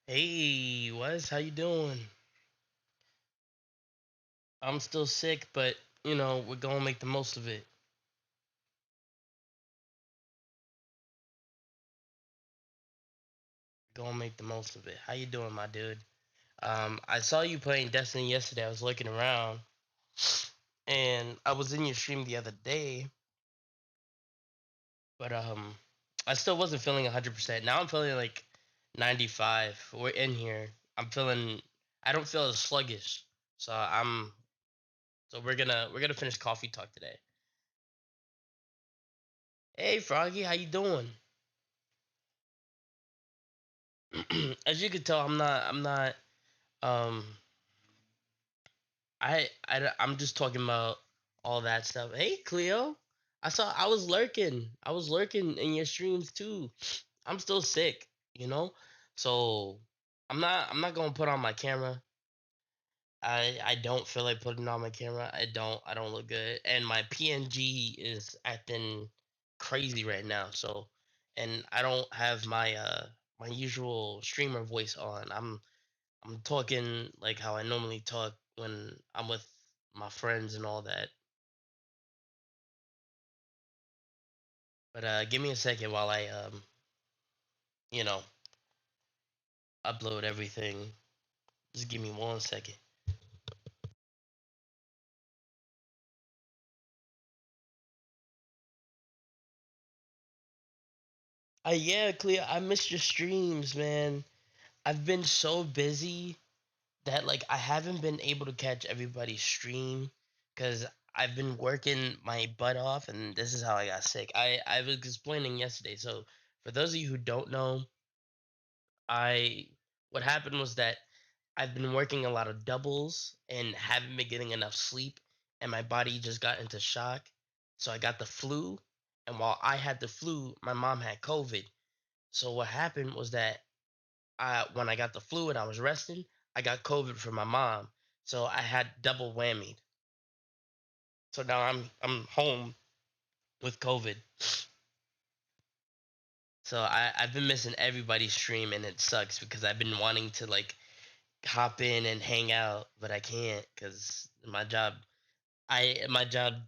Hey, Wes, how you doing? I'm still sick, but we're gonna make the most of it. Gonna make the most of it. How you doing, my dude? I saw you playing Destiny yesterday. I was looking around, and I was in your stream the other day, but I still wasn't feeling 100%. Now I'm feeling like 95. We're in here. I'm feeling. I don't feel as sluggish, so I'm. So we're gonna finish coffee talk today. Hey, Froggy, how you doing? As you can tell, I'm not um I'm just talking about all that stuff. Hey, Cleo, I was lurking in your streams too. I'm still sick, you know, so I'm not gonna put on my camera. I don't feel like putting on my camera. I don't look good, and my PNG is acting crazy right now. So, and I don't have my usual streamer voice on. I'm talking like how I normally talk when I'm with my friends and all that. But give me a second while I you know, upload everything. Just give me 1 second. Yeah, Clea, I missed your streams, man. I've been so busy that like I haven't been able to catch everybody's stream because I've been working my butt off, and this is how I got sick. I was explaining yesterday. So for those of you who don't know, I what happened was that I've been working a lot of doubles and haven't been getting enough sleep, and my body just got into shock. So I got the flu, and while I had the flu, my mom had COVID. So what happened was that when I got the flu and I was resting, I got COVID from my mom. So I had double whammy. So now I'm home with COVID. So I've been missing everybody's stream, and it sucks because I've been wanting to like hop in and hang out, but I can't because my job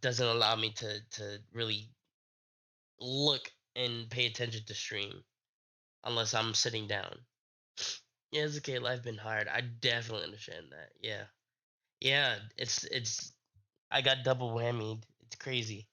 doesn't allow me to really look and pay attention to stream unless I'm sitting down. Yeah, it's okay. Life been hard. I definitely understand that. Yeah, yeah. It's I got double whammied. It's crazy.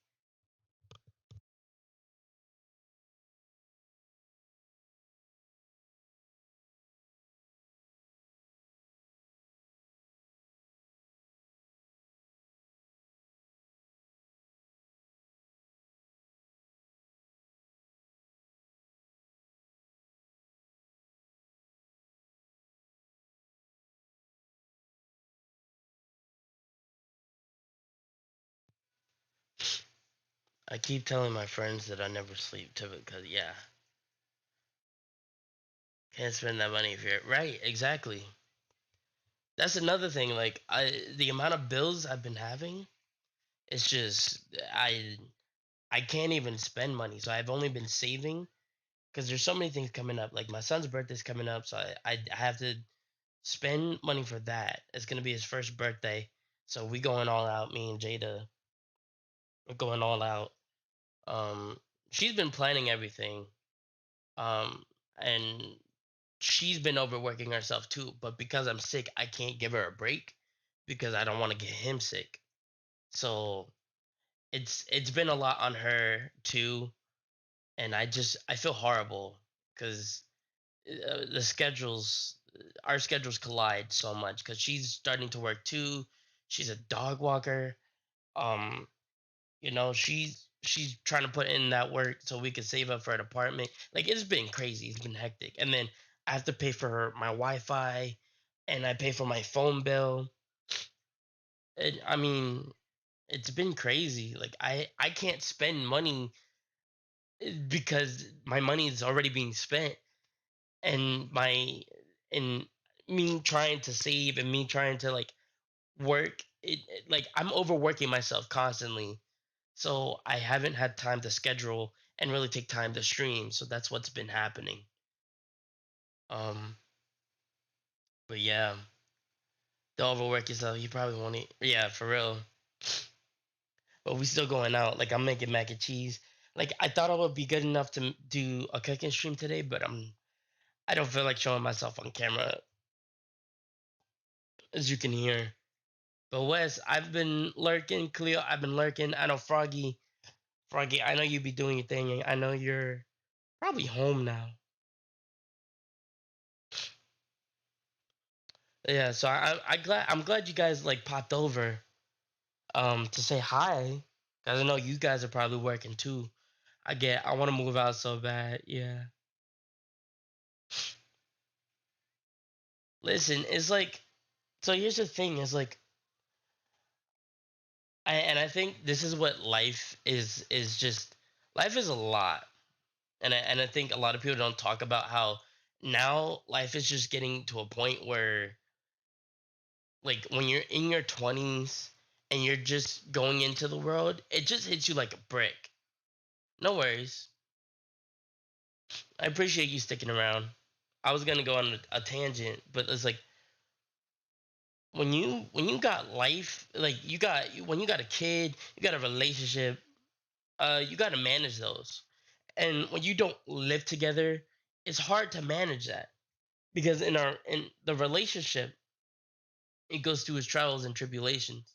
I keep telling my friends that I never sleep too because yeah, can't spend that money if you're right. Exactly. That's another thing. Like the amount of bills I've been having, it's just I can't even spend money. So I've only been saving because there's so many things coming up. Like my son's birthday's coming up, so I have to spend money for that. It's gonna be his first birthday, so we going all out. Me and Jada are going all out. Um, she's been planning everything, um, and she's been overworking herself too. But because I'm sick, I can't give her a break because I don't want to get him sick. So it's been a lot on her too, and I feel horrible because the schedules our schedules collide so much because she's starting to work too. She's a dog walker. um she's trying to put in that work so we can save up for an apartment. Like it's been crazy, it's been hectic, and then I have to pay for my wi-fi, and I pay for my phone bill. I mean, it's been crazy. Like I can't spend money because my money is already being spent, and and me trying to save and me trying to like work like I'm overworking myself constantly, so I haven't had time to schedule and really take time to stream. So that's what's been happening. um But yeah, don't overwork yourself. You probably won't eat. Yeah, for real. But we still going out. Like I'm making mac and cheese. Like I thought I would be good enough to do a cooking stream today, but I don't feel like showing myself on camera, as you can hear. But Wes, I've been lurking. Cleo, I've been lurking. I know Froggy. Froggy, I know you be doing your thing. I know you're probably home now. Yeah, so I'm glad you guys like popped over to say hi. Cause I know you guys are probably working too. I want to move out so bad. Yeah. Listen, it's like so here's the thing, is like I think this is what life is just life is a lot. And I think a lot of people don't talk about how now life is just getting to a point where like when you're in your 20s and you're just going into the world, it just hits you like a brick. No worries. I appreciate you sticking around. I was gonna go on a tangent, but it's like when you got life, like when you got a kid, you got a relationship, you got to manage those. And when you don't live together, it's hard to manage that because in the relationship, it goes through its trials and tribulations.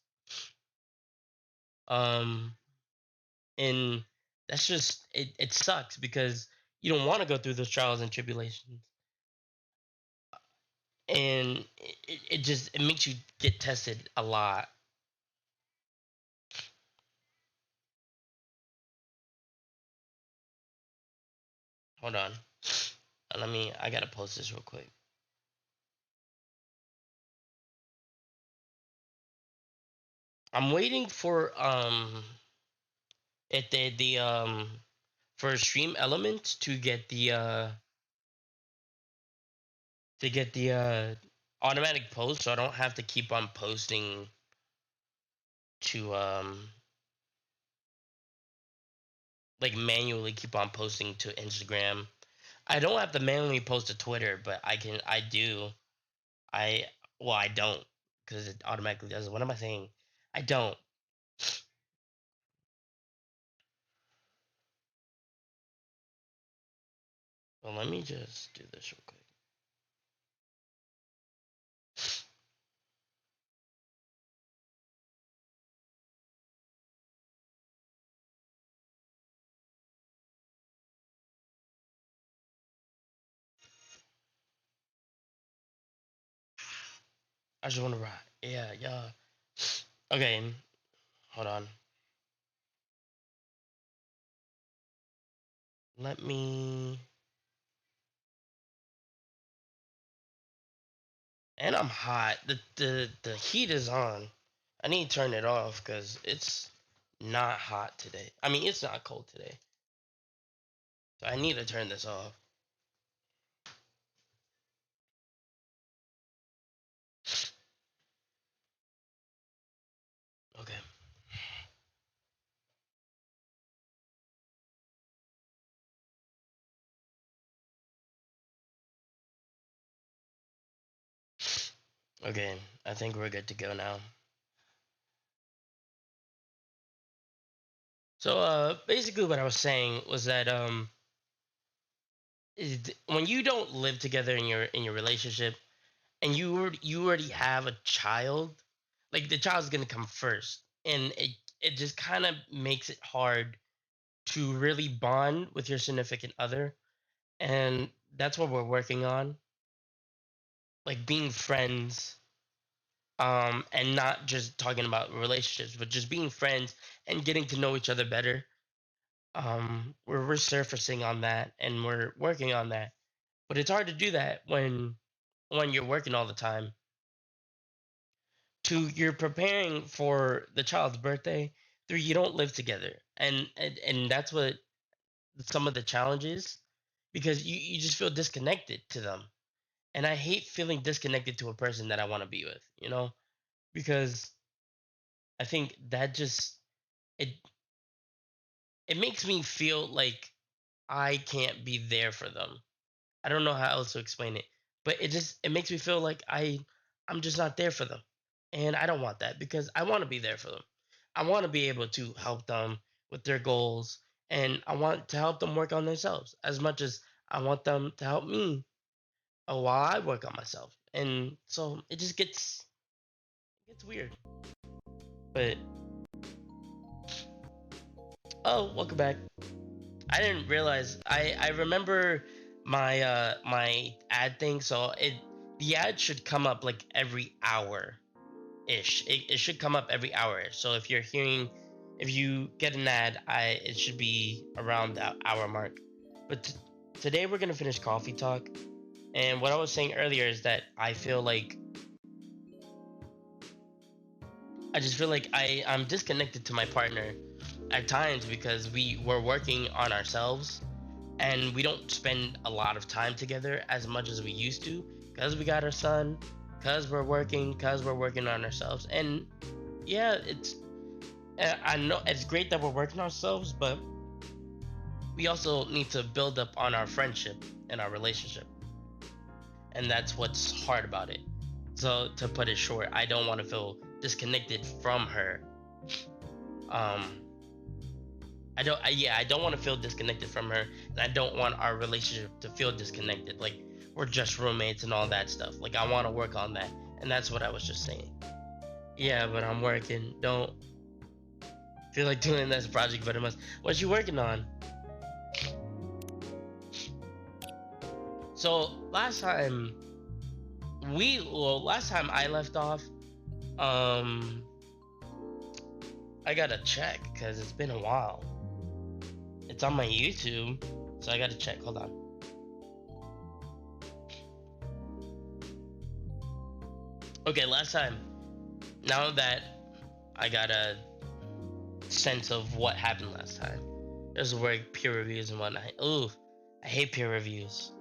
Um, and that's just it sucks because you don't want to go through those trials and tribulations, and it just it makes you get tested a lot. Hold on. I gotta post this real quick. I'm waiting for the for stream element to get the automatic post, so I don't have to keep on posting to like manually keep on posting to Instagram. I don't have to manually post to Twitter, but I do. I well I don't, because it automatically does it. What am I saying? I don't. Well, let me just do this real quick. I just want to ride. Yeah, yeah. Okay, hold on. Let me. And I'm hot. The heat is on. I need to turn it off because it's not hot today. I mean, it's not cold today. So I need to turn this off. Okay. Okay. I think we're good to go now. So basically what I was saying was that when you don't live together in your relationship and you already have a child, like the child's going to come first, and it just kind of makes it hard to really bond with your significant other. And that's what we're working on, like being friends, and not just talking about relationships, but just being friends and getting to know each other better. We're resurfacing on that and we're working on that, but it's hard to do that when you're working all the time. Two, you're preparing for the child's birthday. Three, you don't live together, and that's what some of the challenges, because you just feel disconnected to them. And I hate feeling disconnected to a person that I want to be with, because I think that just it it makes me feel like I can't be there for them. I don't know how else to explain it, but it makes me feel like I'm just not there for them. And I don't want that because I want to be there for them. I want to be able to help them with their goals, and I want to help them work on themselves as much as I want them to help me while I work on myself. And so it just gets weird. But oh, welcome back. I didn't realize. I remember my ad thing. So the ad should come up like every hour ish. It should come up every hour. So if you get an ad, it should be around that hour mark. But today we're gonna finish coffee talk. And what I was saying earlier is that I just feel like I'm disconnected to my partner at times because we were working on ourselves and we don't spend a lot of time together as much as we used to because we got our son, because we're working on ourselves. And yeah, I know it's great that we're working on ourselves, but we also need to build up on our friendship and our relationship. And that's what's hard about it. So to put it short, I don't want to feel disconnected from her. Um, I don't want to feel disconnected from her, and I don't want our relationship to feel disconnected. Like we're just roommates and all that stuff. Like I want to work on that, and that's what I was just saying. Yeah, but I'm working. Don't feel like doing this project, but it must. What you working on? So last time I left off, um, I gotta check because it's been a while. It's on my YouTube, so I gotta check. Hold on. Okay, last time. Now that I got a sense of what happened last time, there's work peer reviews and whatnot. Ooh, I hate peer reviews,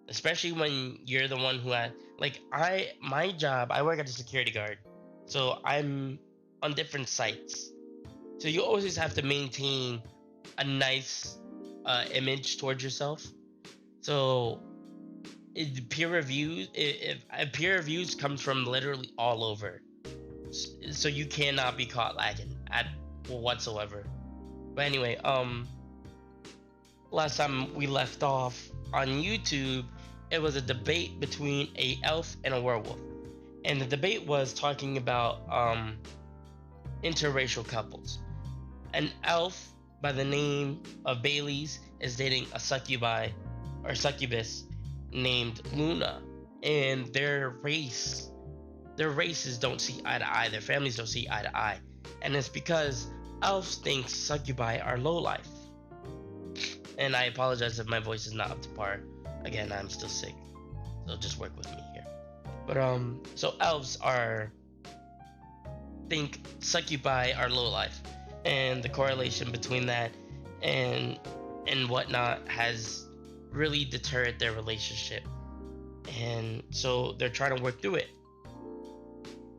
especially when you're the one who had like my job. I work as a security guard, so I'm on different sites. So you always have to maintain a nice image towards yourself. So peer reviews comes from literally all over, so you cannot be caught lagging at whatsoever. But anyway, last time we left off on YouTube, it was a debate between a elf and a werewolf, and the debate was talking about interracial couples. An elf by the name of Bailey's is dating a succubi or succubus named Luna, and their races don't see eye to eye. Their families don't see eye to eye, and it's because elves think succubi are low life. And I apologize if my voice is not up to par. Again, I'm still sick, so just work with me here. But so elves are think succubi are low life, and the correlation between that and whatnot has really deterred their relationship, and so they're trying to work through it.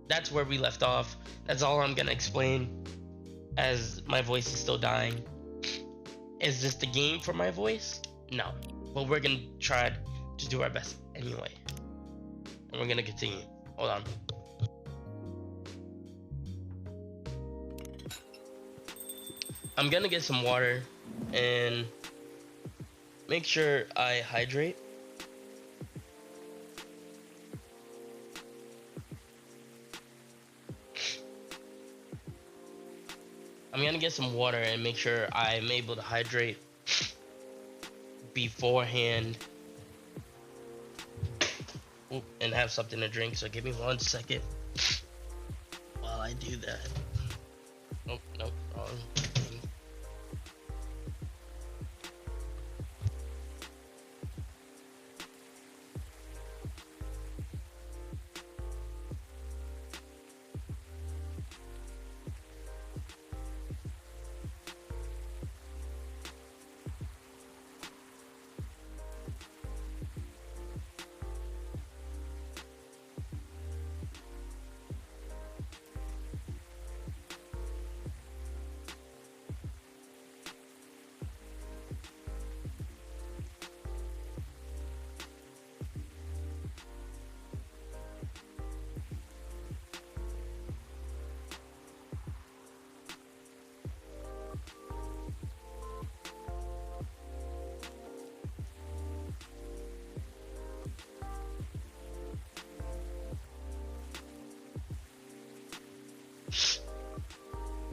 That's where we left off. That's all I'm gonna explain, as my voice is still dying. Is this the game for my voice? No, but we're gonna try to do our best anyway, and we're gonna continue. Hold on. I'm gonna get some water and make sure I hydrate. I'm gonna get some water and make sure I'm able to hydrate beforehand. Oop, and have something to drink. So give me 1 second while I do that. Oh, nope, wrong thing.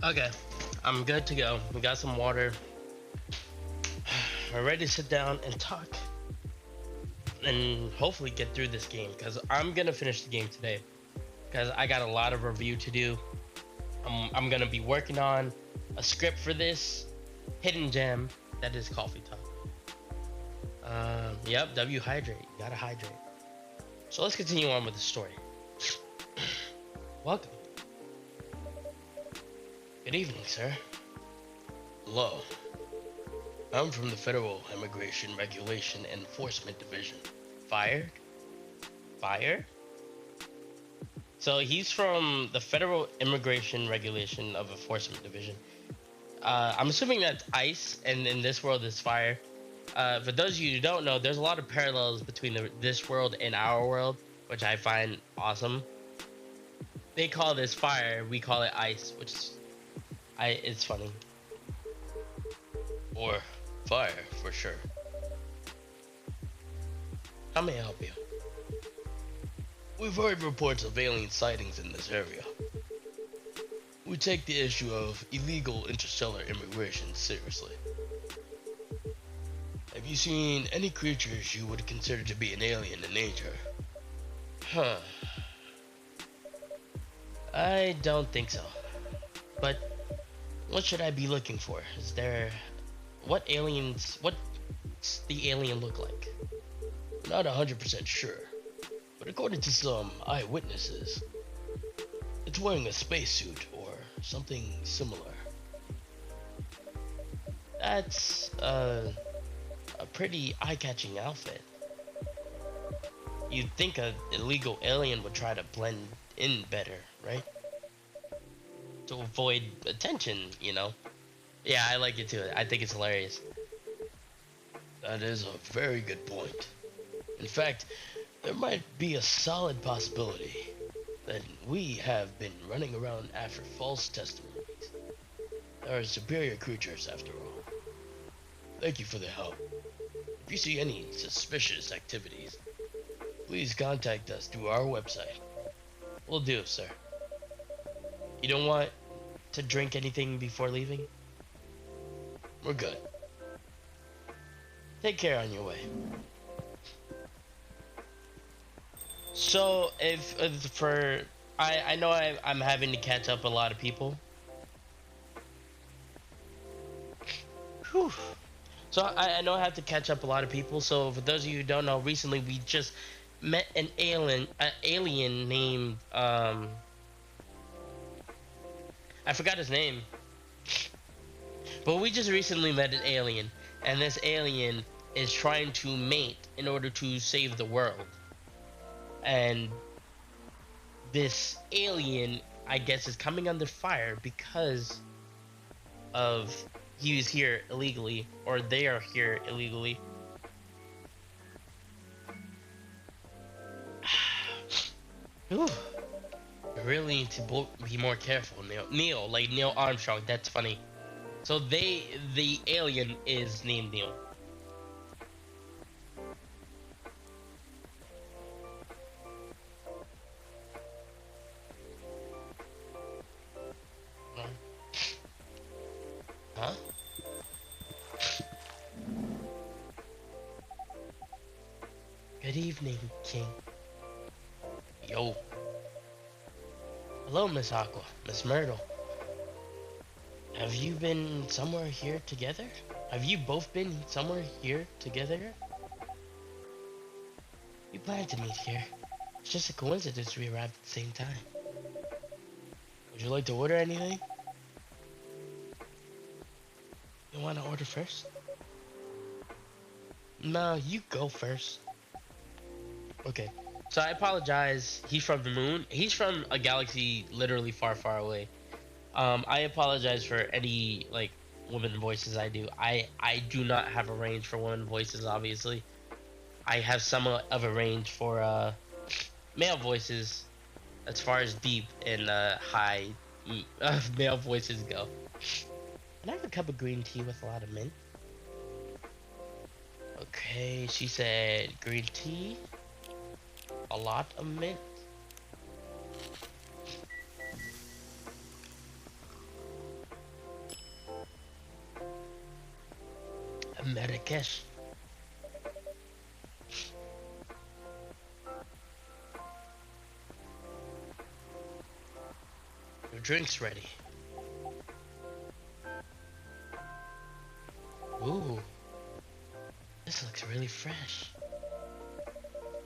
Okay, I'm good to go. We got some water. We're ready to sit down and talk and hopefully get through this game because I'm gonna finish the game today because I got a lot of review to do. I'm gonna be working on a script for this hidden gem that is coffee talk. Yep, W hydrate. You gotta hydrate. So let's continue on with the story. Welcome. Good evening, sir. Hello. I'm from the Federal Immigration Regulation and Enforcement Division. Fired? Fired? So he's from the Federal Immigration Regulation of Enforcement Division. I'm assuming that's ICE, and in this world is fire. For those of you who don't know, there's a lot of parallels between this world and our world, which I find awesome. They call this fire, we call it ice, which is, it's funny. Or fire, for sure. How may I help you? We've heard reports of alien sightings in this area. We take the issue of illegal interstellar immigration seriously. Have you seen any creatures you would consider to be an alien in nature? Huh. I don't think so. But what should I be looking for? Is there... What's the alien look like? Not 100% sure, but according to some eyewitnesses, it's wearing a spacesuit or something similar. That's a pretty eye-catching outfit. You'd think an illegal alien would try to blend in better, right? To avoid attention, you know? Yeah, I like it too. I think it's hilarious. That is a very good point. In fact, there might be a solid possibility that we have been running around after false testimonies. There are superior creatures after all. Thank you for the help. If you see any suspicious activities, please contact us through our website. Will do, sir. You don't want to drink anything before leaving? We're good. Take care on your way. So, I know I'm having to catch up a lot of people. Whew. So I know I have to catch up a lot of people. So for those of you who don't know, recently we just met an alien named I forgot his name. But we just recently met an alien, and this alien is trying to mate in order to save the world. And this alien, I guess, is coming under fire because of he was here illegally, or they are here illegally. Ooh. You really need to be more careful, Neil, like Neil Armstrong. That's funny. So the alien is named Neil. Huh? Good evening, King. Yo. Hello, Miss Aqua, Miss Myrtle. Have you been somewhere here together? Have you both been somewhere here together? We planned to meet here. It's just a coincidence we arrived at the same time. Would you like to order anything? You want to order first? No, you go first. Okay. So I apologize. He's from the moon. He's from a galaxy literally far, far away. I apologize for any like women voices I do. I do not have a range for women voices, obviously. I have somewhat of a range for male voices as far as deep and high male voices go. Can I have a cup of green tea with a lot of mint? Okay, she said green tea, a lot of mint. Marrakesh. Your drink's ready. Ooh, this looks really fresh.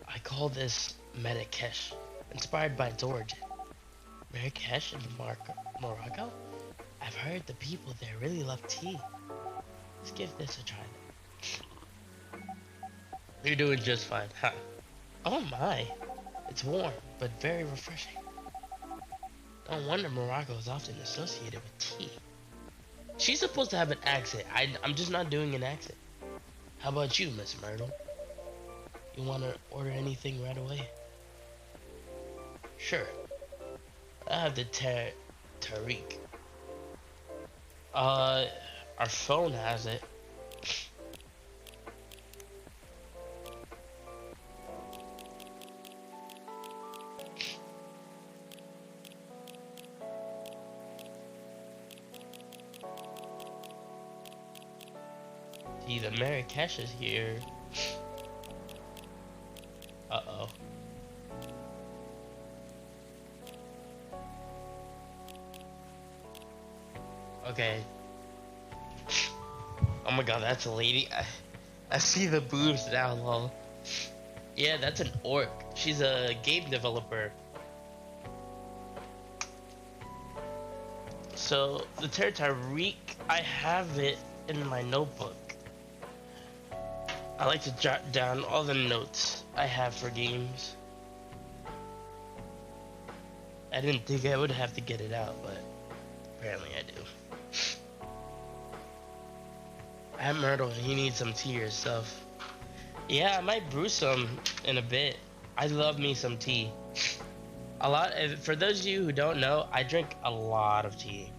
I call this Marrakesh, inspired by its origin. Marrakesh in Morocco? I've heard the people there really love tea. Let's give this a try. You're doing just fine, huh? Oh my, it's warm, but very refreshing. No wonder Morocco is often associated with tea. She's supposed to have an accent. I'm just not doing an accent. How about you, Miss Myrtle? You want to order anything right away? Sure. I have the Tariq. Uh, our phone has it. See, the Marrakesh is here. Uh-oh. Okay. Oh my god, that's a lady. I see the boobs now, lol. Yeah, that's an orc. She's a game developer. So, the Tariq, I have it in my notebook. I like to jot down all the notes I have for games. I didn't think I would have to get it out, but apparently I do. I have Myrtle, he needs some tea or stuff. Yeah, I might brew some in a bit. I love me some tea. A lot. For those of you who don't know, I drink a lot of tea.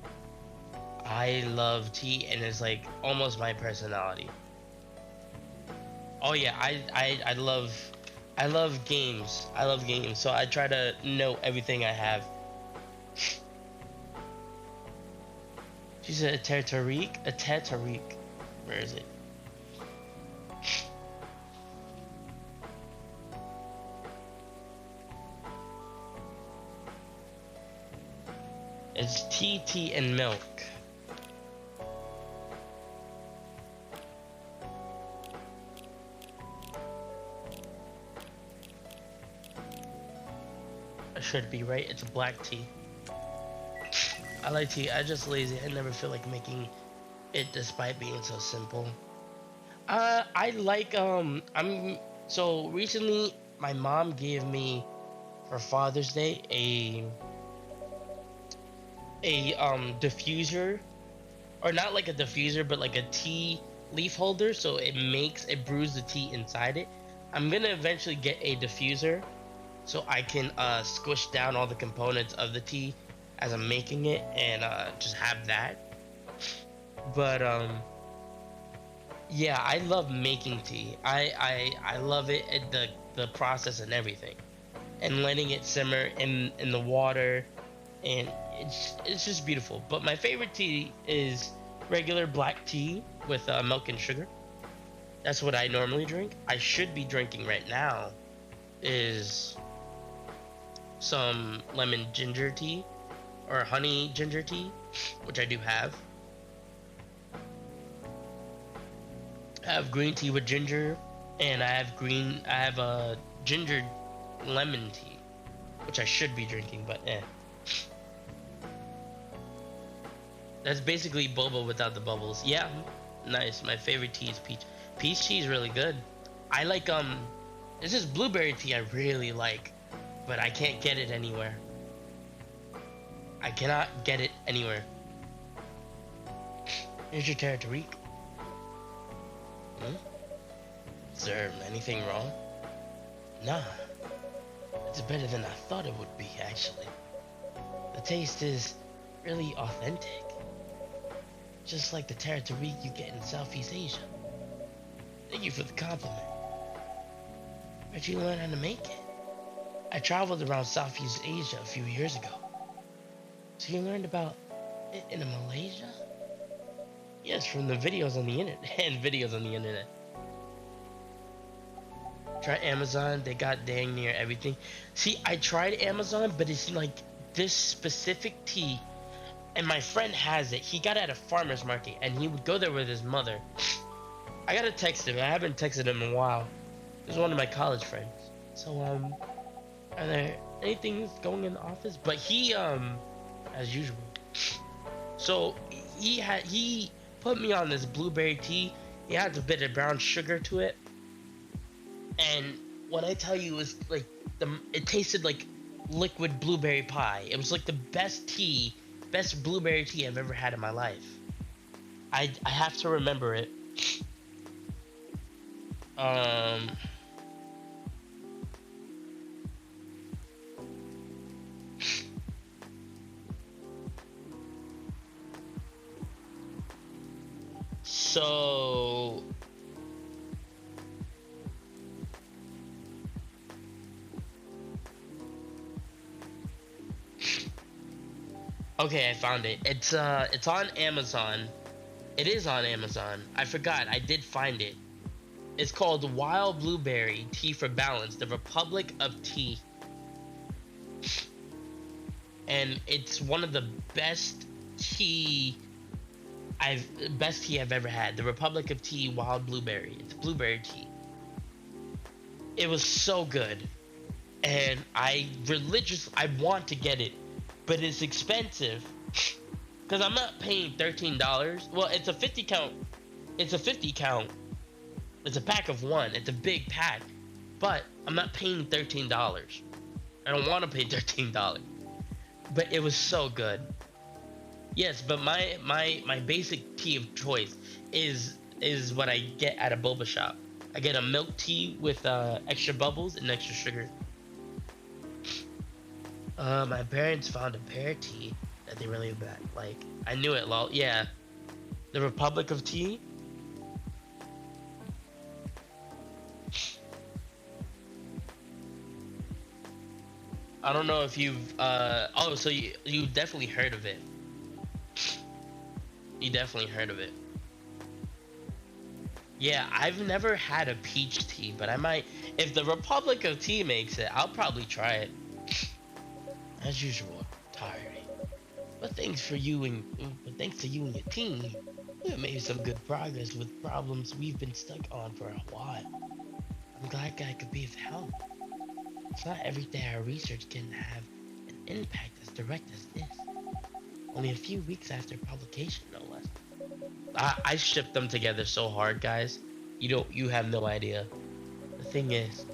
I love tea, and it's like almost my personality. Oh yeah, I love games. I love games, so I try to know everything I have. She said a Tariq? A Tariq. Where is it? It's tea, and milk. I should be right. It's black tea. I like tea. I just lazy. I never feel like making it despite being so simple. I like I'm so recently my mom gave me for Father's Day a diffuser, or not like a diffuser but like a tea leaf holder, so it brews the tea inside it. I'm gonna eventually get a diffuser so I can squish down all the components of the tea as I'm making it, and just have that. But yeah, I love making tea. I love it, the process and everything, and letting it simmer in the water, and it's just beautiful. But my favorite tea is regular black tea with milk and sugar. That's what I normally drink. I should be drinking right now is some lemon ginger tea or honey ginger tea, which I do have. I have green tea with ginger, and I have a ginger lemon tea, which I should be drinking, but eh. That's basically boba without the bubbles. Yeah, nice. My favorite tea is peach. Peach tea is really good. I like this is blueberry tea I really like, but I can't get it anywhere. I cannot get it anywhere. Here's your Tariq. Hmm? Is there anything wrong? Nah, it's better than I thought it would be, actually. The taste is really authentic. Just like the Tariq you get in Southeast Asia. Thank you for the compliment. Where'd you learn how to make it? I traveled around Southeast Asia a few years ago. So you learned about it in Malaysia? Yes, just from the videos on the internet and videos on the internet. Try Amazon, they got dang near everything. See, I tried Amazon, but it's like this specific tea, and my friend has it. He got it at a farmer's market, and he would go there with his mother. I gotta text him. I haven't texted him in a while. He's one of my college friends. So, are there anything going in the office? But he, as usual. So, he put me on this blueberry tea. It has a bit of brown sugar to it. And when I tell you, it's like it tasted like liquid blueberry pie. It was like the best blueberry tea I've ever had in my life. I have to remember it. So okay, I found it. It's on Amazon. It is on Amazon. I forgot. I did find it. It's called Wild Blueberry Tea for Balance, the Republic of Tea. And it's one of the best tea I've ever had. The Republic of Tea Wild Blueberry. It's blueberry tea. It was so good. And I want to get it, but it's expensive. Cause I'm not paying $13. Well, it's a 50 count. It's a 50 count. It's a pack of one. It's a big pack, but I'm not paying $13. I don't want to pay $13. But it was so good. Yes, but my basic tea of choice is what I get at a boba shop. I get a milk tea with extra bubbles and extra sugar. My parents found a pear tea that they really like. I knew it, lol. Yeah, the Republic of Tea. I don't know if you've oh, so you definitely heard of it. You definitely heard of it. Yeah, I've never had a peach tea, but I might. If the Republic of Tea makes it, I'll probably try it. As usual, tiring. But thanks to you and your team, we have made some good progress with problems we've been stuck on for a while. I'm glad I could be of help. It's not every day our research can have an impact as direct as this. Only a few weeks after publication, no less. I shipped them together so hard, guys. You have no idea. The thing is,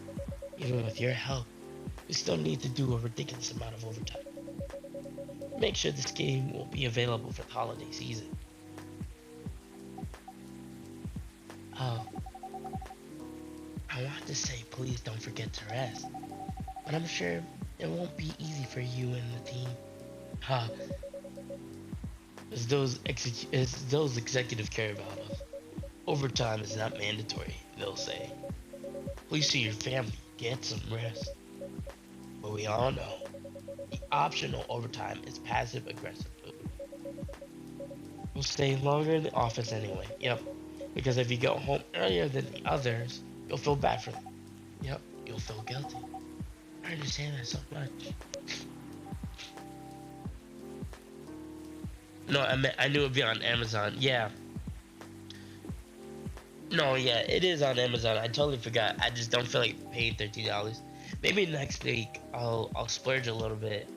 even with your help, we still need to do a ridiculous amount of overtime. Make sure this game will be available for the holiday season. Oh, I want to say please don't forget to rest, but I'm sure it won't be easy for you and the team. Huh. As those executive care about us. Overtime is not mandatory, they'll say. Please see your family, get some rest. But we all know, the optional overtime is passive aggressive. We'll stay longer in the office anyway, yep. Because if you go home earlier than the others, you'll feel bad for them. Yep, you'll feel guilty. I understand that so much. No, I knew it'd be on Amazon. Yeah. No, yeah, it is on Amazon. I totally forgot. I just don't feel like paying $13. Maybe next week I'll splurge a little bit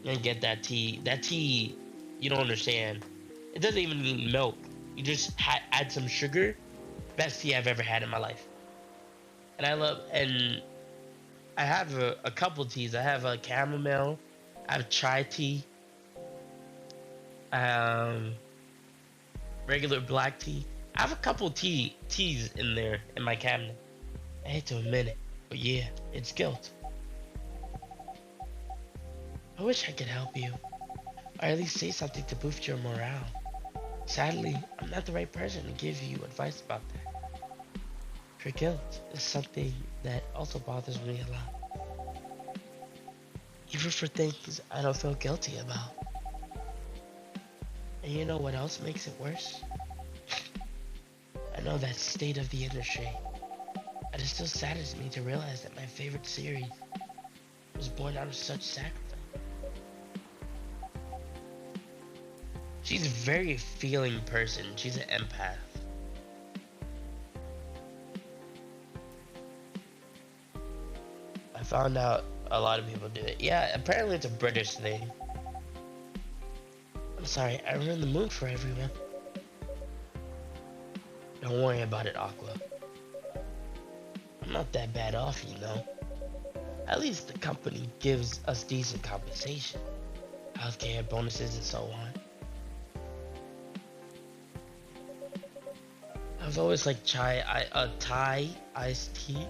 and get that tea. That tea, you don't understand. It doesn't even need milk. You just add some sugar. Best tea I've ever had in my life. And I have a couple teas. I have a chamomile. I have chai tea. Regular black tea. I have a couple teas in there in my cabinet. I hate to admit it, but yeah, it's guilt. I wish I could help you, or at least say something to boost your morale. Sadly, I'm not the right person to give you advice about that. For guilt is something that also bothers me a lot. Even for things I don't feel guilty about. And you know what else makes it worse? I know that state of the industry. But it still saddens me to realize that my favorite series was born out of such sacrifice. She's a very feeling person. She's an empath. I found out a lot of people do it. Yeah, apparently it's a British thing. I'm sorry, I ruined the mood for everyone. Don't worry about it, Aqua. I'm not that bad off, you know. At least the company gives us decent compensation. Healthcare, bonuses, and so on. I've always liked Thai iced tea.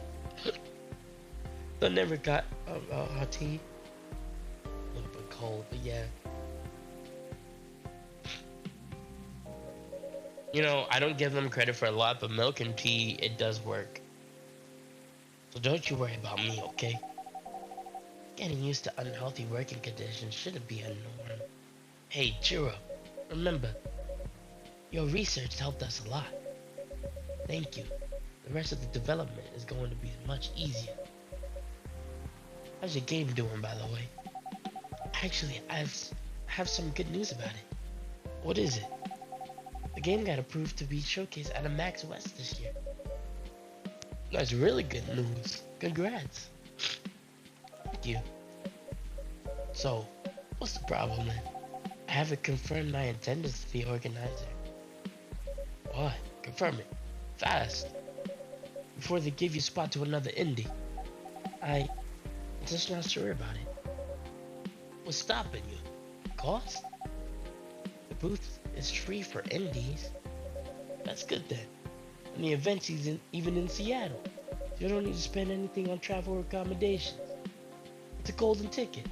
But never got hot tea. A little bit cold, but yeah. You know, I don't give them credit for a lot, but milk and tea, it does work. So don't you worry about me, okay? Getting used to unhealthy working conditions shouldn't be a norm. Hey, cheer up. Remember, your research helped us a lot. Thank you. The rest of the development is going to be much easier. How's your game doing, by the way? Actually, have some good news about it. What is it? The game got approved to be showcased at a Max West this year. That's really good news. Congrats. Thank you. So, what's the problem then? I haven't confirmed my attendance to the organizer. What? Confirm it. Fast. Before they give you a spot to another indie. I'm just not sure about it. What's stopping you? Cost? The booth is free for indies. That's good then. And the event's even in Seattle. You don't need to spend anything on travel or accommodations. It's a golden ticket.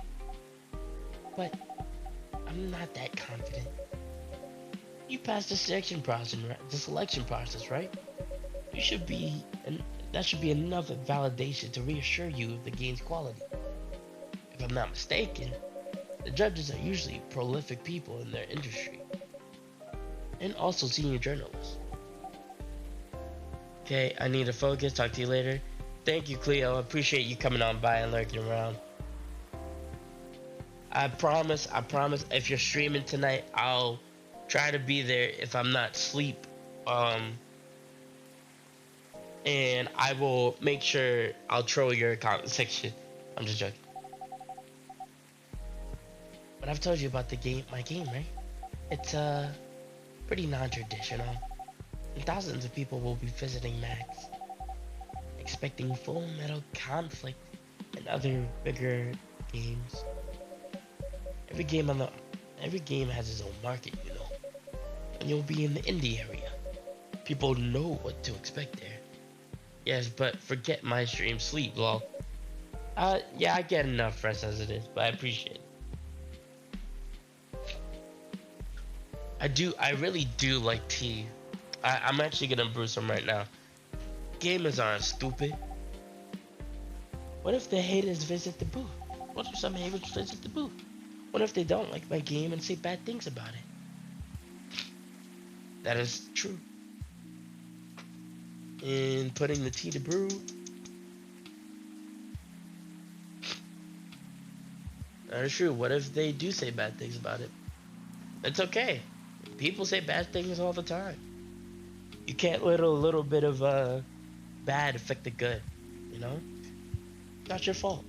But I'm not that confident. You passed the selection process, right? You should be, and that should be enough validation to reassure you of the game's quality. If I'm not mistaken, the judges are usually prolific people in their industry, and also senior journalists. Okay, I need to focus. Talk to you later. Thank you, Cleo. I appreciate you coming on by and lurking around. I promise, if you're streaming tonight, I'll try to be there if I'm not asleep. And I will make sure I'll troll your comment section. I'm just joking. But I've told you about my game, right? It's pretty non-traditional. And thousands of people will be visiting Max, expecting Full Metal Conflict and other bigger games. Every game has its own market, you know. And you'll be in the indie area. People know what to expect there. Yes, but forget my stream sleep, lol. Yeah, I get enough rest as it is, but I appreciate it. I really do like tea. I'm actually gonna brew some right now. Gamers aren't stupid. What if the haters visit the booth? What if some haters visit the booth? What if they don't like my game and say bad things about it? That is true. And putting the tea to brew. That is true. What if they do say bad things about it? It's okay. People say bad things all the time. You can't let a little bit of bad affect the good, you know? Not your fault.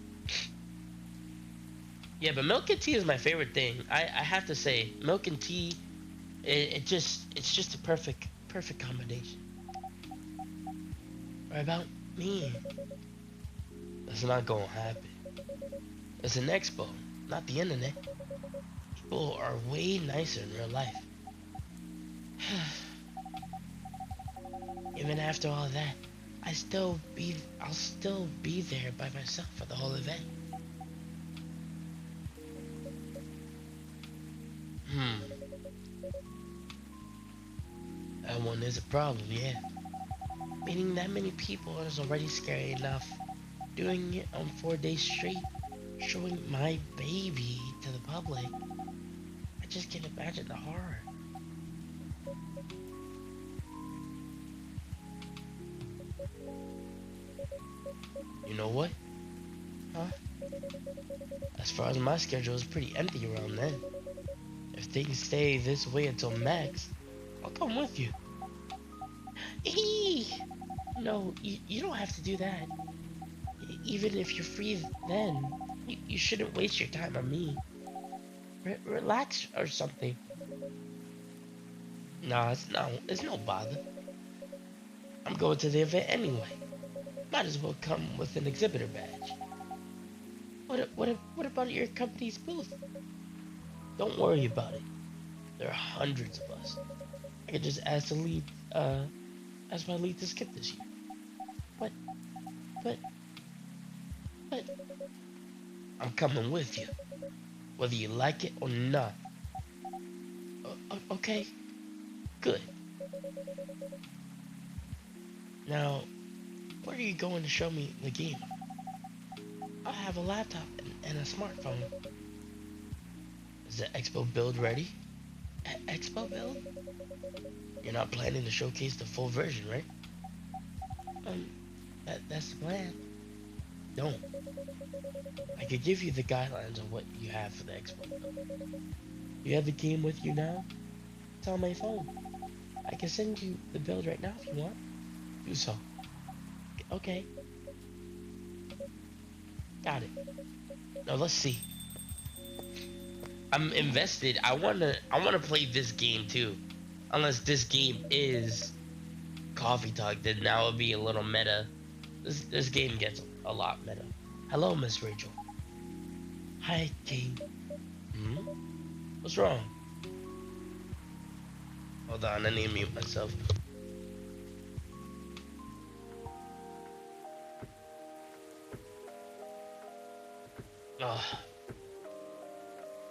Yeah, but milk and tea is my favorite thing. I have to say, milk and tea, it's just a perfect combination. What about me? That's not gonna happen. It's an expo, not the internet. People are way nicer in real life. Even after all that, I'll still be there by myself for the whole event. That one is a problem, yeah. Meeting that many people is already scary enough. Doing it on 4 days straight, showing my baby to the public, I just can't imagine the horror. You know what? Huh? As far as my schedule is pretty empty around then. If things stay this way until Max, I'll come with you. Eee! No, you don't have to do that. Even if you're free then, you shouldn't waste your time on me. Relax or something. Nah, it's no bother. I'm going to the event anyway. Might as well come with an exhibitor badge. What about your company's booth? Don't worry about it. There are hundreds of us. I could just ask my lead to skip this year. But, but, but, I'm coming with you, whether you like it or not. Okay, good. Now, where are you going to show me the game? I have a laptop and a smartphone. Is the Expo build ready? Expo build? You're not planning to showcase the full version, right? That's the plan. Don't. I could give you the guidelines of what you have for the Expo build. You have the game with you now? It's on my phone. I can send you the build right now if you want. Do so. Okay. Got it. Now let's see. I'm invested. I wanna play this game too. Unless this game is Coffee Talk, then now it'll be a little meta. This game gets a lot meta. Hello, Miss Rachel. Hi, King. Hmm? What's wrong? Hold on, I need to mute myself. Oh.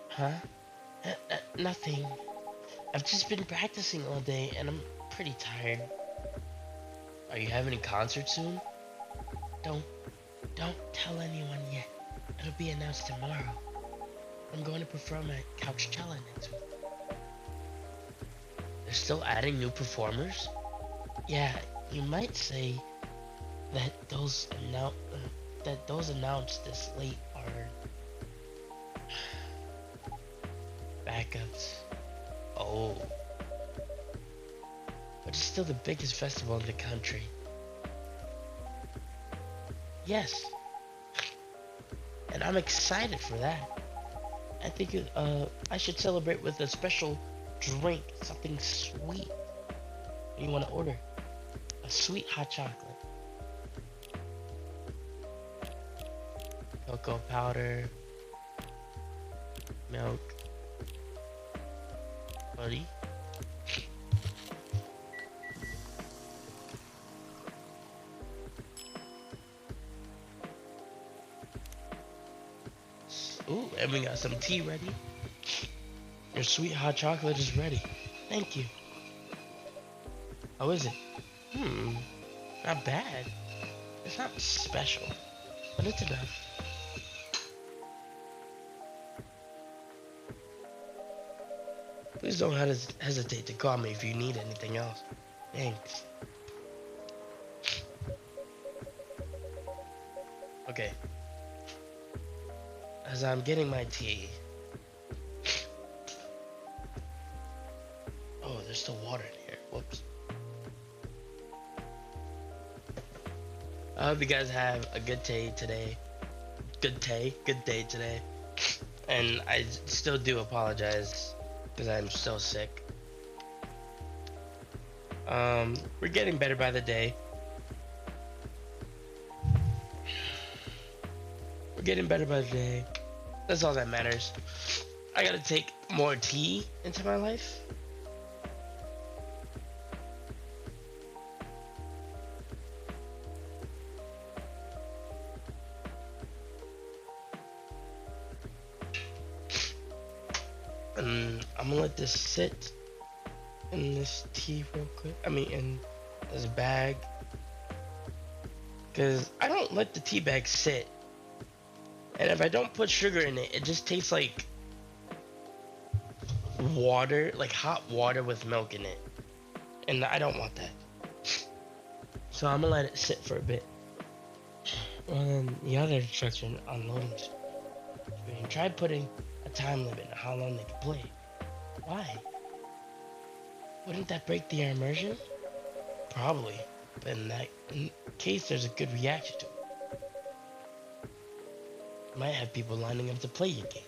Huh? Nothing. I've just been practicing all day and I'm pretty tired. Are you having a concert soon? Don't tell anyone yet. It'll be announced tomorrow. I'm going to perform at Couchella next week. They're still adding new performers? Yeah, you might say that those announced this late are backups. Oh. But it's still the biggest festival in the country. Yes. And I'm excited for that. I think I should celebrate with a special drink, something sweet. What do you want to order? A sweet hot chocolate. Cocoa powder. Milk. Buddy. Ooh, and we got some tea ready. Your sweet hot chocolate is ready. Thank you. How is it? Not bad. It's not special, but it's enough. Please don't hesitate to call me if you need anything else. Thanks. Okay. As I'm getting my tea. Oh, there's still water in here. Whoops. I hope you guys have a good day today. Good day today. And I still do apologize because I'm still sick. We're getting better by the day. We're getting better by the day. That's all that matters. I gotta take more tea into my life. And I'm gonna let this sit in this tea real quick. I mean, in this bag. Because I don't let the tea bag sit. And if I don't put sugar in it, it just tastes like water, like hot water with milk in it. And I don't want that. So I'm gonna let it sit for a bit. Well, then the other instruction on loading screen, try putting a time limit on how long they can play. Why? Wouldn't that break the immersion? Probably, but in that case, there's a good reaction to it. You might have people lining up to play your game.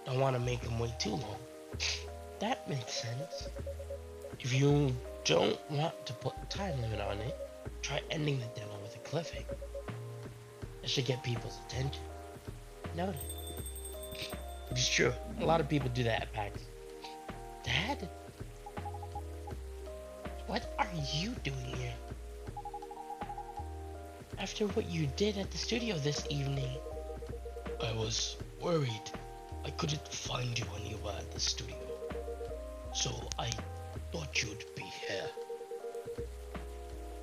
Don't want to make them wait too long. That makes sense. If you don't want to put a time limit on it, try ending the demo with a cliffhanger. That should get people's attention. Noted. It's true. A lot of people do that at PAX. Dad? What are you doing here? After what you did at the studio this evening. I was worried. I couldn't find you when you were at the studio. So I thought you'd be here.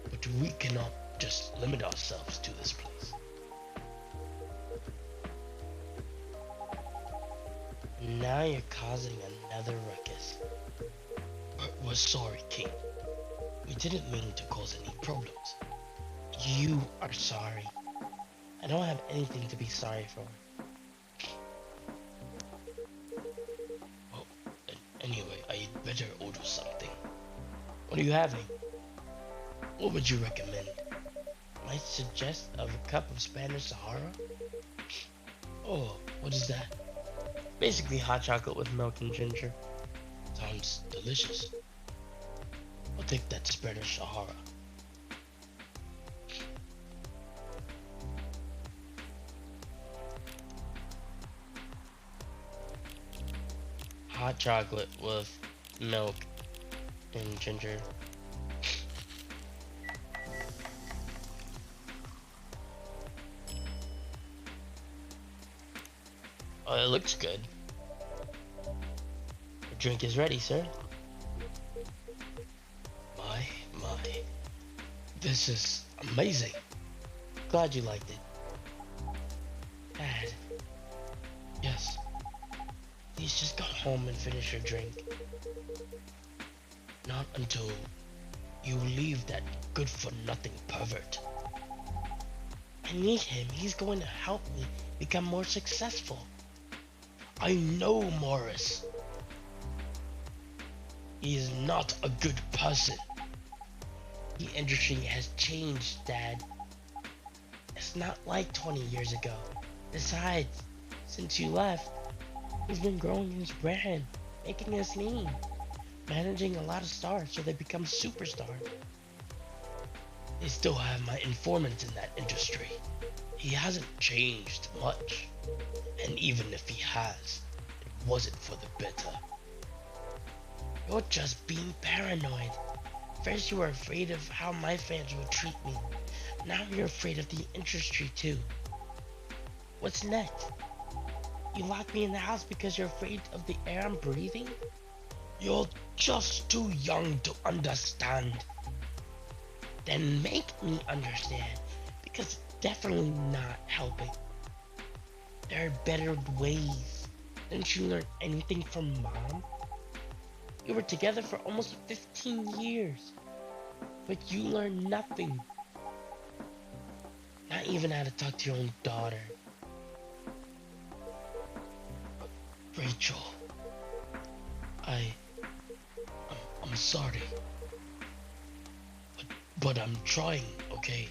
But we cannot just limit ourselves to this place. Now you're causing another ruckus. We're sorry, King. We didn't mean to cause any problems. You are sorry. I don't have anything to be sorry for. Well, anyway, I'd better order something. What are you having? What would you recommend? Might suggest a cup of Spanish Sahara? Oh, what is that? Basically hot chocolate with milk and ginger. Sounds delicious. I'll take that Spanish Sahara. Hot chocolate with milk and ginger. Oh, it looks good. Your drink is ready, sir. My. This is amazing. Glad you liked it. Dad. Yes. Please just go home and finish your drink. Not until you leave that good-for-nothing pervert. I need him. He's going to help me become more successful. I know Morris. He is not a good person. The industry has changed, Dad. It's not like 20 years ago. Besides, since you left, he's been growing his brand, making his name, managing a lot of stars so they become superstars. They still have my informants in that industry. He hasn't changed much. And even if he has, it wasn't for the better. You're just being paranoid. First you were afraid of how my fans would treat me. Now you're afraid of the industry too. What's next? You locked me in the house because you're afraid of the air I'm breathing? You're just too young to understand. Then make me understand, because it's definitely not helping. There are better ways. Didn't you learn anything from Mom? You were together for almost 15 years, but you learned nothing. Not even how to talk to your own daughter. Rachel, I'm sorry. But I'm trying, okay?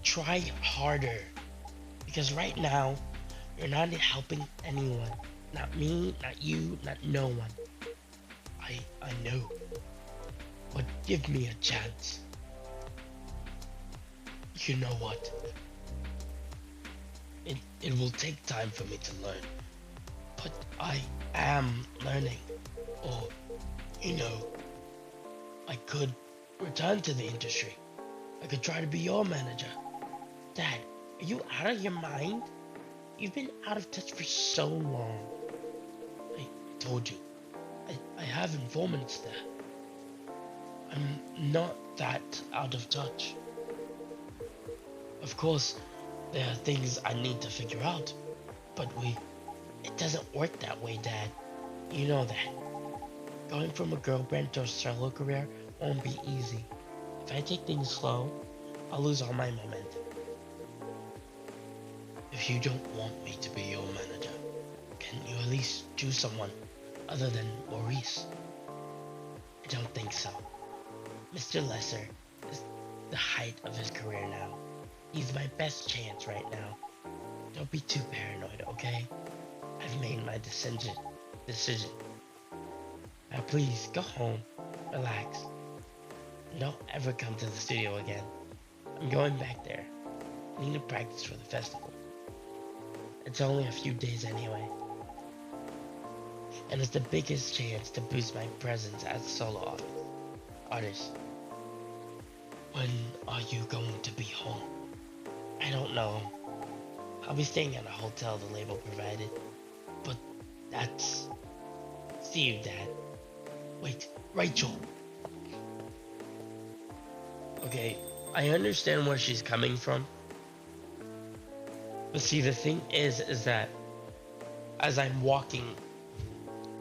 Try harder. Because right now, you're not helping anyone. Not me, not you, not no one. I know. But give me a chance. You know what? It will take time for me to learn. But I am learning. Or, I could return to the industry. I could try to be your manager. Dad, are you out of your mind? You've been out of touch for so long. I told you. I have informants there. I'm not that out of touch. Of course, there are things I need to figure out. But it doesn't work that way, Dad. You know that. Going from a girl band to a solo career won't be easy. If I take things slow, I'll lose all my momentum. If you don't want me to be your manager, can you at least choose someone other than Maurice? I don't think so. Mr. Lesser is the height of his career now. He's my best chance right now. Don't be too paranoid, okay? I've made my decision. Now please go home, relax, and don't ever come to the studio again. I'm going back there. I need to practice for the festival. It's only a few days anyway. And it's the biggest chance to boost my presence as a solo artist. When are you going to be home? I don't know. I'll be staying at a hotel the label provided. But that's... See you, Dad. Wait, Rachel. Okay, I understand where she's coming from. But see, the thing is that as I'm walking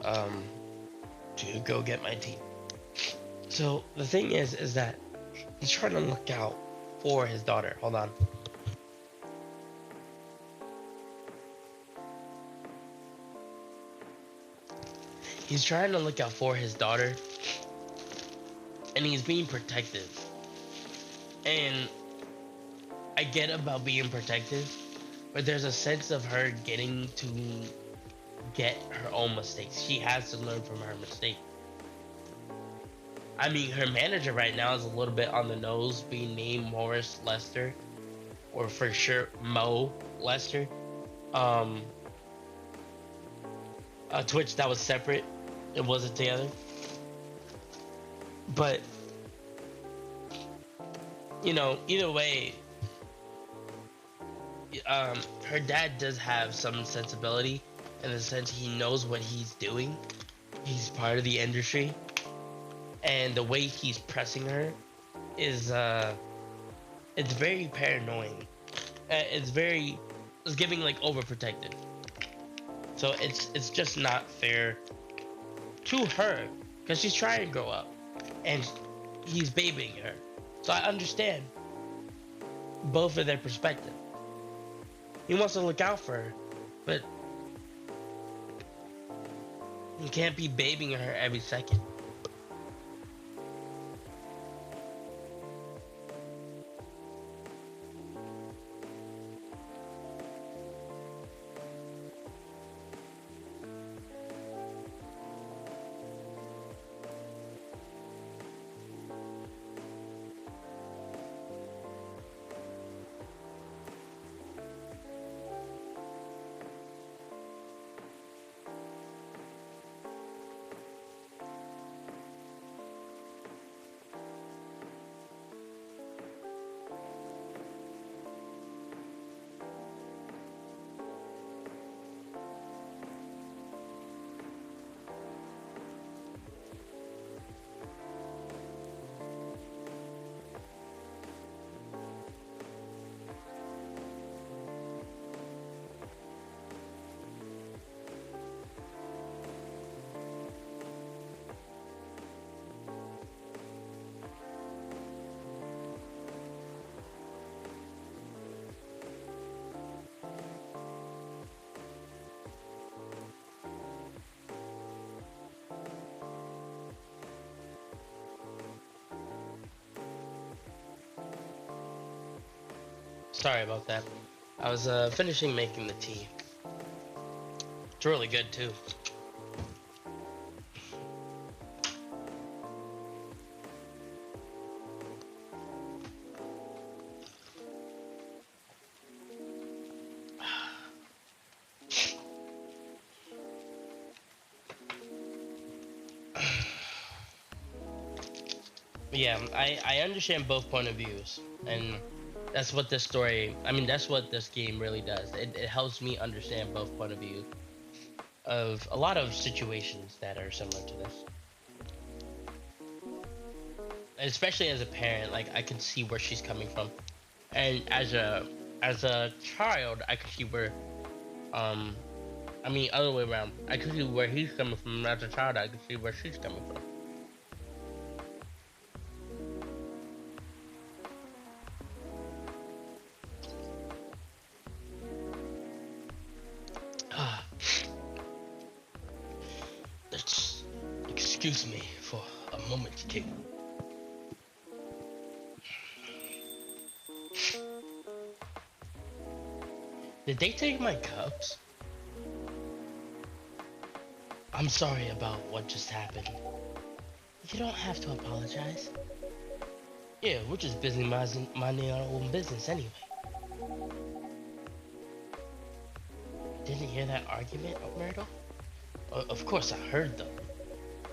to go get my tea. So the thing is that he's trying to look out for his daughter. Hold on. He's trying to look out for his daughter, and he's being protective. And I get about being protective, but there's a sense of her getting to get her own mistakes. She has to learn from her mistake. I mean, her manager right now is a little bit on the nose, being named Morris Lester, or for sure Mo Lester. Twitch, that was separate. It wasn't together. But you know, either way, her dad does have some sensibility in the sense he knows what he's doing. He's part of the industry, and the way he's pressing her is it's very paranoid. It's giving like overprotective. So it's just not fair to her because she's trying to grow up, and he's babying her. So I understand both of their perspective. He wants to look out for her, but he can't be babying her every second. Sorry about that. I was finishing making the tea. It's really good too. Yeah, I understand both point of views, and that's what this story, I mean, that's what this game really does. It helps me understand both point of view of a lot of situations that are similar to this. And especially as a parent, like I can see where she's coming from, and as a child, I could see where, um, I mean, other way around. I could see where he's coming from. As a child, I could see where she's coming from. Excuse me for a moment, King. Did they take my cups? I'm sorry about what just happened. You don't have to apologize. Yeah, we're just busy minding our own business anyway. Didn't hear that argument, Myrtle? Of course I heard them.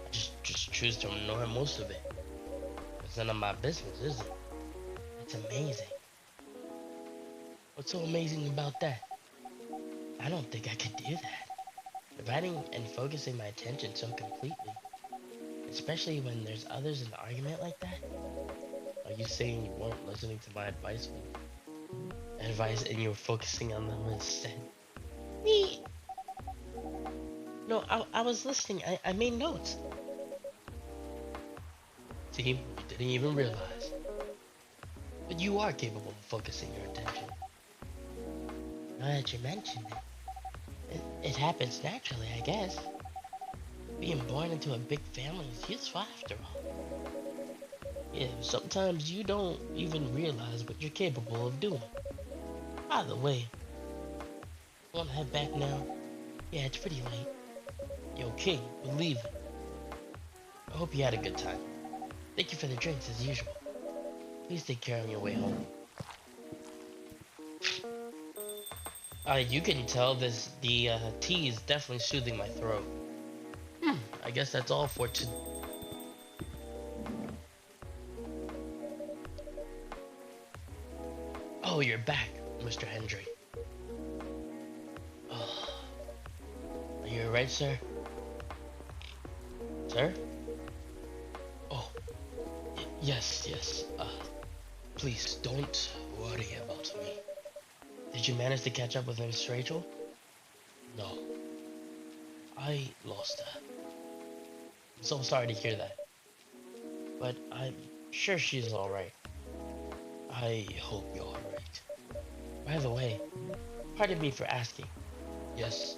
I just choose to ignore most of it. It's none of my business, is it? It's amazing. What's so amazing about that? I don't think I could do that. Dividing and focusing my attention so completely. Especially when there's others in an argument like that. Are you saying you weren't listening to my advice and you were focusing on them instead? Me? No, I was listening. I made notes. See, you didn't even realize. But you are capable of focusing your attention. Now that you mentioned it happens naturally, I guess. Being born into a big family is useful after all. Yeah, sometimes you don't even realize what you're capable of doing. By the way, wanna head back now? Yeah, it's pretty late. Yo, King, we're leaving. I hope you had a good time. Thank you for the drinks as usual. Please take care on your way home. You can tell the tea is definitely soothing my throat. I guess that's all for today. Oh, you're back, Mr. Hendry. Oh, are you alright, sir? Sir? Oh, yes. Please don't worry about me. Did you manage to catch up with Miss Rachel? No. I lost her. I'm so sorry to hear that. But I'm sure she's alright. I hope you're alright. By the way, pardon me for asking. Yes.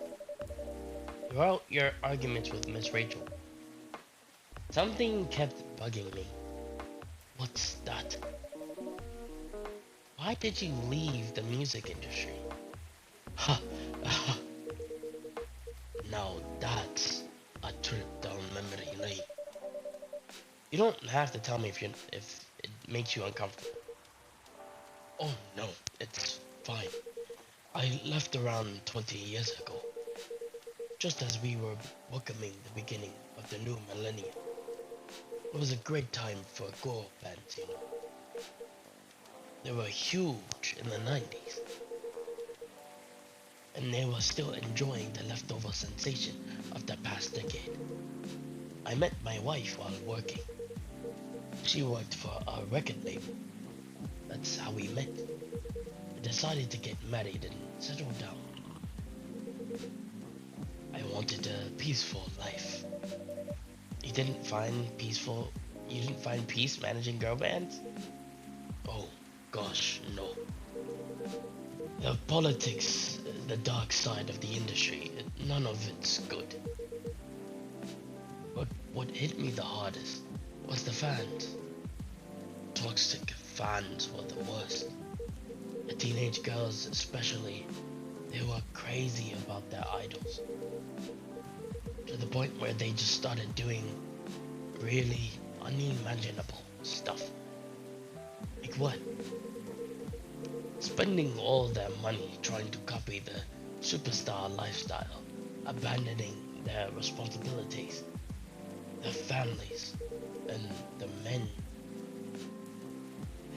Your arguments with Miss Rachel. Something kept bugging me. What's that? Why did you leave the music industry? Ha! Now that's a trip down memory lane. You don't have to tell me if it makes you uncomfortable. Oh no, it's fine. I left around 20 years ago, just as we were welcoming the beginning of the new millennium. It was a great time for girl bands, you know. They were huge in the 90s, and they were still enjoying the leftover sensation of the past decade. I met my wife while working. She worked for a record label. That's how we met. We decided to get married and settle down. I wanted a peaceful life. You didn't find peace managing girl bands? Oh, gosh, no. The politics, the dark side of the industry, none of it's good. But what hit me the hardest was the fans. Toxic fans were the worst. The teenage girls especially, they were crazy about their idols. To the point where they just started doing really unimaginable stuff. Like what? Spending all their money trying to copy the superstar lifestyle, abandoning their responsibilities, their families, and the men.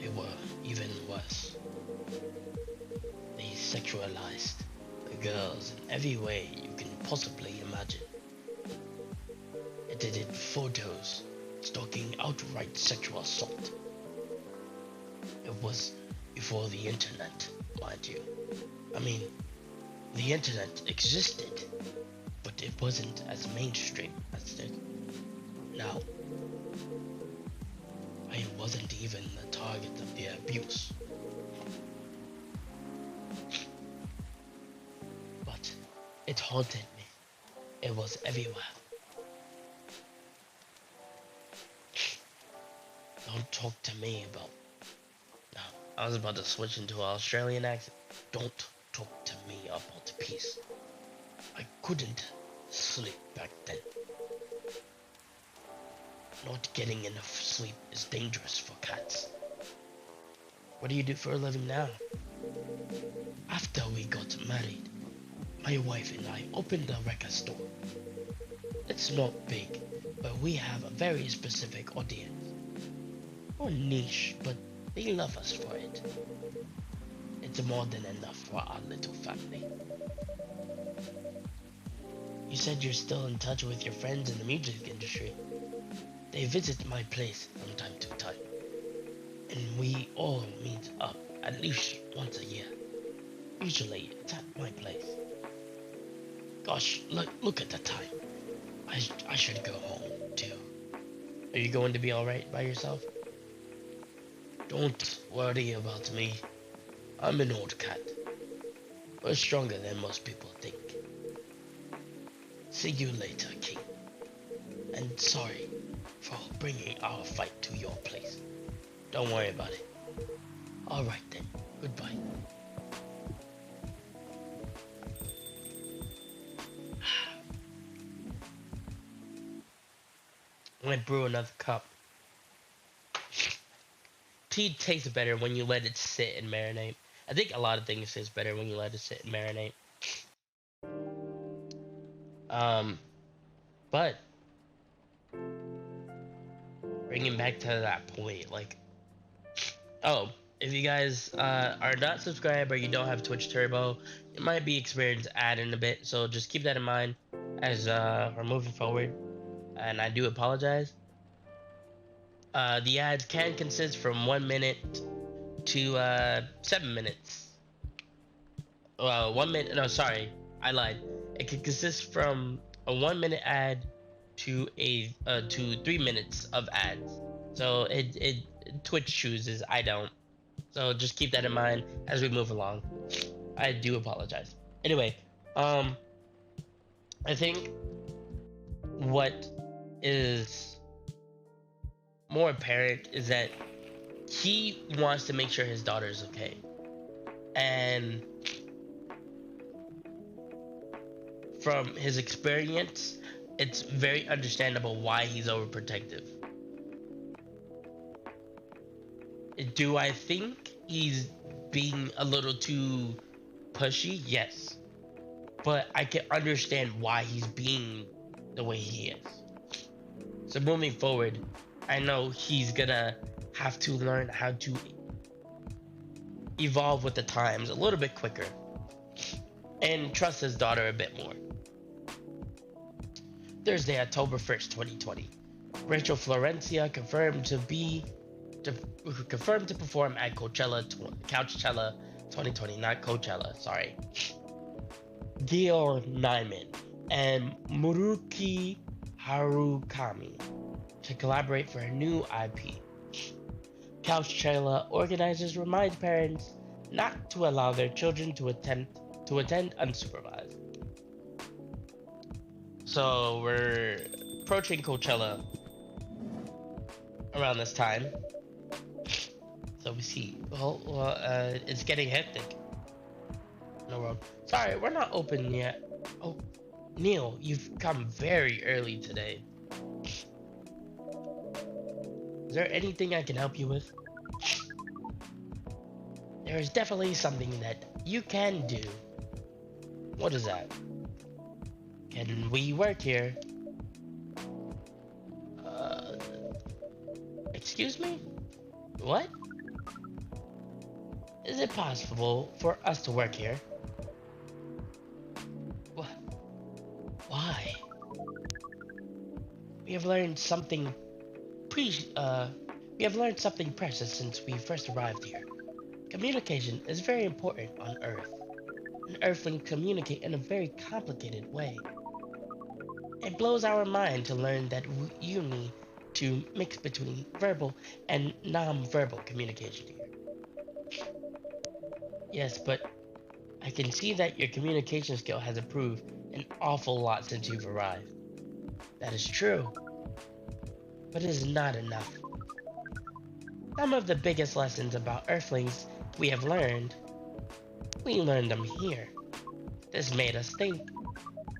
They were even worse. They sexualized the girls in every way you can possibly imagine. Edited photos, stalking outright sexual assault. It was before the internet, mind you. I mean, the internet existed, but it wasn't as mainstream as it now. I wasn't even the target of the abuse. But it haunted me. It was everywhere. Don't talk to me about. No, I was about to switch into an Australian accent. Don't talk to me about peace. I couldn't sleep back then. Not getting enough sleep is dangerous for cats. What do you do for a living now? After we got married, my wife and I opened a record store. It's not big, but we have a very specific audience. We're niche, but they love us for it. It's more than enough for our little family. You said you're still in touch with your friends in the music industry. They visit my place from time to time, and we all meet up at least once a year. Usually, it's at my place. Gosh, look at the time. I should go home, too. Are you going to be alright by yourself? Don't worry about me. I'm an old cat, but stronger than most people think. See you later, King. And sorry for bringing our fight to your place. Don't worry about it. Alright then, goodbye. I'm gonna brew another cup. Tea tastes better when you let it sit and marinate. I think a lot of things taste better when you let it sit and marinate. Um, but bringing back to that point, like, oh, if you guys are not subscribed or you don't have Twitch Turbo, it might be experiencing ad in a bit. So just keep that in mind as we're moving forward. And I do apologize. The ads can consist from 1 minute to 7 minutes. 1 minute. No, sorry, I lied. It can consist from a 1 minute ad to 3 minutes of ads. So it Twitch chooses. I don't. So just keep that in mind as we move along. I do apologize. Anyway, I think what is more apparent is that he wants to make sure his daughter is okay. And from his experience, it's very understandable why he's overprotective. Do I think he's being a little too pushy? Yes. But I can understand why he's being the way he is. So moving forward, I know he's gonna have to learn how to evolve with the times a little bit quicker and trust his daughter a bit more. Thursday, October 1st, 2020. Rachel Florencia confirmed to perform at Couchella 2020, not Coachella, sorry. Gil Nyman and Muruki Harukami to collaborate for a new IP. Couchella organizers remind parents not to allow their children to attend unsupervised. So we're approaching Coachella around this time. So we see, it's getting hectic in the world. Sorry, we're not open yet. Oh, Neil, you've come very early today. Is there anything I can help you with? There is definitely something that you can do. What is that? Can we work here? Excuse me? What? Is it possible for us to work here? What? Why? We have learned something precious since we first arrived here. Communication is very important on Earth. An Earthling communicate in a very complicated way. It blows our mind to learn that you need to mix between verbal and non-verbal communication here. Yes, but I can see that your communication skill has improved an awful lot since you've arrived. That is true, but it is not enough. Some of the biggest lessons about Earthlings we learned them here. This made us think.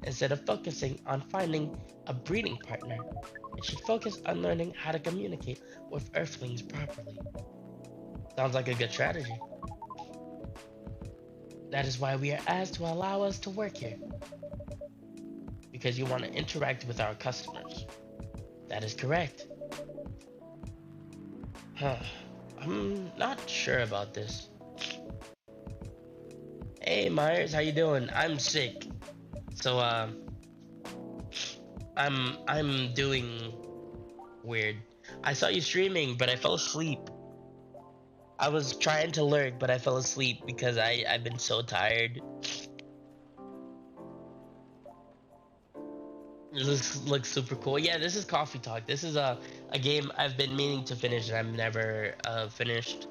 Instead of focusing on finding a breeding partner, it should focus on learning how to communicate with Earthlings properly. Sounds like a good strategy. That is why we are asked to allow us to work here. Because you want to interact with our customers. That is correct. Huh. I'm not sure about this. Hey Myers, how you doing? I'm sick. So I'm doing weird. I saw you streaming, but I fell asleep. I was trying to lurk, but I fell asleep because I've been so tired. This looks super cool. Yeah, this is Coffee Talk. This is a game I've been meaning to finish and I've never finished.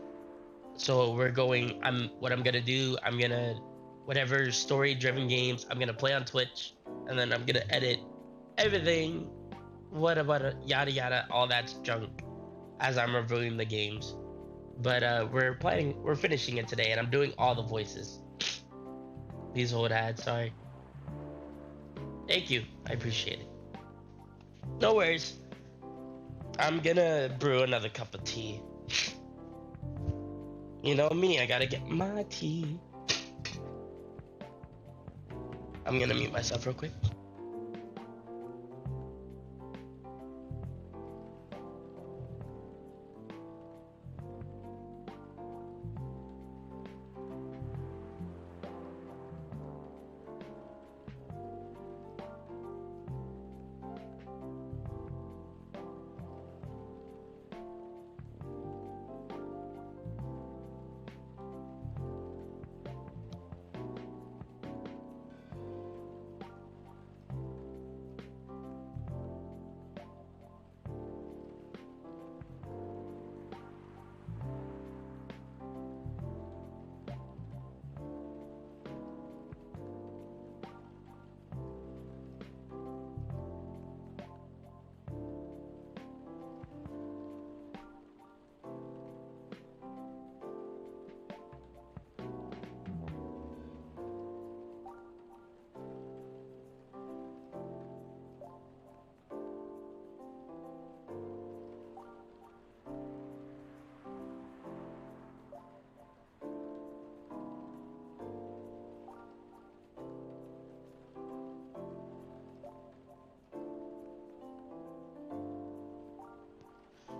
So we're going. What I'm gonna do. I'm gonna whatever story-driven games I'm gonna play on Twitch, and then I'm gonna edit everything. What about yada yada? All that's junk as I'm reviewing the games. But we're finishing it today, and I'm doing all the voices. Please hold ads. Sorry. Thank you. I appreciate it. No worries. I'm gonna brew another cup of tea. You know me, I gotta get my tea. I'm gonna mute myself real quick.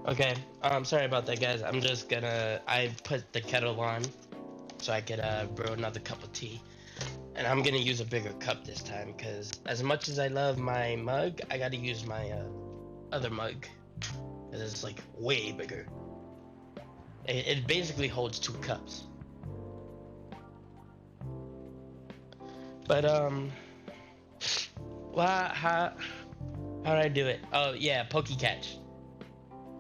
Okay, sorry about that, guys. I put the kettle on so I could brew another cup of tea. And I'm gonna use a bigger cup this time because as much as I love my mug, I gotta use my other mug because it's like way bigger. It basically holds 2 cups. But well, how do I do it? Oh yeah, Poke Catch.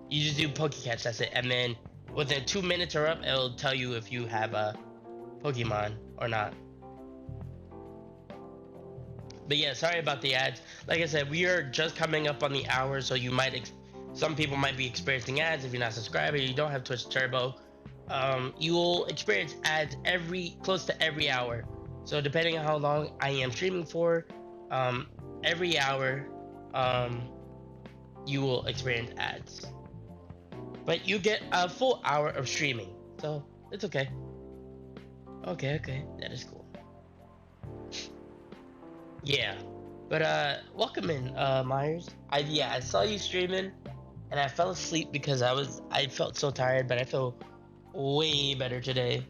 You just do Poke Catch, that's it. And then within 2 minutes or up, it'll tell you if you have a Pokemon or not. But yeah, sorry about the ads. Like I said, we are just coming up on the hour, so some people might be experiencing ads if you're not subscribed or you don't have Twitch Turbo. You will experience ads close to every hour. So depending on how long I am streaming for, every hour, you will experience ads. But you get a full hour of streaming, so it's okay. Okay, that is cool. Yeah, but welcome in, Myers. I saw you streaming, and I fell asleep because I felt so tired, but I feel way better today.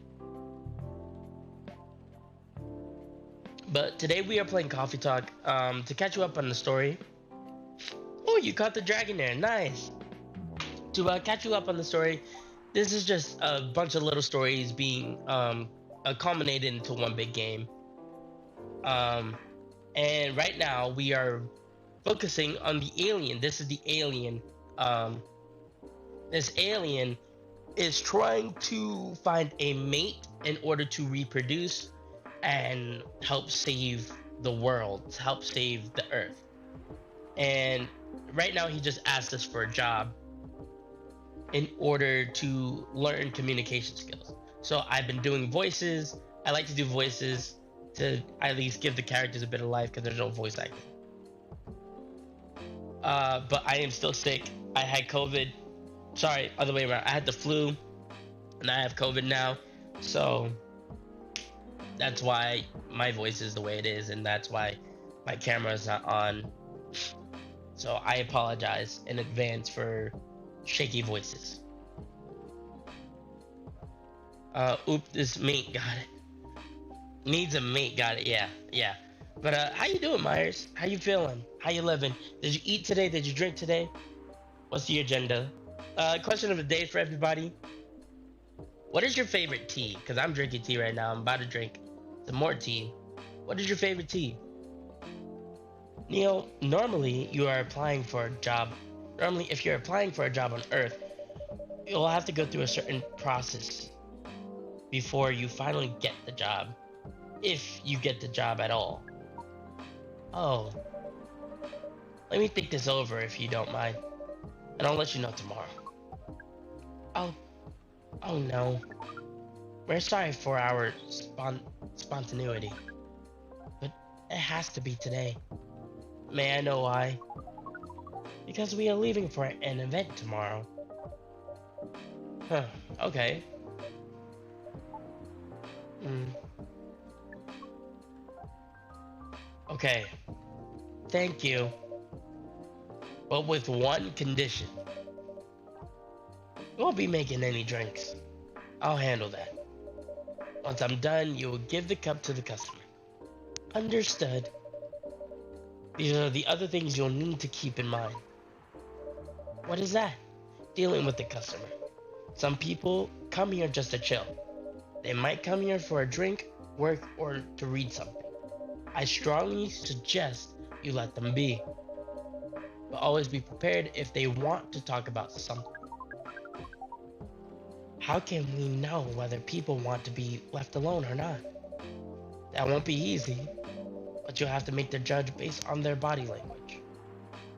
But today we are playing Coffee Talk. To catch you up on the story. Oh, you caught the dragon there, nice. To catch you up on the story, this is just a bunch of little stories being culminated into one big game. And right now we are focusing on the alien. This is the alien. This alien is trying to find a mate in order to reproduce and help save the world, help save the Earth. And right now he just asked us for a job. in order to learn communication skills. So I've been doing voices. I like to do voices to at least give the characters a bit of life because there's no voice acting. But I am still sick. I had COVID. Sorry, other way around. I had the flu, and I have COVID now. So that's why my voice is the way it is, and that's why my camera is not on. So I apologize in advance for shaky voices. Oop, this mate got it. Needs a mate, got it. Yeah, yeah. But how you doing, Myers? How you feeling? How you living? Did you eat today? Did you drink today? What's the agenda? Question of the day for everybody. What is your favorite tea? Because I'm drinking tea right now. I'm about to drink some more tea. What is your favorite tea? Neil, normally you are applying for a job. Normally, if you're applying for a job on Earth, you'll have to go through a certain process before you finally get the job. If you get the job at all. Oh, let me think this over if you don't mind. And I'll let you know tomorrow. Oh, oh no. We're sorry for our spontaneity. But it has to be today. May I know why? Because we are leaving for an event tomorrow. Huh, okay. Hmm. Okay. Thank you. But with one condition. You won't be making any drinks. I'll handle that. Once I'm done, you will give the cup to the customer. Understood. These are the other things you'll need to keep in mind. What is that? Dealing with the customer. Some people come here just to chill. They might come here for a drink, work, or to read something. I strongly suggest you let them be. But always be prepared if they want to talk about something. How can we know whether people want to be left alone or not? That won't be easy, but you'll have to make the judge based on their body language.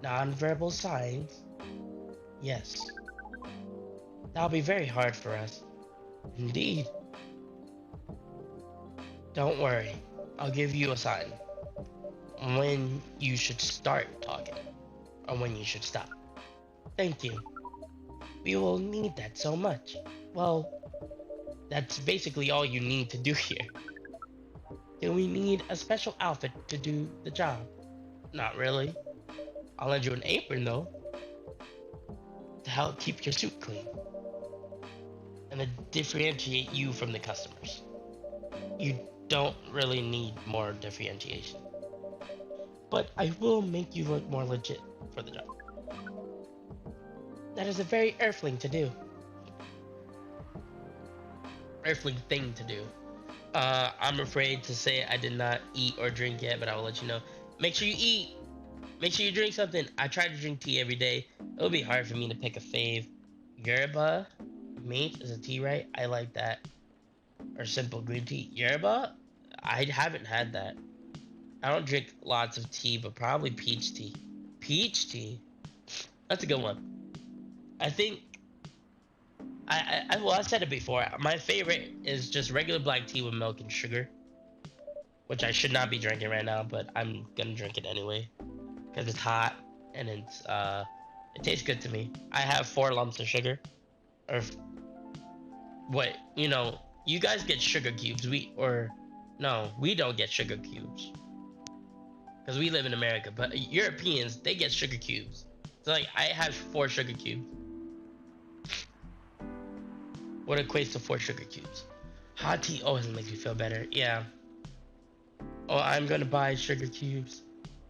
Non-verbal signs, yes. That'll be very hard for us. Indeed. Don't worry, I'll give you a sign. When you should start talking, or when you should stop. Thank you. We will need that so much. Well, that's basically all you need to do here. Do we need a special outfit to do the job? Not really. I'll lend you an apron though, to help keep your suit clean, and to differentiate you from the customers. You don't really need more differentiation. But I will make you look more legit for the job. That is a very earthling to do. Earthling thing to do. I'm afraid to say I did not eat or drink yet, but I will let you know. Make sure you eat. Make sure you drink something. I try to drink tea every day. It'll be hard for me to pick a fave. Yerba mate is a tea, right? I like that. Or simple green tea. Yerba? I haven't had that. I don't drink lots of tea, but probably peach tea. Peach tea? That's a good one. I think well, I said it before. My favorite is just regular black tea with milk and sugar, which I should not be drinking right now, but I'm gonna drink it anyway because it's hot and it tastes good to me. I have 4 lumps of sugar, or what? You guys get sugar cubes. We don't get sugar cubes because we live in America. But Europeans, they get sugar cubes. So like, I have 4 sugar cubes. What equates to 4 sugar cubes? Hot tea always makes me feel better. Yeah. Oh, I'm gonna buy sugar cubes.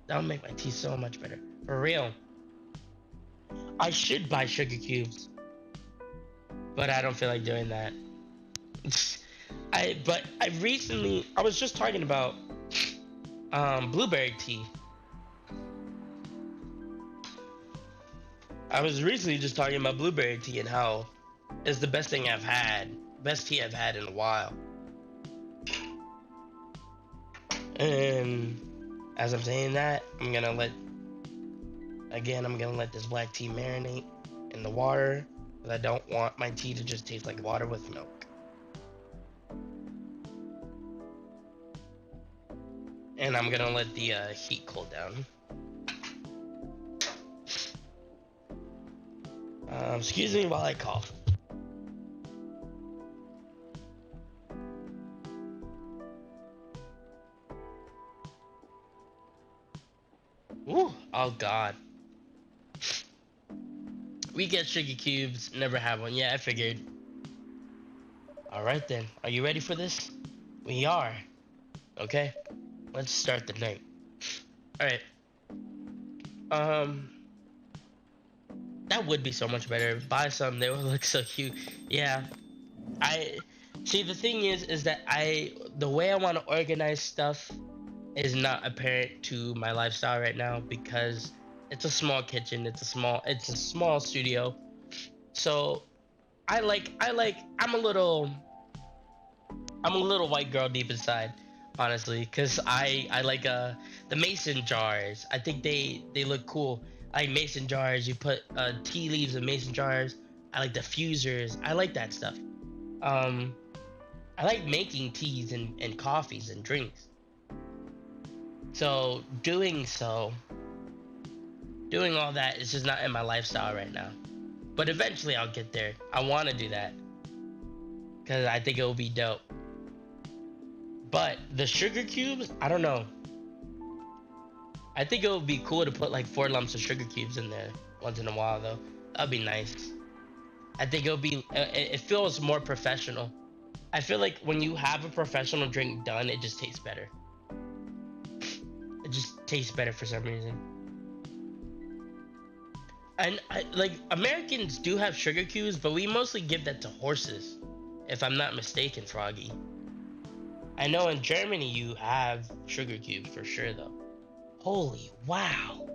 That'll make my tea so much better. For real. I should buy sugar cubes, but I don't feel like doing that. I was just talking about blueberry tea. I was recently just talking about blueberry tea and how it's the best thing I've had. Best tea I've had in a while. And as I'm saying that, I'm gonna let this black tea marinate in the water 'Cause I don't want my tea to just taste like water with milk. And I'm gonna let the heat cool down. Excuse me while I cough. Ooh, oh god. We get sugar cubes, never have one. Yeah, I figured. Alright then, are you ready for this? We are. Okay, let's start the night. Alright, um, that would be so much better. Buy some, they would look so cute. Yeah, I see. The thing is that the way I want to organize stuff is not apparent to my lifestyle right now because it's a small kitchen, it's a small studio. So I'm a little white girl deep inside, honestly, because I like the mason jars. I think they look cool. I like mason jars. You put tea leaves in mason jars. I like diffusers. I like that stuff. Um, I like making teas and coffees and drinks. So doing all that is just not in my lifestyle right now. But eventually I'll get there. I want to do that because I think it will be dope. But the sugar cubes, I don't know. I think it would be cool to put like 4 lumps of sugar cubes in there once in a while, though. That'd be nice. I think it'll be. It feels more professional. I feel like when you have a professional drink done, it just tastes better. It just tastes better for some reason. And like Americans do have sugar cubes, but we mostly give that to horses, if I'm not mistaken, Froggy. I know in Germany you have sugar cubes for sure, though. Holy wow!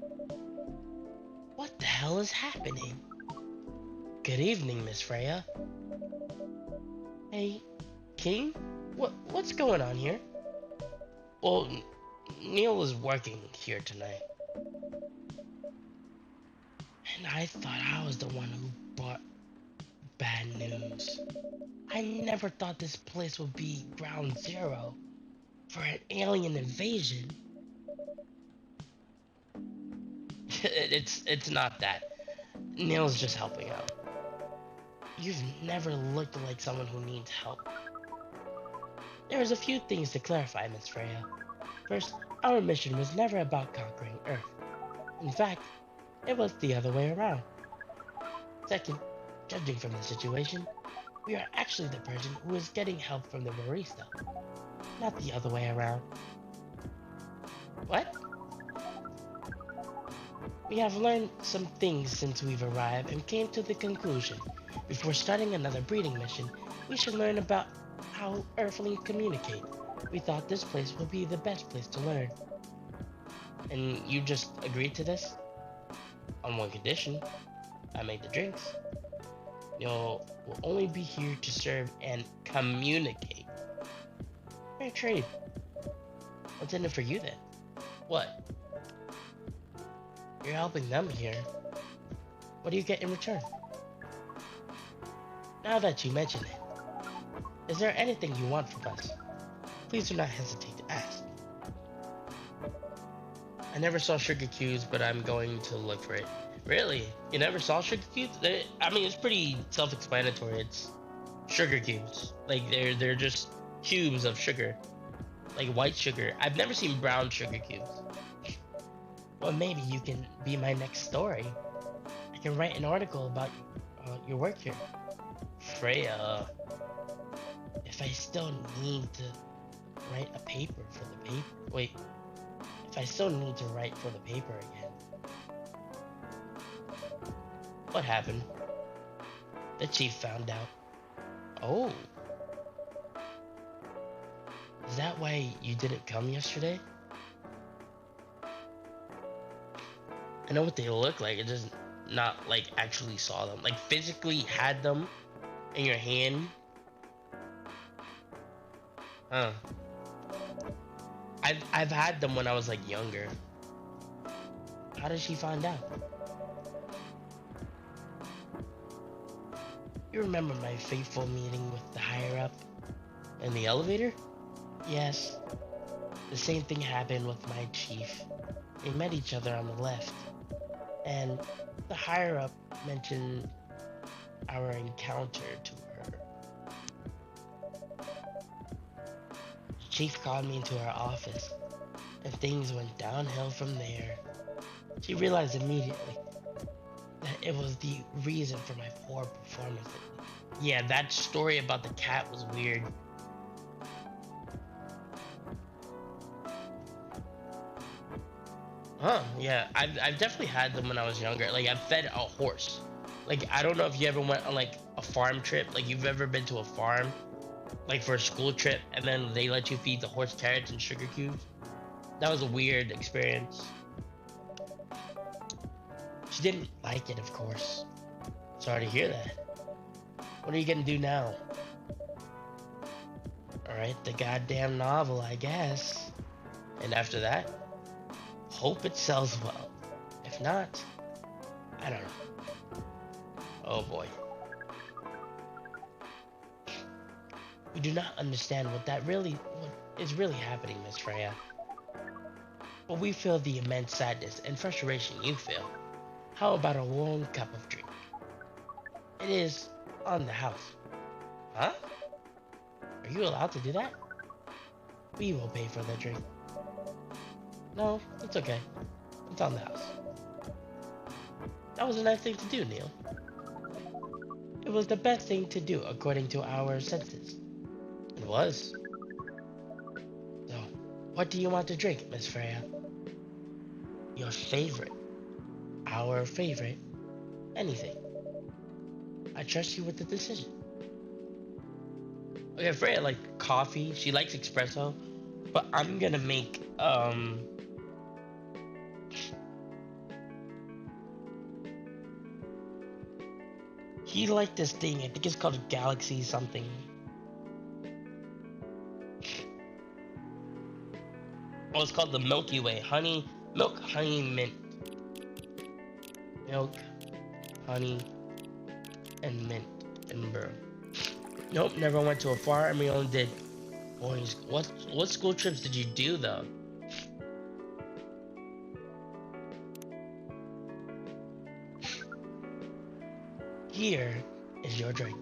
What the hell is happening? Good evening, Miss Freya. Hey, King? What's going on here? Well, Neil is working here tonight. And I thought I was the one who brought bad news. I never thought this place would be ground zero for an alien invasion. It's not that. Neil's just helping out. You've never looked like someone who needs help. There's a few things to clarify, Miss Freya. First, our mission was never about conquering Earth. In fact, it was the other way around. Second, judging from the situation, we are actually the person who is getting help from the barista, not the other way around. What? We have learned some things since we've arrived and came to the conclusion, before starting another breeding mission, we should learn about how Earthlings communicate. We thought this place would be the best place to learn. And you just agreed to this? On one condition. I make the drinks. You'll will only be here to serve and communicate. Fair trade. What's in it for you then? What? You're helping them here. What do you get in return? Now that you mention it, is there anything you want from us? Please do not hesitate to ask. I never saw sugar cubes, but I'm going to look for it. Really? You never saw sugar cubes? I mean, it's pretty self-explanatory. It's sugar cubes. Like they're just cubes of sugar, like white sugar. I've never seen brown sugar cubes. Well, maybe you can be my next story. I can write an article about your work here. Freya, if I still need to write a paper for the paper. Wait, if I still need to write for the paper again. What happened? The chief found out. Oh. Is that why you didn't come yesterday? I know what they look like, it just not like actually saw them. Like physically had them in your hand. Huh. I've had them when I was like younger. How did she find out? You remember my fateful meeting with the higher up in the elevator? Yes, the same thing happened with my chief. They met each other on the left, and the higher up mentioned our encounter to her. The chief called me into her office, and things went downhill from there. She realized immediately that it was the reason for my poor performance. Yeah, that story about the cat was weird. Huh, yeah, I've definitely had them when I was younger. Like, I've fed a horse. Like, I don't know if you ever went on, like, a farm trip. Like, you've ever been to a farm, like, for a school trip, and then they let you feed the horse carrots and sugar cubes? That was a weird experience. She didn't like it, of course. Sorry to hear that. What are you gonna do now? Alright, the goddamn novel, I guess. And after that, hope it sells well. If not, I don't know. Oh boy. We do not understand what is really happening, Miss Freya. But we feel the immense sadness and frustration you feel. How about a warm cup of drink? It is on the house. Huh? Are you allowed to do that? We will pay for the drink. No, it's okay. It's on the house. That was a nice thing to do, Neil. It was the best thing to do according to our senses. It was. So, what do you want to drink, Miss Freya? Your favorite. Our favorite. Anything. I trust you with the decision. Okay, Freya likes coffee. She likes espresso. But I'm gonna make, he liked this thing. I think it's called a Galaxy something. Oh, it's called the Milky Way. Milk, honey, mint. Milk, honey, and mint and burr. Nope, never went to a farm. We only did boys. What school trips did you do though? Here is your drink,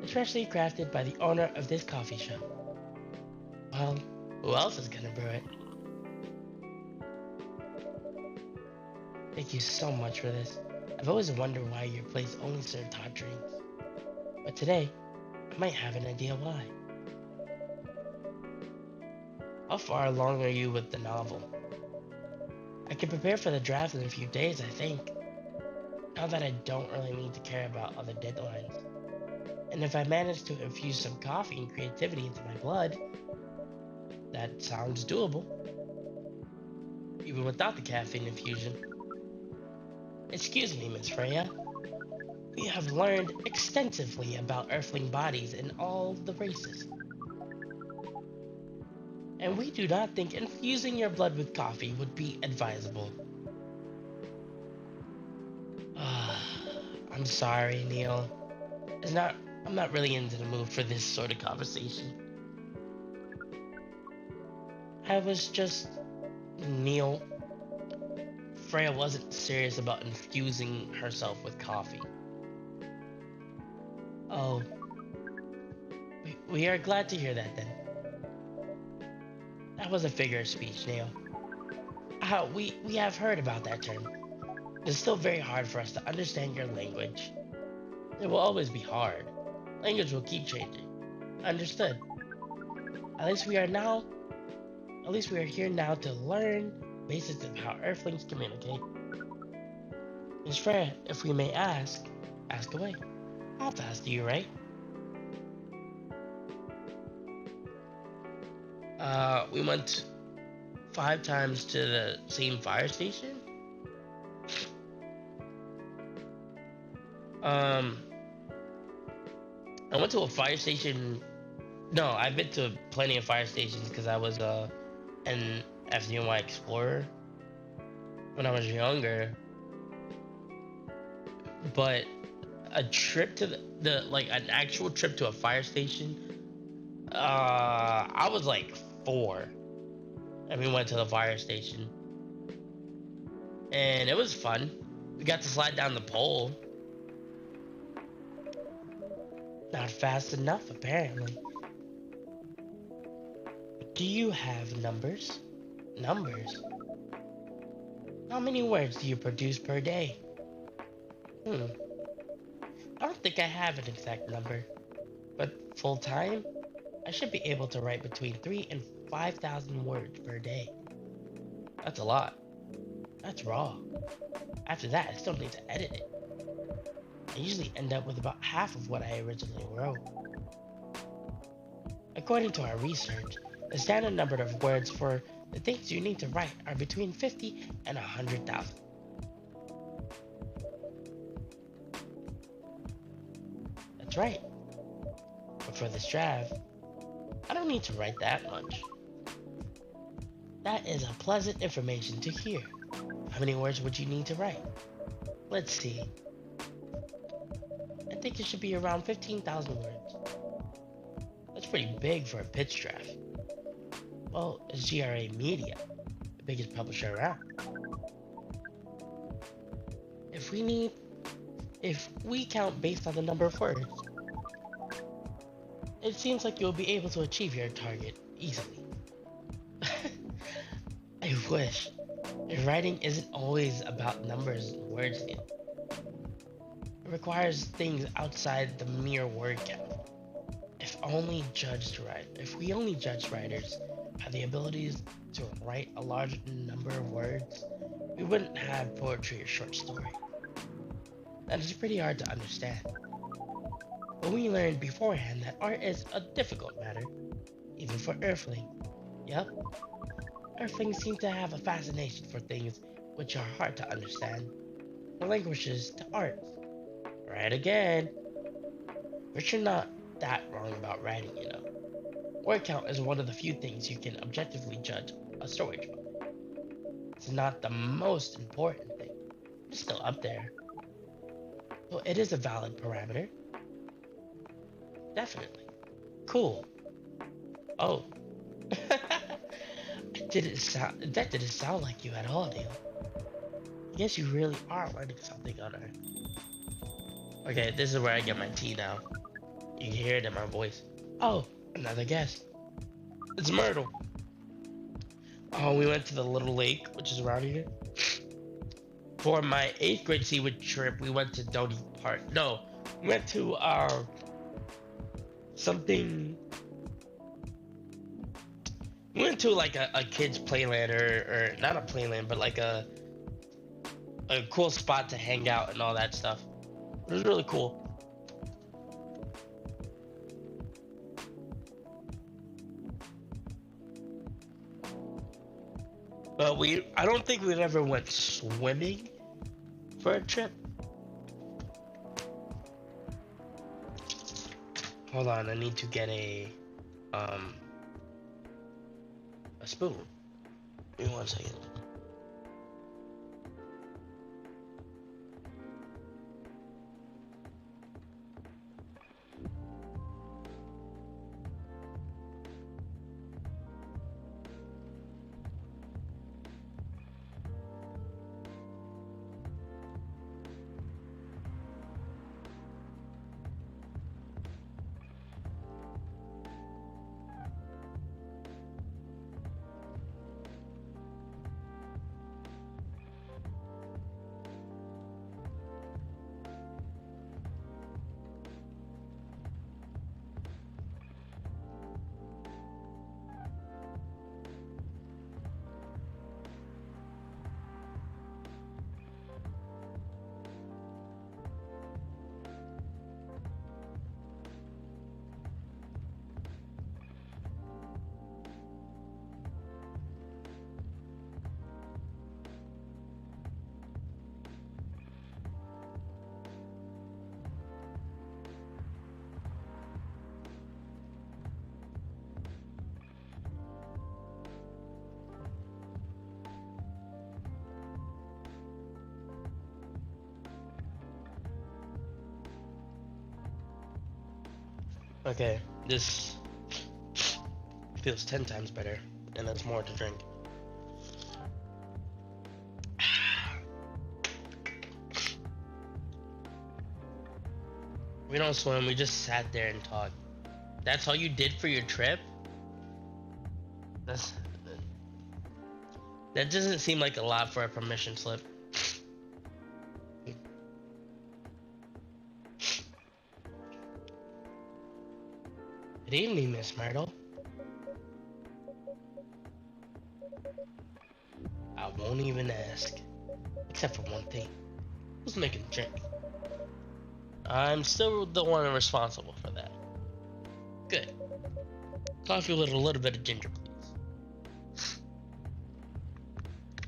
especially crafted by the owner of this coffee shop. Well, who else is gonna brew it? Thank you so much for this. I've always wondered why your place only served hot drinks. But today, I might have an idea why. How far along are you with the novel? I can prepare for the draft in a few days, I think. Now that I don't really need to care about other deadlines. And if I manage to infuse some coffee and creativity into my blood, that sounds doable. Even without the caffeine infusion. Excuse me, Miss Freya. We have learned extensively about Earthling bodies in all the races. And we do not think infusing your blood with coffee would be advisable. I'm sorry, Neil. I'm not really into the mood for this sort of conversation. I was just Neil. Freya wasn't serious about infusing herself with coffee. Oh, we are glad to hear that then. That was a figure of speech, Neil. We have heard about that term. It's still very hard for us to understand your language. It will always be hard. Language will keep changing. Understood. At least we are here now to learn basics of how Earthlings communicate. Miss Freya, if we may ask away. I have to ask you, right? We went 5 times to the same fire station. I went to a fire station. No, I've been to plenty of fire stations because I was an FDNY explorer when I was younger. but a trip to the like an actual trip to a fire station, I was like 4, and we went to the fire station, and it was fun. We got to slide down the pole. Not fast enough, apparently. Do you have numbers? Numbers? How many words do you produce per day? Hmm, I don't think I have an exact number, but full time, I should be able to write between 3 and 5,000 words per day. That's a lot. That's raw. After that, I still need to edit it. I usually end up with about half of what I originally wrote. According to our research, the standard number of words for the things you need to write are between 50 and 100,000. That's right. But for this draft, I don't need to write that much. That is a pleasant information to hear. How many words would you need to write? Let's see. I think it should be around 15,000 words. That's pretty big for a pitch draft. Well, it's GRA Media, the biggest publisher around. If we need, if we count based on the number of words, it seems like you'll be able to achieve your target easily. I wish. Writing isn't always about numbers and words, Neil. It requires things outside the mere word count. If we only judged writers by the abilities to write a large number of words, we wouldn't have poetry or short story. That is pretty hard to understand. But we learned beforehand that art is a difficult matter, even for Earthling. Yup, Earthlings seem to have a fascination for things which are hard to understand, from languages to arts. Right again. But you're not that wrong about writing, you know. Word count is one of the few things you can objectively judge a story from. It's not the most important thing. It's still up there. So it is a valid parameter. Definitely. Cool. Oh. That didn't sound like you at all, Neil. I guess you really are learning something on Earth. Okay, this is where I get my tea now. You can hear it in my voice. Oh, another guest. It's Myrtle. Oh, we went to the little lake, which is around here. For my 8th grade Seawood trip, we went to Donny Park. No, we went to something. We went to like a kid's playland, or not a playland, but like a cool spot to hang out and all that stuff. It was really cool. But I don't think we ever went swimming for a trip. Hold on, I need to get um a spoon. Give me 1 second. Okay, this feels 10 times better, and that's more to drink. We don't swim, we just sat there and talked. That's all you did for your trip? That's that doesn't seem like a lot for a permission slip. Good evening, Miss Myrtle. I won't even ask. Except for one thing. Who's making the drink? I'm still the one responsible for that. Good. Coffee with a little bit of ginger, please.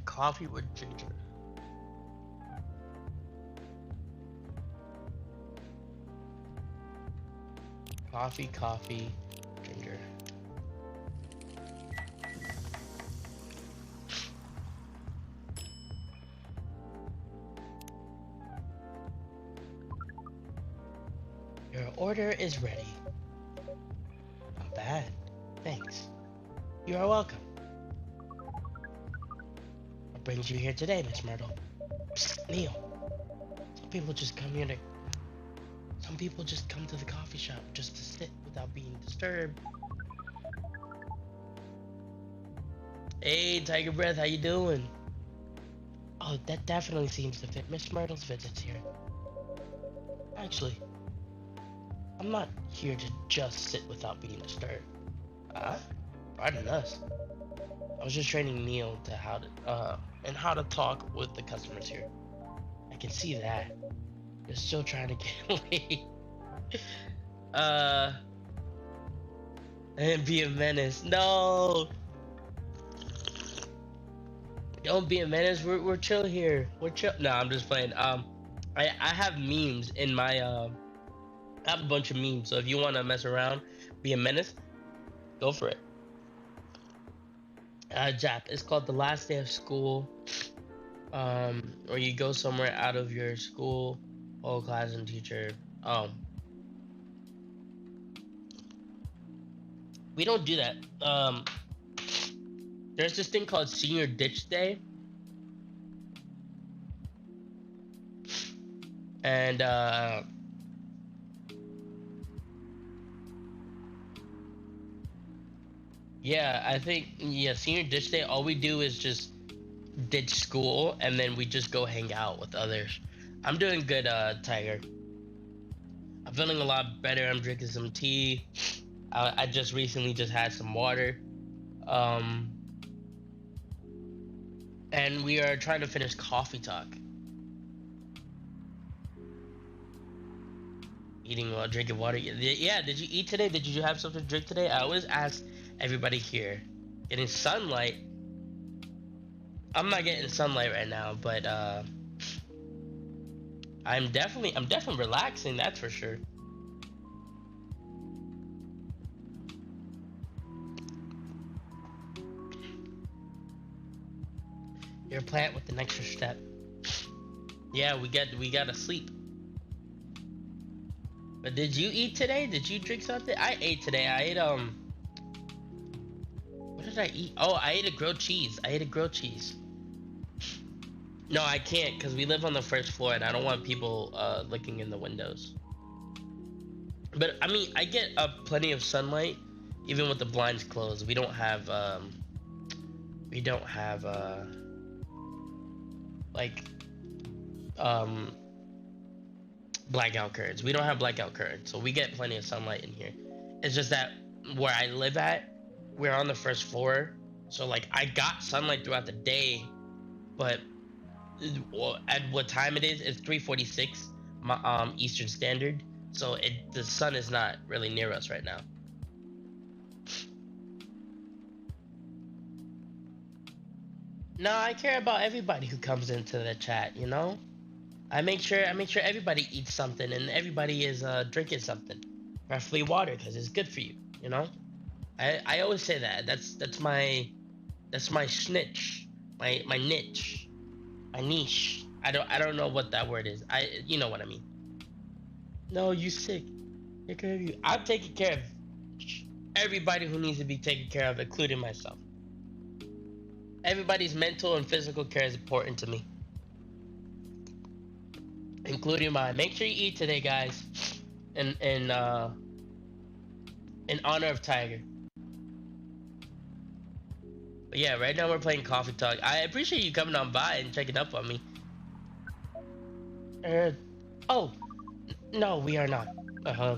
Coffee with ginger. Coffee, ginger. Your order is ready. Not bad. Thanks. You are welcome. What brings you here today, Miss Myrtle? Psst, Neil. Some people just come to the coffee shop just to sit without being disturbed. Hey, Tiger Breath, how you doing? Oh, that definitely seems to fit Miss Myrtle's visits here. Actually, I'm not here to just sit without being disturbed. Pardon us. I was just training Neil to how to talk with the customers here. I can see that. You're still trying to get late. And be a menace. No! Don't be a menace. We're chill here. We're chill. No, I'm just playing. I have memes in my I have a bunch of memes. So if you want to mess around, be a menace, go for it. Jap. It's called The Last Day of School. Or you go somewhere out of your school, whole class and teacher. We don't do that. There's this thing called Senior Ditch Day. And yeah, I think Senior Ditch Day, all we do is just ditch school and then we just go hang out with others. I'm doing good, Tiger. I'm feeling a lot better. I'm drinking some tea. I just recently just had some water. And we are trying to finish coffee talk. Eating while drinking water. Yeah, did you eat today? Did you have something to drink today? I always ask everybody here. Getting sunlight. I'm not getting sunlight right now, but I'm definitely relaxing, that's for sure. You're a plant with an extra step. Yeah, we gotta sleep. But did you eat today? Did you drink something? I ate today. I ate what did I eat? Oh, I ate a grilled cheese. No, I can't because we live on the first floor and I don't want people looking in the windows. But I mean, I get plenty of sunlight even with the blinds closed. We don't have like blackout curtains. We don't have blackout curtains, so we get plenty of sunlight in here. It's just that where I live at, we're on the first floor, so like I got sunlight throughout the day, but at what time it is, it's 3:46 Eastern Standard, so the sun is not really near us right now. No, I care about everybody who comes into the chat, you know? I make sure everybody eats something and everybody is drinking something. Preferably water because it's good for you, you know? I always say that. That's my snitch. My niche. My niche. I don't know what that word is. You know what I mean. No, you sick. Take care of you. I'm taking care of everybody who needs to be taken care of, including myself. Everybody's mental and physical care is important to me, including mine. Make sure you eat today, guys. In in honor of Tiger. But yeah, right now we're playing Coffee Talk. I appreciate you coming on by and checking up on me. Uh, oh, no, we are not.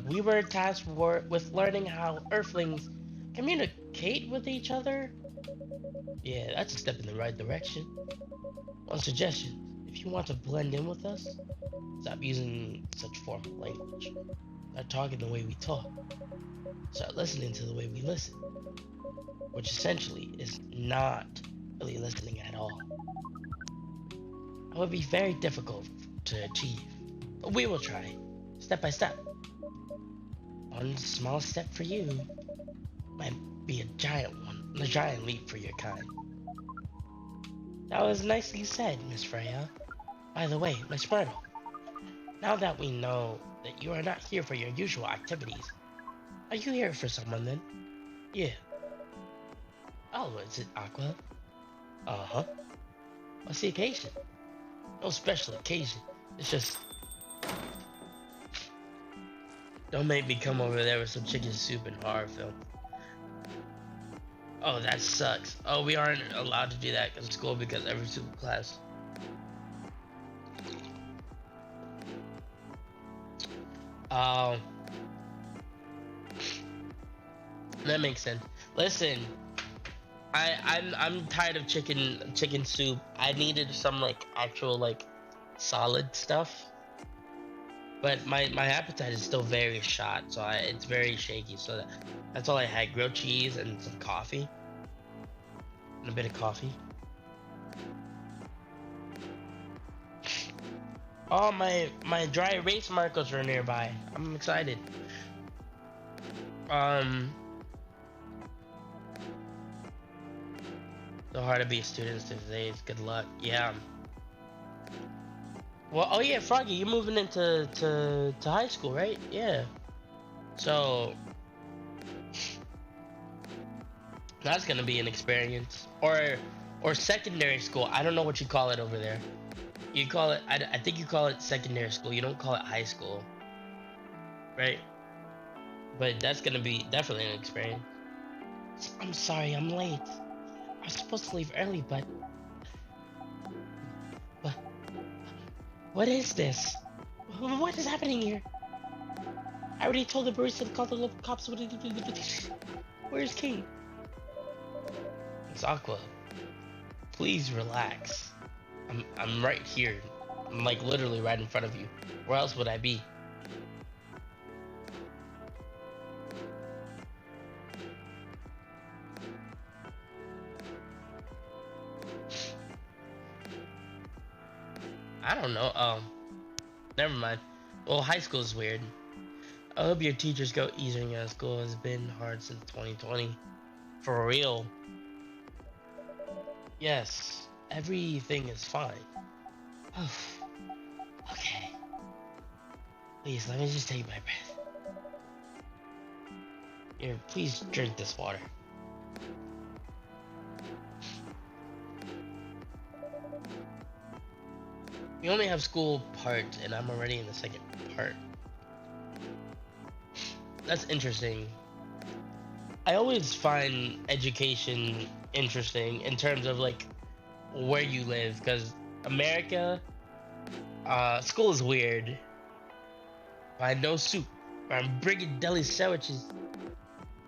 We were tasked with learning how Earthlings communicate with each other. Yeah, that's a step in the right direction. One suggestion: if you want to blend in with us, stop using such formal language. Start talking the way we talk. Start listening to the way we listen, which essentially is not really listening at all. It would be very difficult to achieve, but we will try, step by step. One small step for you might be a giant leap for your kind. That was nicely said, Miss Freya. By the way, Miss Myrtle, now that we know that you are not here for your usual activities, are you here for someone then? Yeah. Oh, is it Aqua? Uh-huh. What's the occasion? No special occasion. It's just... Don't make me come over there with some chicken soup and horror film. Oh, that sucks. Oh, we aren't allowed to do that in school because every single class. Um, that makes sense. Listen, I'm tired of chicken soup. I needed some like actual like solid stuff. But my appetite is still very shot, so it's very shaky. So that's all I had: grilled cheese and some coffee, and a bit of coffee. Oh, my dry erase markers are nearby. I'm excited. So hard to be a student these days. Good luck. Yeah. Well, oh yeah, Froggy, you're moving into to high school, right? Yeah. So that's gonna be an experience, or secondary school. I don't know what you call it over there. You call it. I think you call it secondary school. You don't call it high school, right? But that's gonna be definitely an experience. I'm sorry, I'm late. I was supposed to leave early, but what is this? What is happening here? I already told the barista to call the local cops. Where's King? It's Aqua. Please relax. I'm right here. I'm like literally right in front of you. Where else would I be? I don't know. Never mind. Well, high school is weird. I hope your teachers go easier on you. School has been hard since 2020. For real. Yes, everything is fine. Okay. Please, let me just take my breath. Here, please drink this water. We only have school parts, and I'm already in the second part. That's interesting. I always find education interesting in terms of like where you live, because America, school is weird. I no soup. I'm bringing deli sandwiches.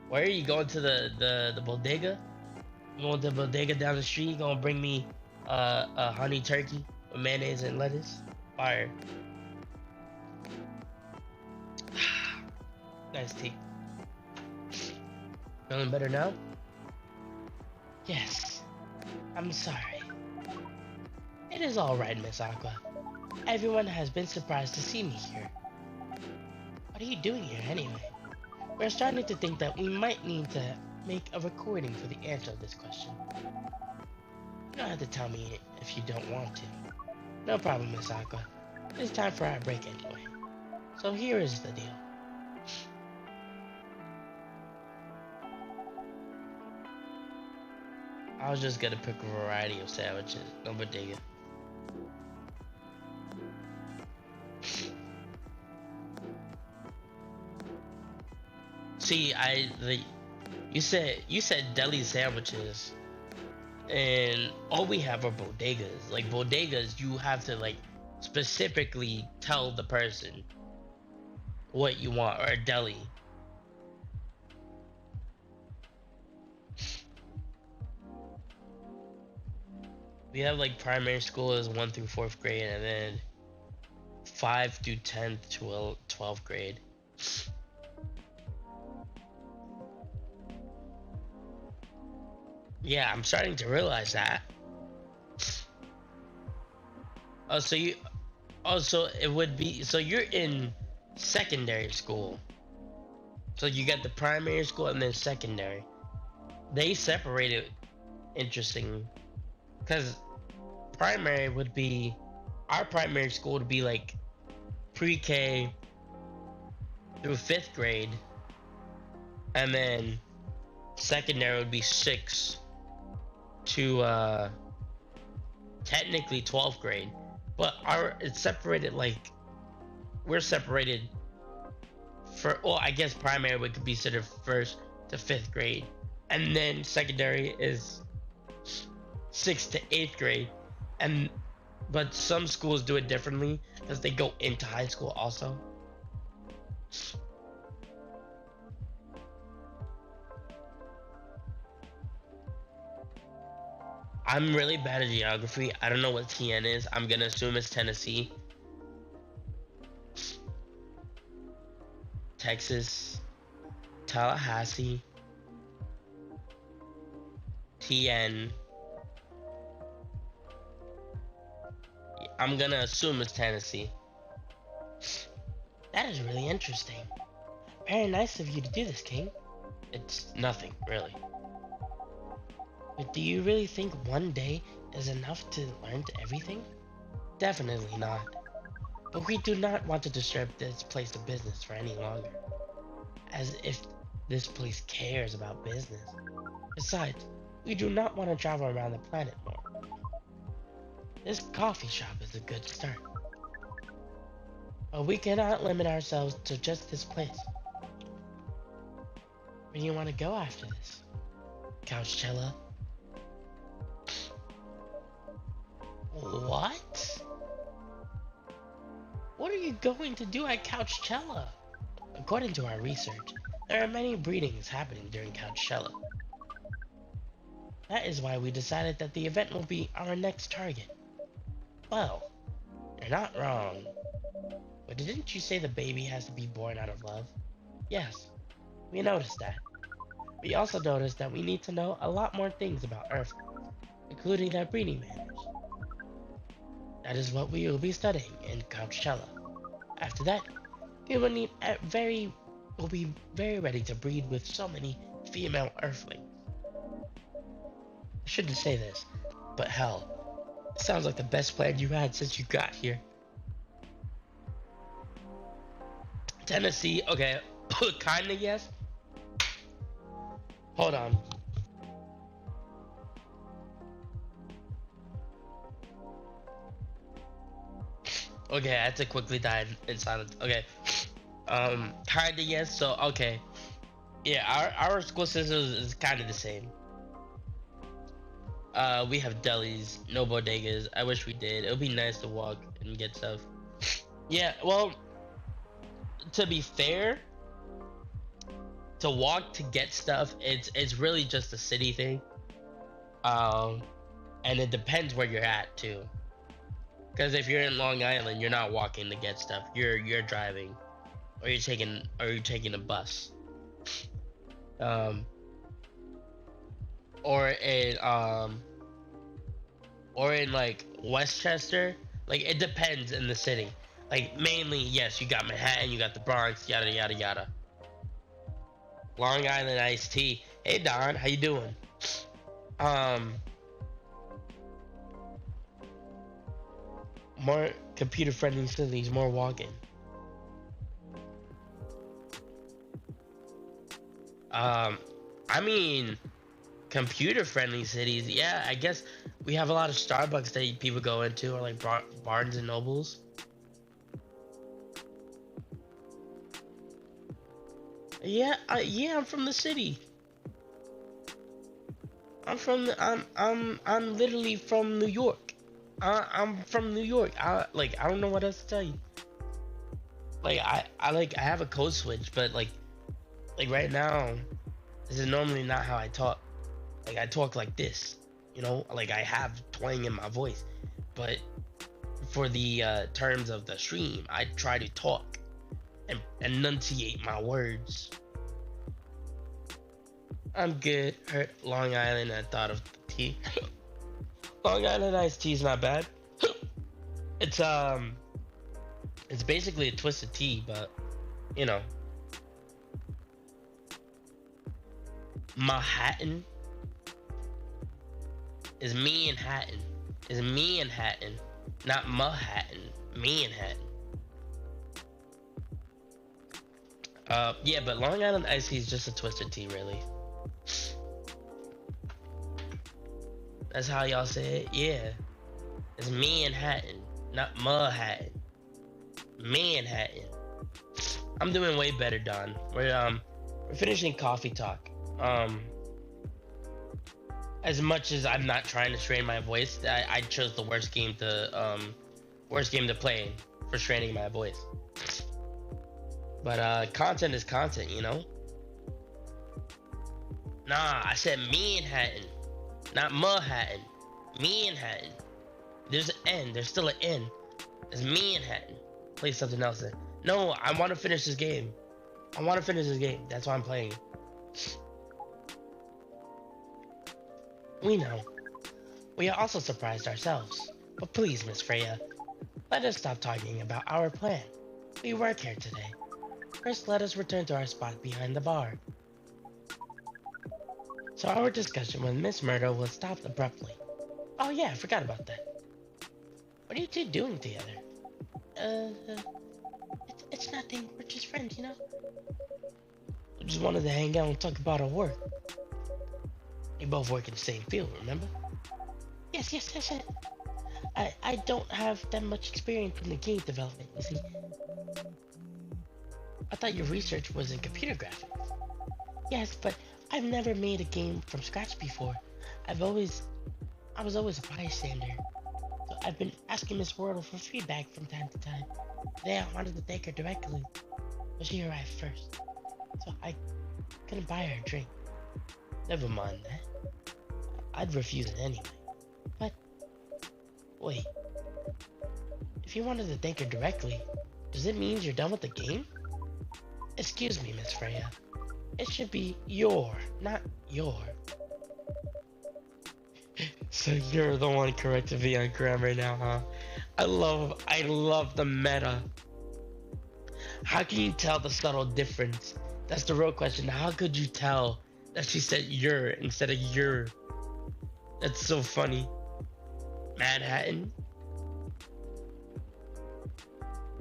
Where are you going to the bodega? You going to the bodega down the street? You gonna bring me a honey turkey with mayonnaise and lettuce? Fire. Nice tea. Feeling better now? Yes. I'm sorry. It is alright, Miss Aqua. Everyone has been surprised to see me here. What are you doing here anyway? We're starting to think that we might need to make a recording for the answer of this question. You don't have to tell me if you don't want to. No problem, Miss Aqua. It's time for our break anyway. So here is the deal. I was just gonna pick a variety of sandwiches. No bodega. See, you said deli sandwiches, and all we have are bodegas. Like bodegas, you have to like specifically tell the person what you want, or a deli. We have like primary school is 1 through 4th grade, and then 5 through 10th to 12th grade. Yeah, I'm starting to realize that. Oh, so you, oh, so it would be, so you're in secondary school. So you got the primary school and then secondary. They separate it interesting, because primary would be, our primary school would be like pre-K through 5th grade, and then secondary would be 6 to technically 12th grade. But it's separated, like we're separated for, well, I guess primary would be considered 1st to 5th grade, and then secondary is 6th to 8th grade. And but some schools do it differently because they go into high school also. I'm really bad at geography. I don't know what TN is. I'm gonna assume it's Tennessee, Texas, Tallahassee, TN. I'm gonna assume it's Tennessee. That is really interesting. Very nice of you to do this, King. It's nothing, really. But do you really think one day is enough to learn everything? Definitely not. But we do not want to disturb this place of business for any longer. As if this place cares about business. Besides, we do not want to travel around the planet more. This coffee shop is a good start. But we cannot limit ourselves to just this place. Where do you want to go after this? Couchella? What? What are you going to do at Couchella? According to our research, there are many breedings happening during Couchella. That is why we decided that the event will be our next target. Well, you're not wrong. But didn't you say the baby has to be born out of love? Yes, we noticed that. We also noticed that we need to know a lot more things about Earth, including their breeding manners. That is what we will be studying in Couchella. After that, we will be very ready to breed with so many female Earthlings. I shouldn't say this, but hell, it sounds like the best plan you had since you got here. Tennessee, okay, kinda yes. Hold on. Okay, I had to quickly dive in silence. Okay. Kinda yes, so okay. Yeah, our school system is kind of the same. We have delis, no bodegas. I wish we did. It would be nice to walk and get stuff. Yeah, well, to be fair, to walk to get stuff, it's really just a city thing. Um, and it depends where you're at too. Because if you're in Long Island, you're not walking to get stuff. You're driving, or you're taking a bus. Um, or in like Westchester, like it depends in the city. Like mainly, yes, you got Manhattan, you got the Bronx, yada yada yada. Long Island iced tea. Hey Don, how you doing? Um, more computer friendly cities, more walking. Um, I mean, Computer friendly cities. Yeah, I guess we have a lot of Starbucks that people go into, or like Barnes and Nobles. Yeah, yeah, I'm from the city. I'm literally from New York. I'm from New York. I don't know what else to tell you. Like I have a code switch, but like right now, this is normally not how I talk. Like I talk like this, like I have twang in my voice. But for the terms of the stream, I try to talk and enunciate my words. I'm good. Heard Long Island. I thought of tea. Long Island iced tea is not bad. It's it's basically a twisted tea, but you know, Manhattan is me and Hatton. Is me and Hatton, not Manhattan. Me and Hatton. Yeah, but Long Island iced tea is just a twisted tea, really. That's how y'all say it. Yeah, it's me and Hatton, not Manhattan. Manhattan. I'm doing way better, Don. We're finishing coffee talk. As much as I'm not trying to strain my voice, I chose the worst game to play for straining my voice. But content is content, you know. Nah, I said me and Hatton, not Manhattan. Me and Hatton. There's an N. There's still an N. It's me and Hatton. Play something else then. No, I want to finish this game. I want to finish this game. That's why I'm playing. We know. We are also surprised ourselves. But please, Miss Freya, let us stop talking about our plan. We work here today. First, let us return to our spot behind the bar. So our discussion with Miss Murdo was stopped abruptly. Oh yeah, I forgot about that. What are you two doing together? It's nothing. We're just friends, you know? We just wanted to hang out and talk about our work. We both work in the same field, remember? Yes. I don't have that much experience in the game development, you see. I thought your research was in computer graphics. Yes, but I've never made a game from scratch before. I was always a bystander. So I've been asking Miss Wordle for feedback from time to time. Today I wanted to thank her directly, but she arrived first. So I couldn't buy her a drink. Never mind that. I'd refuse it anyway. But, wait. If you wanted to thank her directly, does it mean you're done with the game? Excuse me, Miss Freya. It should be your, not your. So you're the one correcting me on grammar now, huh? I love the meta. How can you tell the subtle difference? That's the real question. How could you tell that she said your instead of your? That's so funny. Manhattan.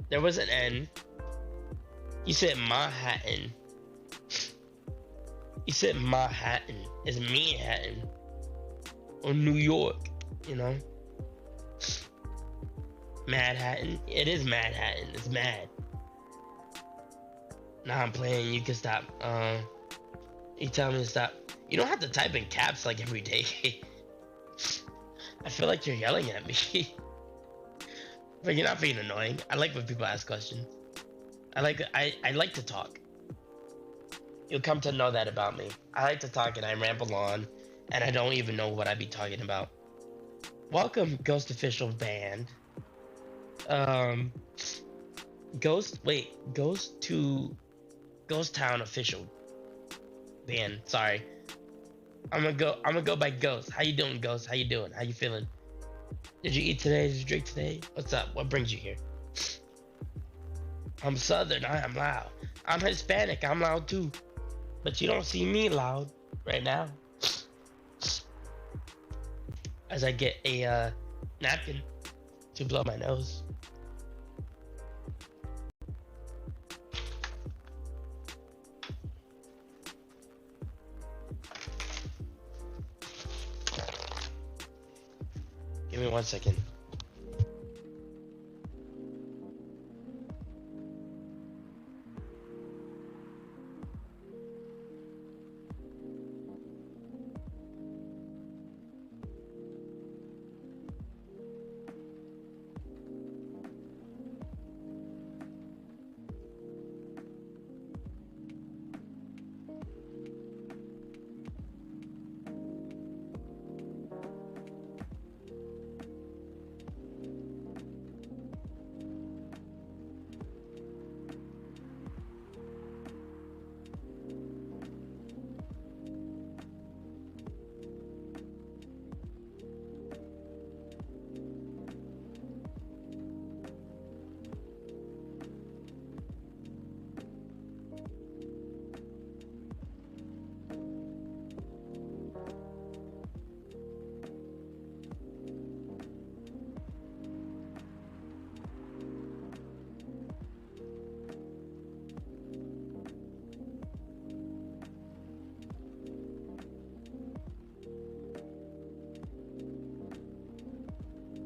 There was an N. You said Manhattan. You said Manhattan. It's Manhattan. Or New York, you know? Manhattan. It is Manhattan. It's mad. Nah, I'm playing. You can stop. You tell me to stop. You don't have to type in caps like every day. I feel like you're yelling at me. But you're not being annoying. I like when people ask questions. I like to talk. You'll come to know that about me. I like to talk and I ramble on, and I don't even know what I be talking about. Welcome, Ghost Official Band. Ghost Town Official Band. Sorry. I'm gonna go by Ghost. How you doing, Ghost? How you doing? How you feeling? Did you eat today? Did you drink today? What's up? What brings you here? I'm Southern. I am loud. I'm Hispanic. I'm loud too. But you don't see me loud right now. As I get a napkin to blow my nose. me 1 second.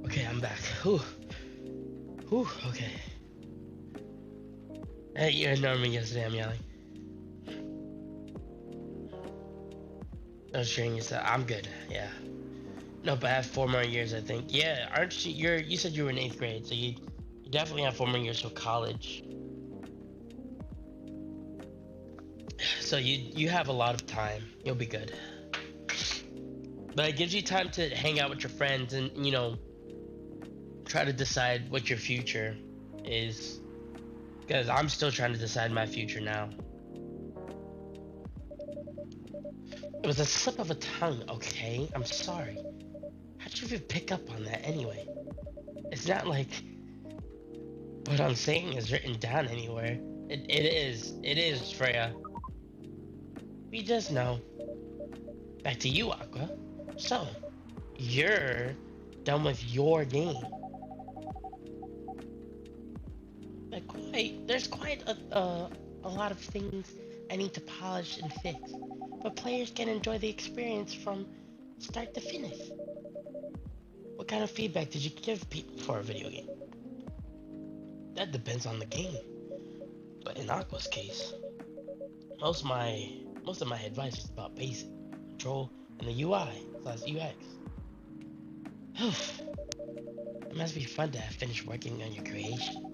Okay, I'm back. Whew. Whew, okay. Hey, you ignored me yesterday, I'm yelling. No string yourself. I'm good, yeah. Nope, I have 4 more years, I think. Yeah, aren't you? You said you were in 8th grade, so you definitely have 4 more years for college. So you have a lot of time. You'll be good. But it gives you time to hang out with your friends and try to decide what your future is. Because I'm still trying to decide my future now. It was a slip of a tongue, okay? I'm sorry. How'd you even pick up on that anyway? It's not like what I'm saying is written down anywhere. It is. It is, Freya. We just know. Back to you, Aqua. So, you're done with your game. There's quite a lot of things I need to polish and fix, but players can enjoy the experience from start to finish. What kind of feedback did you give people for a video game? That depends on the game, but in Aqua's case, most of my advice is about basic control and the UI/UX. It must be fun to have finished working on your creation.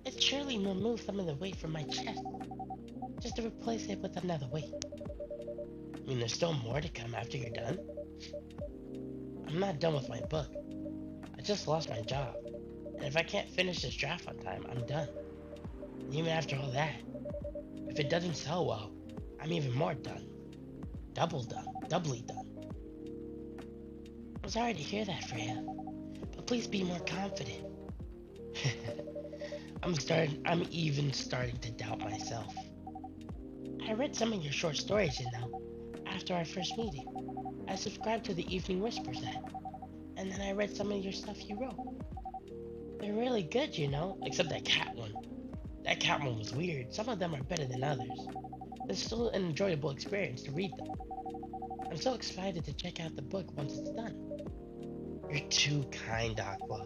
It surely removed some of the weight from my chest, just to replace it with another weight. I mean, there's still more to come after you're done. I'm not done with my book. I just lost my job, and if I can't finish this draft on time, I'm done. And even after all that, if it doesn't sell well, I'm even more done. Doubly done. I'm sorry to hear that, Freya, but please be more confident. I'm even starting to doubt myself. I read some of your short stories, after our first meeting. I subscribed to the Evening Whispers app, and then I read some of your stuff you wrote. They're really good, except that cat one. That cat one was weird. Some of them are better than others. It's still an enjoyable experience to read them. I'm so excited to check out the book once it's done. You're too kind, Aqua.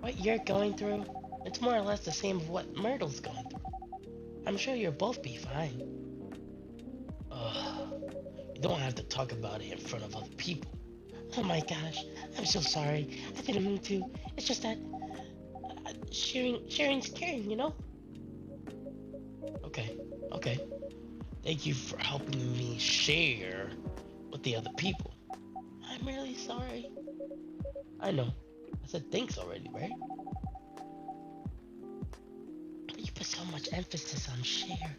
What you're going through, it's more or less the same of what Myrtle's going through. I'm sure you'll both be fine. Ugh. You don't have to talk about it in front of other people. Oh my gosh, I'm so sorry. I didn't mean to. It's just that sharing's caring, Okay. Thank you for helping me share with the other people. I'm really sorry. I know. I said thanks already, right? But you put so much emphasis on share.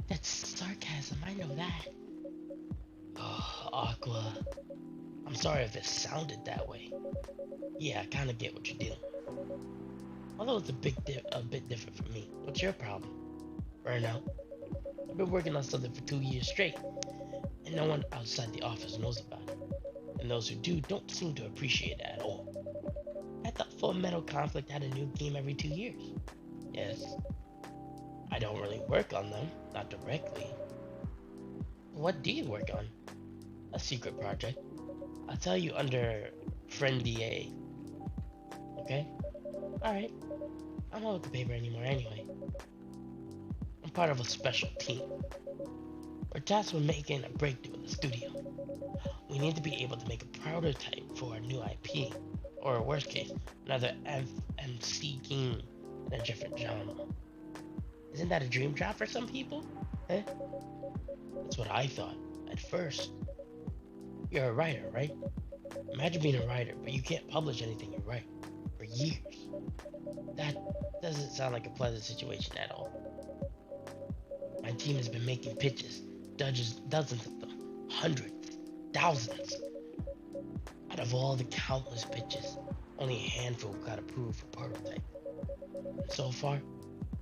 That's sarcasm, I know that. Oh, Aqua. I'm sorry if it sounded that way. Yeah, I kinda get what you're dealing with. Although it's a bit different for me. What's your problem? Burnout. I've been working on something for 2 years straight, and no one outside the office knows about it. And those who do don't seem to appreciate it at all. I thought Full Metal Conflict had a new game every 2 years. Yes. I don't really work on them, not directly. What do you work on? a secret project. I'll tell you under friend DA. Okay? Alright. I'm not with the paper anymore anyway. I'm part of a special team. We're tasked with making a breakthrough in the studio. We need to be able to make a prototype for a new IP, or worst case, another FMC game in a different genre. Isn't that a dream job for some people? Eh? That's what I thought, at first. You're a writer, right? Imagine being a writer, but you can't publish anything you write for years. That doesn't sound like a pleasant situation at all. My team has been making pitches, dozens of them, hundreds, thousands. Out of all the countless pitches, only a handful got approved for prototype. And so far,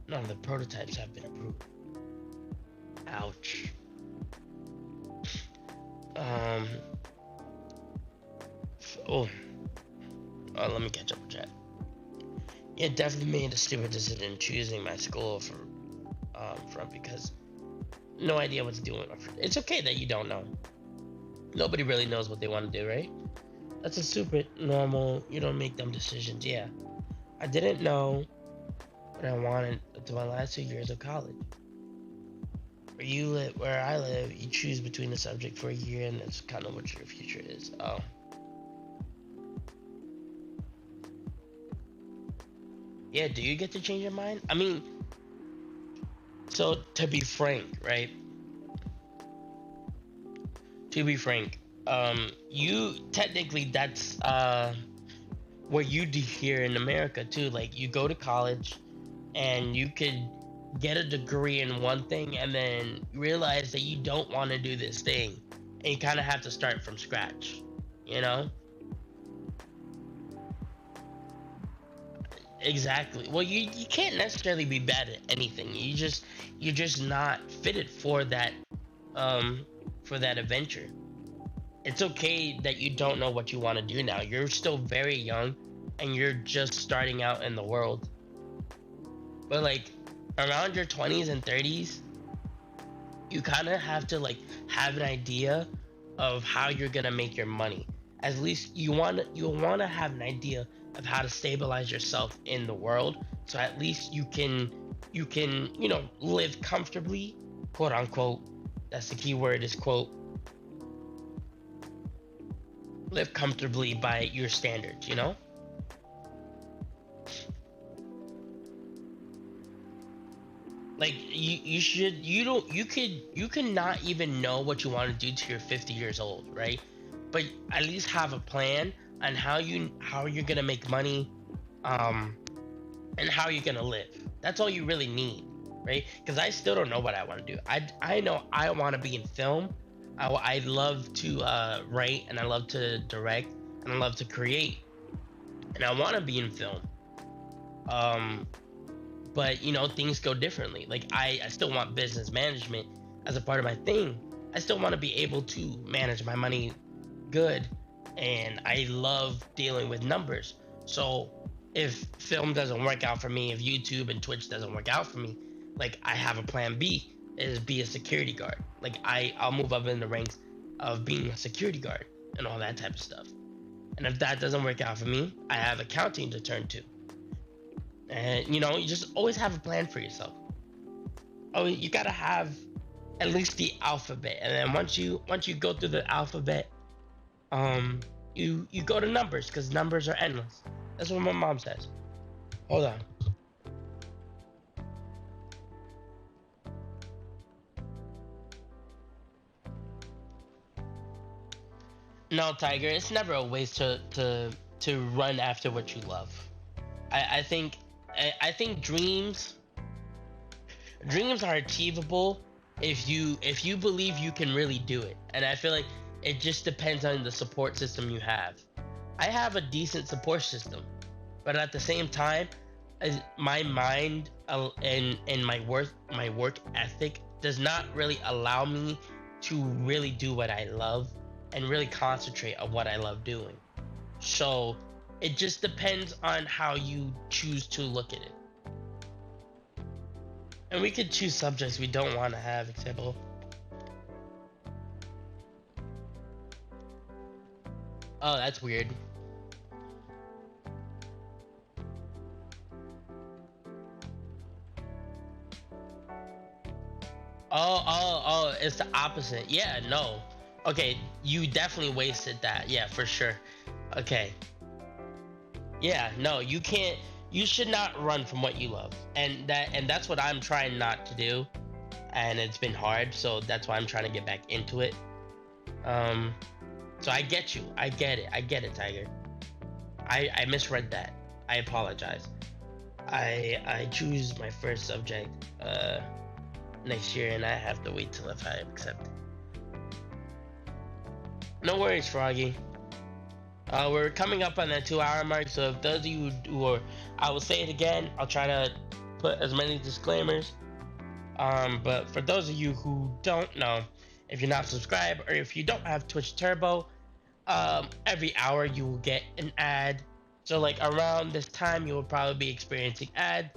none of the prototypes have been approved. Ouch. Oh, let me catch up with chat. Yeah, definitely made a stupid decision choosing my school from because no idea what to do. It's okay that you don't know. Nobody really knows what they want to do, right? That's a super normal. You don't make dumb decisions. Yeah, I didn't know what I wanted until my last 2 years of college. Where I live, you choose between a subject for a year, and that's kind of what your future is. Oh. Yeah, do you get to change your mind? I mean, so to be frank, right? To be frank, you technically that's what you do here in America too. Like you go to college and you could get a degree in one thing and then realize that you don't want to do this thing and you kind of have to start from scratch, you know? Exactly. Well, you can't necessarily be bad at anything. You're just not fitted for that adventure. It's okay that you don't know what you want to do now. You're still very young and you're just starting out in the world. But like around your 20s and 30s, you kind of have to like have an idea of how you're going to make your money. At least you want to have an idea of how to stabilize yourself in the world, so at least you can live comfortably, quote unquote. That's the key word, is quote. Live comfortably by your standards, you know? Like you can not even know what you want to do till you're 50 years old, right? But at least have a plan on how you're gonna make money, and how you're gonna live. That's all you really need, right? Because I still don't know what I want to do. I know I want to be in film. I love to write, and I love to direct, and I love to create, and I want to be in film. But things go differently. Like I still want business management as a part of my thing. I still want to be able to manage my money good, and I love dealing with numbers. So if film doesn't work out for me, if YouTube and Twitch doesn't work out for me, like I have a plan B, is be a security guard. Like I'll move up in the ranks of being a security guard and all that type of stuff. And if that doesn't work out for me, I have accounting to turn to. And you just always have a plan for yourself. Oh, you gotta have at least the alphabet, and then once you go through the alphabet, you go to numbers, because numbers are endless. That's what my mom says. Hold on. No, Tiger, it's never a waste to run after what you love. I think dreams are achievable if you believe you can really do it. And I feel like it just depends on the support system you have. I have a decent support system, but at the same time, my mind and my work ethic does not really allow me to really do what I love and really concentrate on what I love doing. So it just depends on how you choose to look at it. And we could choose subjects we don't want to have, example. Oh, that's weird. Oh, it's the opposite. Yeah, no. Okay, you definitely wasted that. Yeah, for sure. Okay. Yeah, no, you can't. You should not run from what you love, and that's what I'm trying not to do. And it's been hard, so that's why I'm trying to get back into it. Um, so I get you. I get it. I get it, Tiger. I misread that. I apologize. I choose my first subject next year, and I have to wait till if I accept it. No worries, Froggy. We're coming up on that 2 hour mark, so if those of you who are, I will say it again. I'll try to put as many disclaimers. But for those of you who don't know, if you're not subscribed or if you don't have Twitch Turbo, every hour you will get an ad. So like around this time, you will probably be experiencing ads.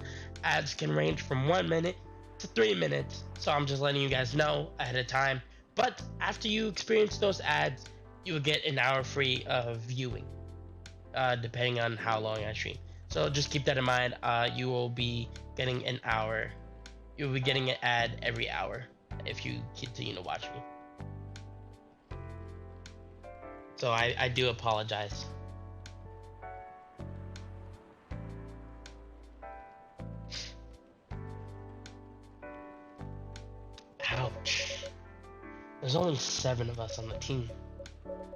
Ads can range from 1 minute to 3 minutes. So I'm just letting you guys know ahead of time. But after you experience those ads, you will get an hour free of viewing, depending on how long I stream. So just keep that in mind. You will be getting an hour. You'll be getting an ad every hour if you continue to watch me. So I do apologize. Ouch. There's only 7 of us on the team.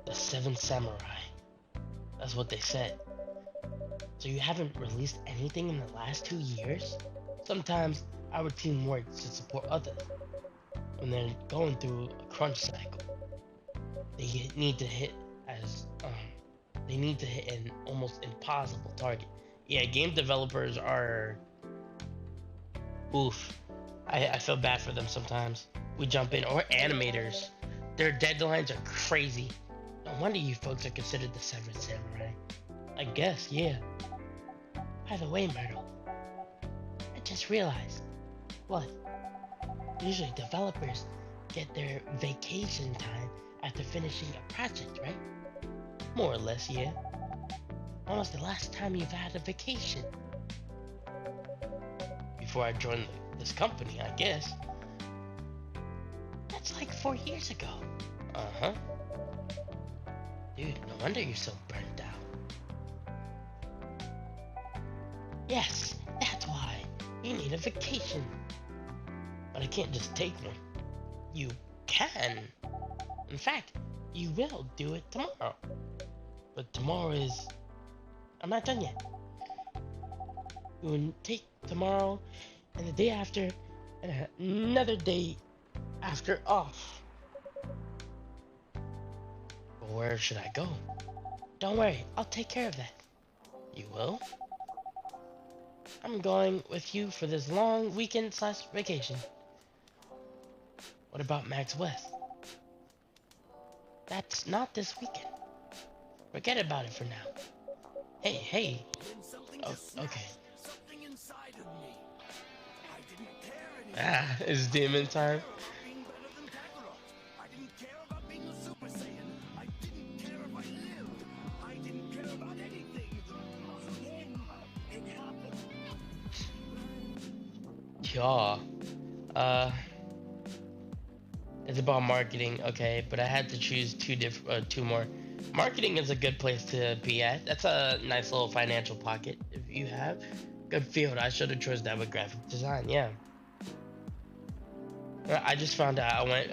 The 7 samurai. That's what they said. So you haven't released anything in the last 2 years? Sometimes our team works to support others when they're going through a crunch cycle. They need to hit an almost impossible target. Yeah, game developers are oof. I feel bad for them sometimes. We jump in, or animators. Their deadlines are crazy. No wonder you folks are considered the 7th samurai. I guess, yeah. By the way, Myrtle, I just realized. What? Usually developers get their vacation time after finishing a project, right? More or less, yeah. When was the last time you've had a vacation? Before I joined this company, I guess. That's like 4 years ago. Uh-huh. Dude, no wonder you're so burnt out. Yes, that's why. You need a vacation. But I can't just take one. You can. In fact, you will do it tomorrow. But tomorrow is... I'm not done yet. You will take tomorrow and the day after and another day after off. But where should I go? Don't worry, I'll take care of that. You will? I'm going with you for this long weekend/vacation. What about Max West? That's not this weekend. Forget about it for now. Hey. Oh, okay. Ah, it's demon time. Yeah. It's about marketing, okay, but I had to choose two more. Marketing is a good place to be at. That's a nice little financial pocket if you have. Good field. I should have chosen that with graphic design. Yeah. I just found out. I went.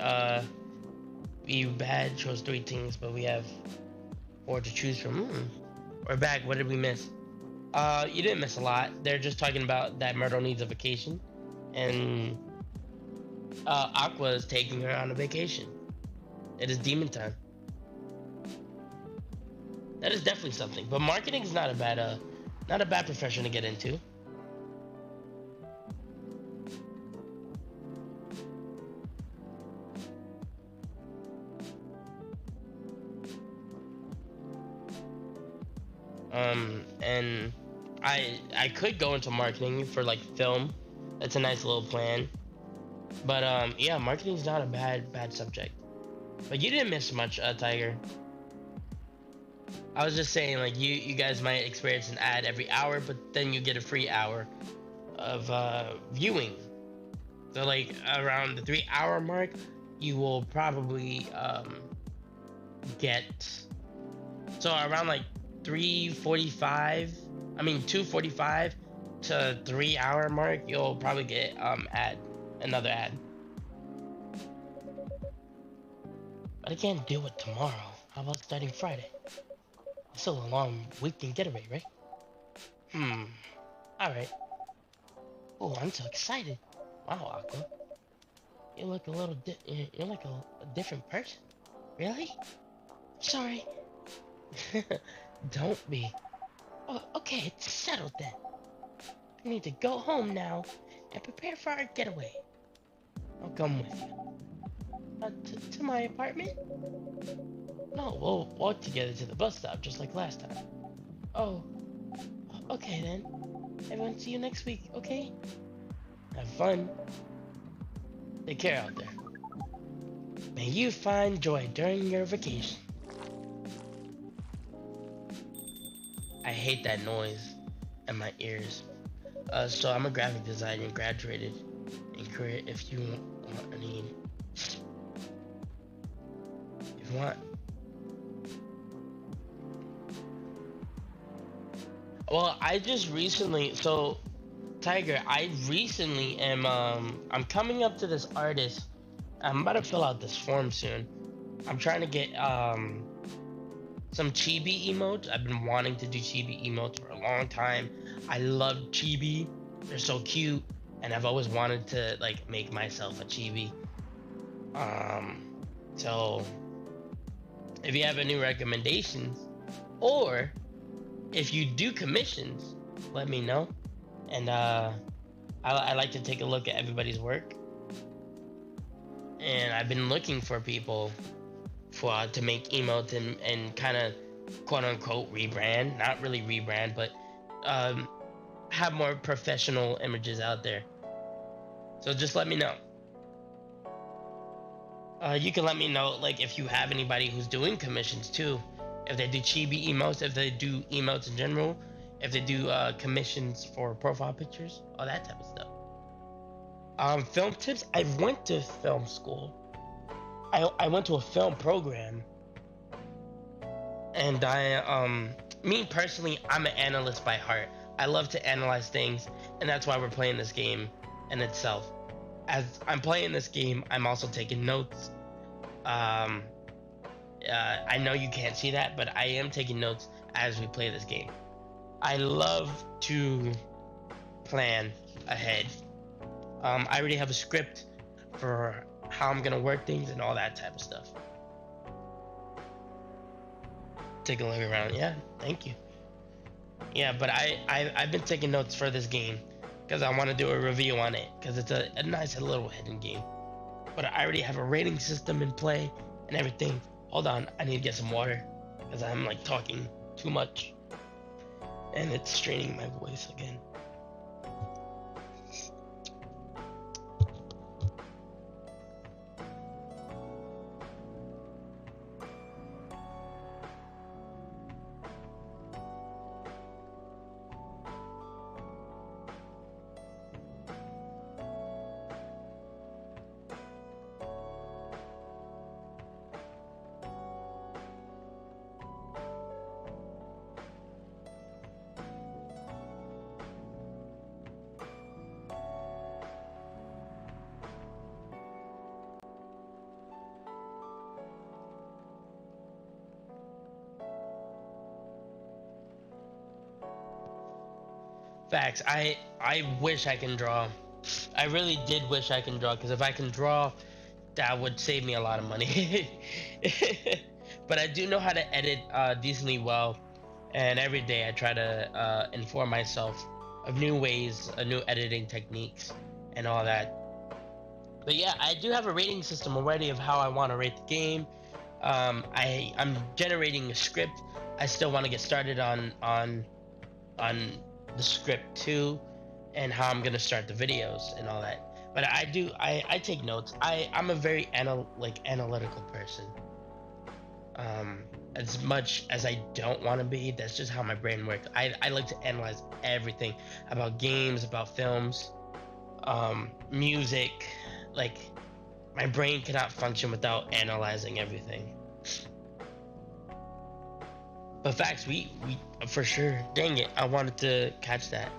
We bad chose 3 teams, but we have 4 to choose from. We're back. What did we miss? You didn't miss a lot. They're just talking about that Myrtle needs a vacation, and Aqua is taking her on a vacation. It is demon time. That is definitely something. But marketing is not a bad profession to get into. And I could go into marketing for like film. That's a nice little plan. But yeah, marketing is not a bad subject. But you didn't miss much, Tiger. I was just saying, like, you guys might experience an ad every hour, but then you get a free hour of viewing. So like around the 3 hour mark, you will probably get, so around like 3:45. I mean 2:45 to 3 hour mark, you'll probably get another ad. But I can't do it tomorrow. How about starting Friday? It's still a long weekend getaway, right? All right. Oh, I'm so excited. Wow, Aqua, you look a little you're like a different person. Really? Sorry. Don't be. Oh, okay, it's settled then. I need to go home now and prepare for our getaway. I'll come with you. To my apartment? No, we'll walk together to the bus stop just like last time. Oh, okay then. Everyone, see you next week, okay? Have fun. Take care out there. May you find joy during your vacation. I hate that noise in my ears. So I'm a graphic designer, graduated in career. If you want, if you want. Well, I just recently, so Tiger, I recently am, I'm coming up to this artist. I'm about to fill out this form soon. I'm trying to get, some chibi emotes. I've been wanting to do chibi emotes for a long time. I love chibi. They're so cute, and I've always wanted to like make myself a chibi. So if you have any recommendations, or if you do commissions, let me know. And I like to take a look at everybody's work. And I've been looking for people for to make emotes and kind of quote unquote rebrand, not really rebrand, but have more professional images out there. So just let me know. You can let me know like if you have anybody who's doing commissions too, if they do chibi emotes, if they do emotes in general, if they do commissions for profile pictures, all that type of stuff. Film tips. I went to film school. I went to a film program, and me personally, I'm an analyst by heart. I love to analyze things, and that's why we're playing this game in itself. As I'm playing this game, I'm also taking notes. Um, I know you can't see that, but I am taking notes as we play this game. I love to plan ahead. I already have a script for how I'm gonna work things and all that type of stuff. Take a look around. Yeah, thank you. Yeah, but I've been taking notes for this game because I want to do a review on it because it's a nice little hidden game. But I already have a rating system in play and everything. Hold on, I need to get some water because I'm like talking too much and it's straining my voice again. Facts. I wish I can draw. I really did wish I can draw because if I can draw, that would save me a lot of money. But I do know how to edit decently well, and every day I try to inform myself of new ways, new editing techniques, and all that. But yeah, I do have a rating system already of how I want to rate the game. I'm generating a script. I still want to get started on the script too, and how I'm gonna start the videos and all that. But I take notes. I'm a very analytical person. As much as I don't want to be, that's just how my brain works. I like to analyze everything about games, about films, music. Like, my brain cannot function without analyzing everything. But facts, we for sure. Dang it, I wanted to catch that.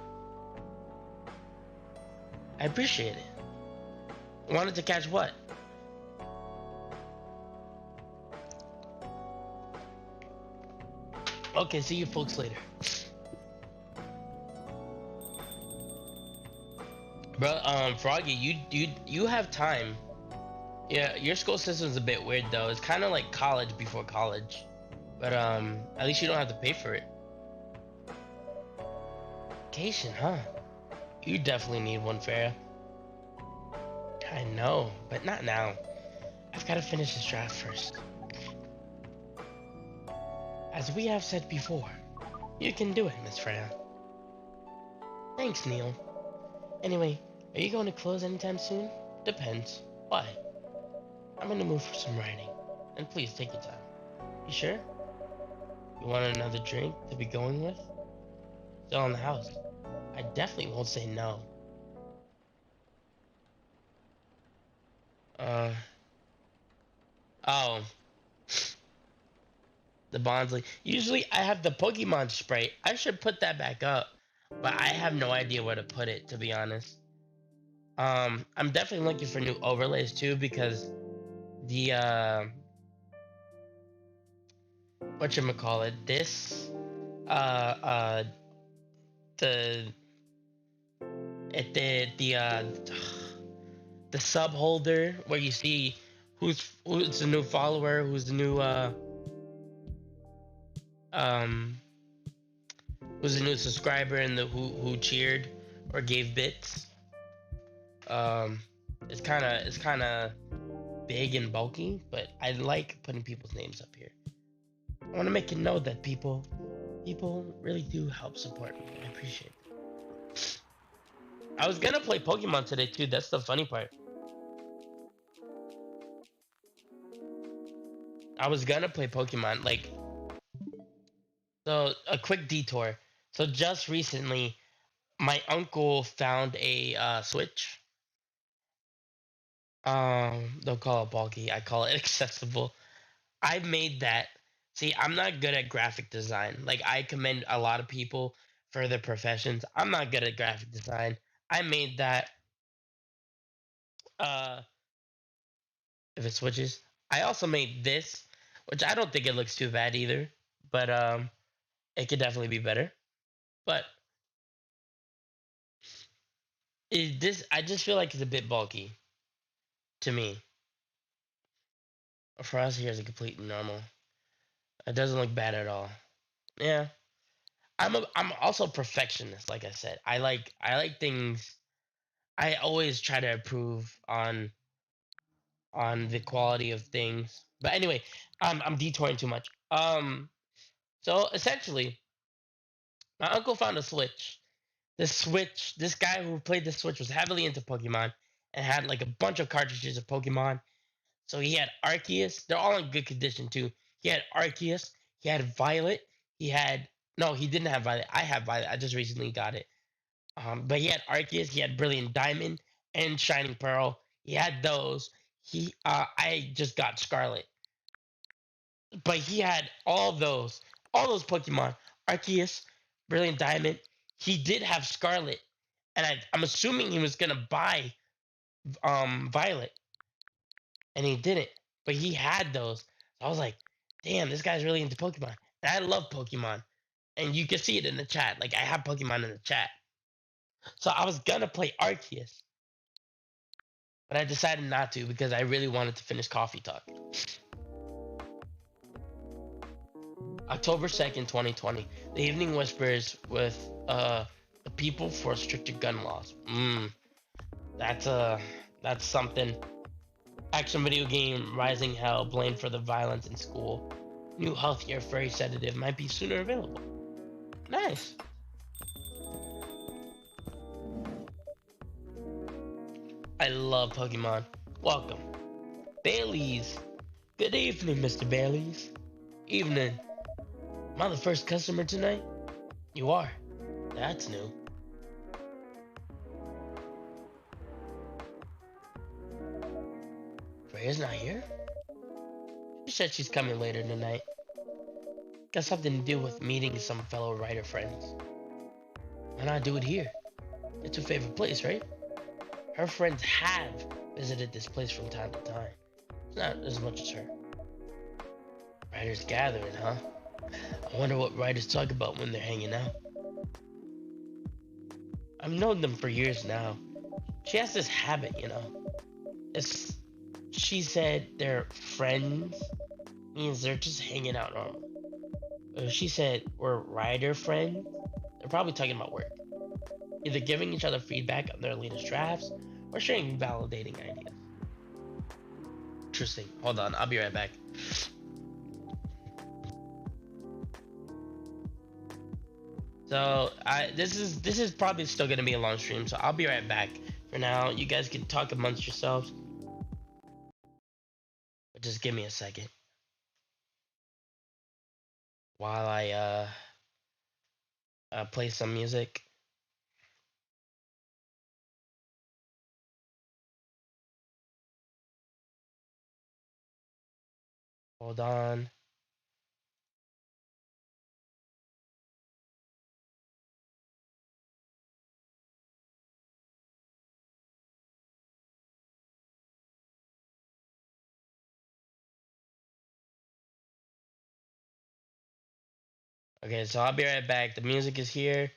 I appreciate it. Wanted to catch what? Okay, see you folks later. Bro, Froggy, you have time. Yeah, your school system's a bit weird though. It's kind of like college before college, but at least you don't have to pay for it. Vacation, huh? You definitely need one, Farah. I know, but not now. I've got to finish this draft first. As we have said before, you can do it, Miss Freya. Thanks, Neil. Anyway, are you going to close anytime soon? Depends. Why? I'm in the mood for some writing. And please take your time. You sure? You want another drink to be going with? Still in the house. I definitely won't say no. Uh, oh. The Bondsley. Usually I have the Pokemon spray. I should put that back up. But I have no idea where to put it, to be honest. I'm definitely looking for new overlays too because the whatchamacallit, this uh the the the sub holder where you see who's the new follower, who's the new um who's the new subscriber, and the who cheered or gave bits. Um, it's kind of big and bulky, but I like putting people's names up here. I want to make it know that people really do help support me. I appreciate it. I was gonna play Pokemon today too. That's the funny part. I was gonna play Pokemon. Like, so a quick detour. So just recently, my uncle found a Switch. Don't call it bulky. I call it accessible. I made that. See, I'm not good at graphic design. Like, I commend a lot of people for their professions. I'm not good at graphic design. I made that. Uh, if it switches, I also made this, which I don't think it looks too bad either. But it could definitely be better. But this, I just feel like it's a bit bulky to me. For us, here's a complete normal. It doesn't look bad at all. Yeah, I'm also a perfectionist. Like I said, I like things. I always try to improve on the quality of things. But anyway, I'm detouring too much. So essentially, my uncle found a Switch. This guy who played the Switch was heavily into Pokemon and had like a bunch of cartridges of Pokemon. So he had Arceus. They're all in good condition too. He had Arceus. He had Violet. He had no, he didn't have Violet. I have Violet. I just recently got it. But he had Arceus. He had Brilliant Diamond and Shining Pearl. He had those. I just got Scarlet, but he had all those Pokemon. Arceus, Brilliant Diamond. He did have Scarlet, and I'm assuming he was gonna buy Violet, and he didn't. But he had those. So I was like, damn, this guy's really into Pokemon. And I love Pokemon. And you can see it in the chat. Like, I have Pokemon in the chat. So I was gonna play Arceus. But I decided not to because I really wanted to finish Coffee Talk. October 2nd, 2020. The Evening Whispers with the People for Stricter Gun Laws. That's that's something. Action video game Rising Hell blamed for the violence in school. New healthier furry sedative might be sooner available. Nice. I love Pokemon. Welcome. Bailey's. Good evening, Mr. Bailey's. Evening. Am I the first customer tonight? You are. That's new. Freya's not here? She said she's coming later tonight. Got something to do with meeting some fellow writer friends. Why not do it here? It's her favorite place, right? Her friends have visited this place from time to time. It's not as much as her. Writers gathering, huh? I wonder what writers talk about when they're hanging out. I've known them for years now. She has this habit, you know. It's she said they're friends means they're just hanging out normal. But if she said we're writer friends, they're probably talking about work. Either giving each other feedback on their latest drafts or sharing validating ideas. Interesting. Hold on, I'll be right back. So I this is probably still gonna be a long stream, so I'll be right back. For now, you guys can talk amongst yourselves, but just give me a second while I play some music. Hold on. Okay, so I'll be right back. The music is here.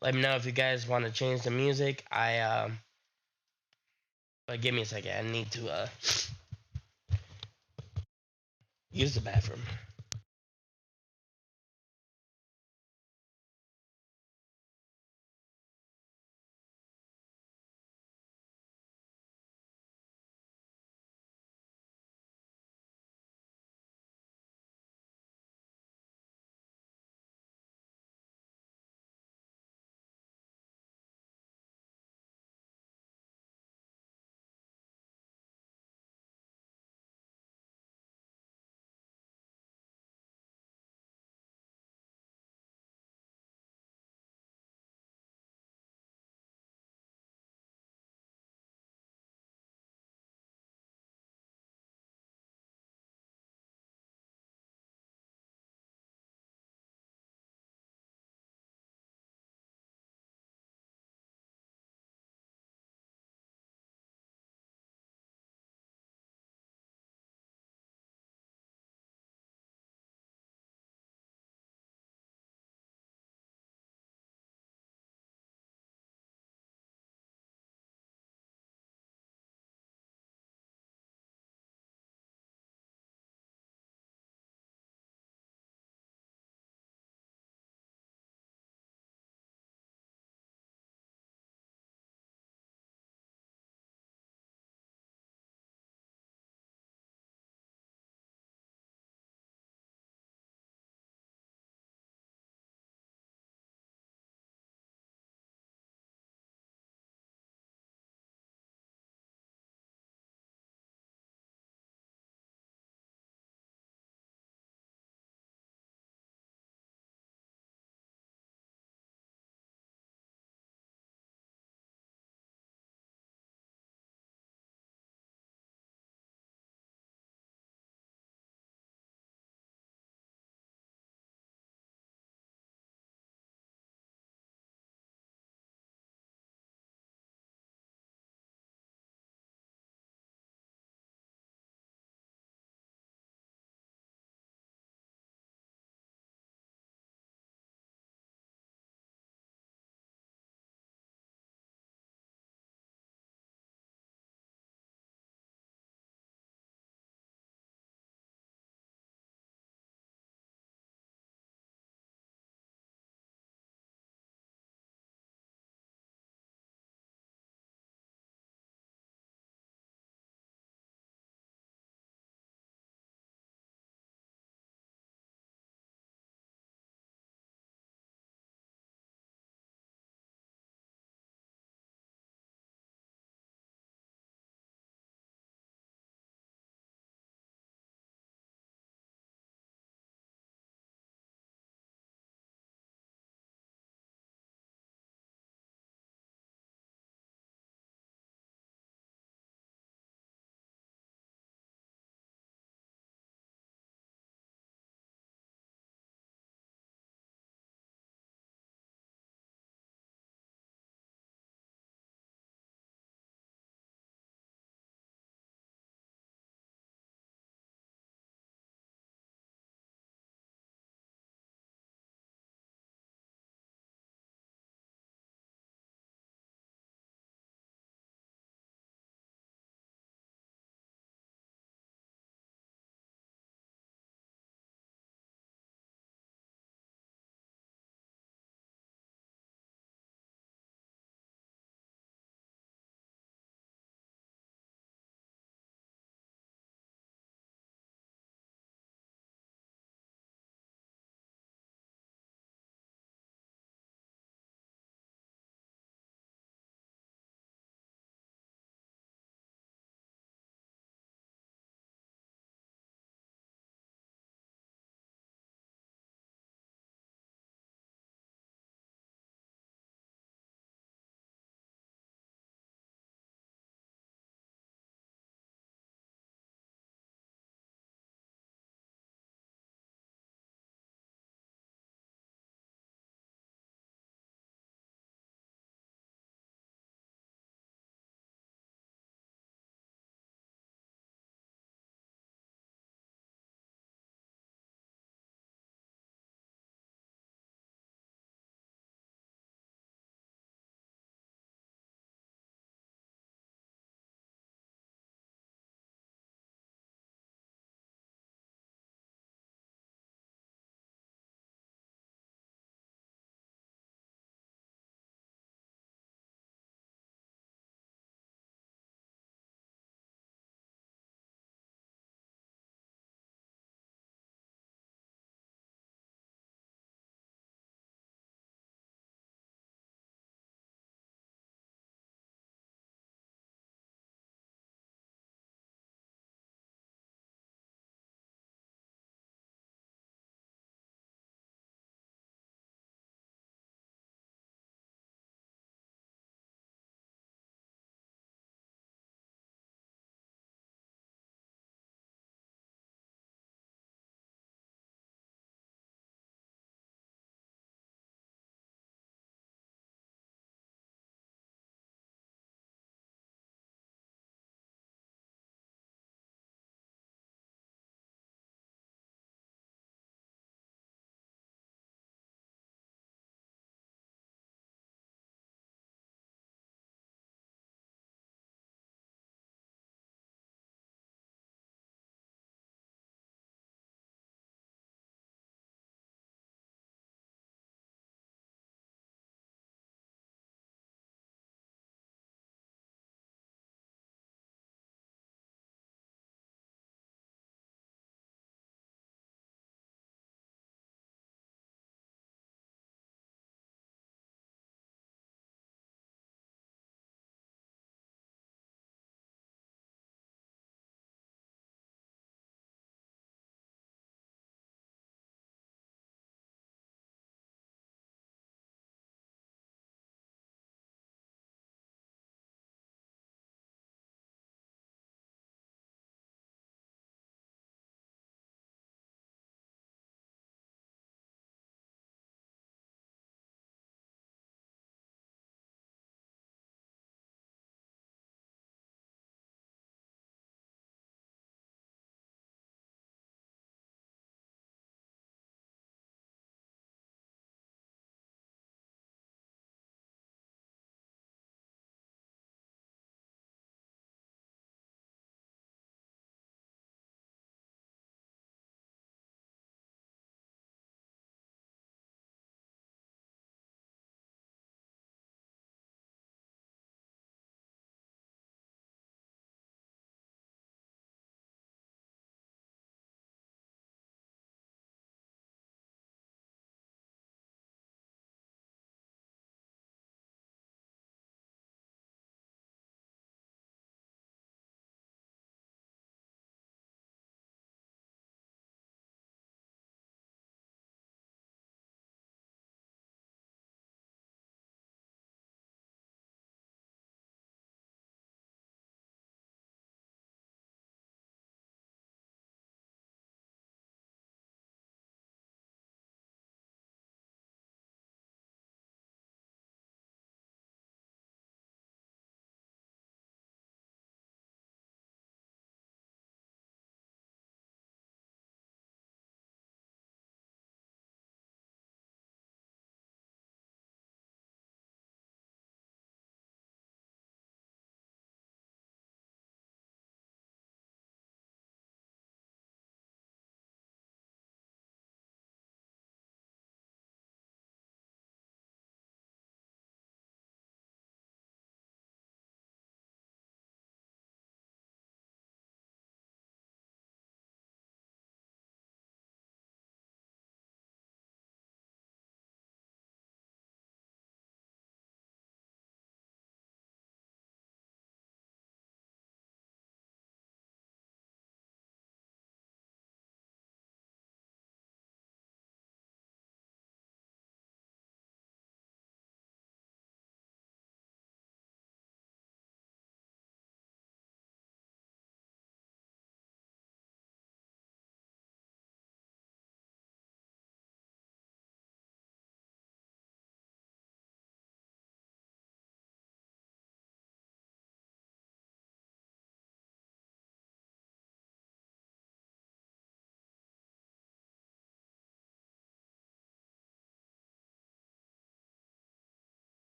Let me know if you guys want to change the music. But give me a second. I need to use the bathroom.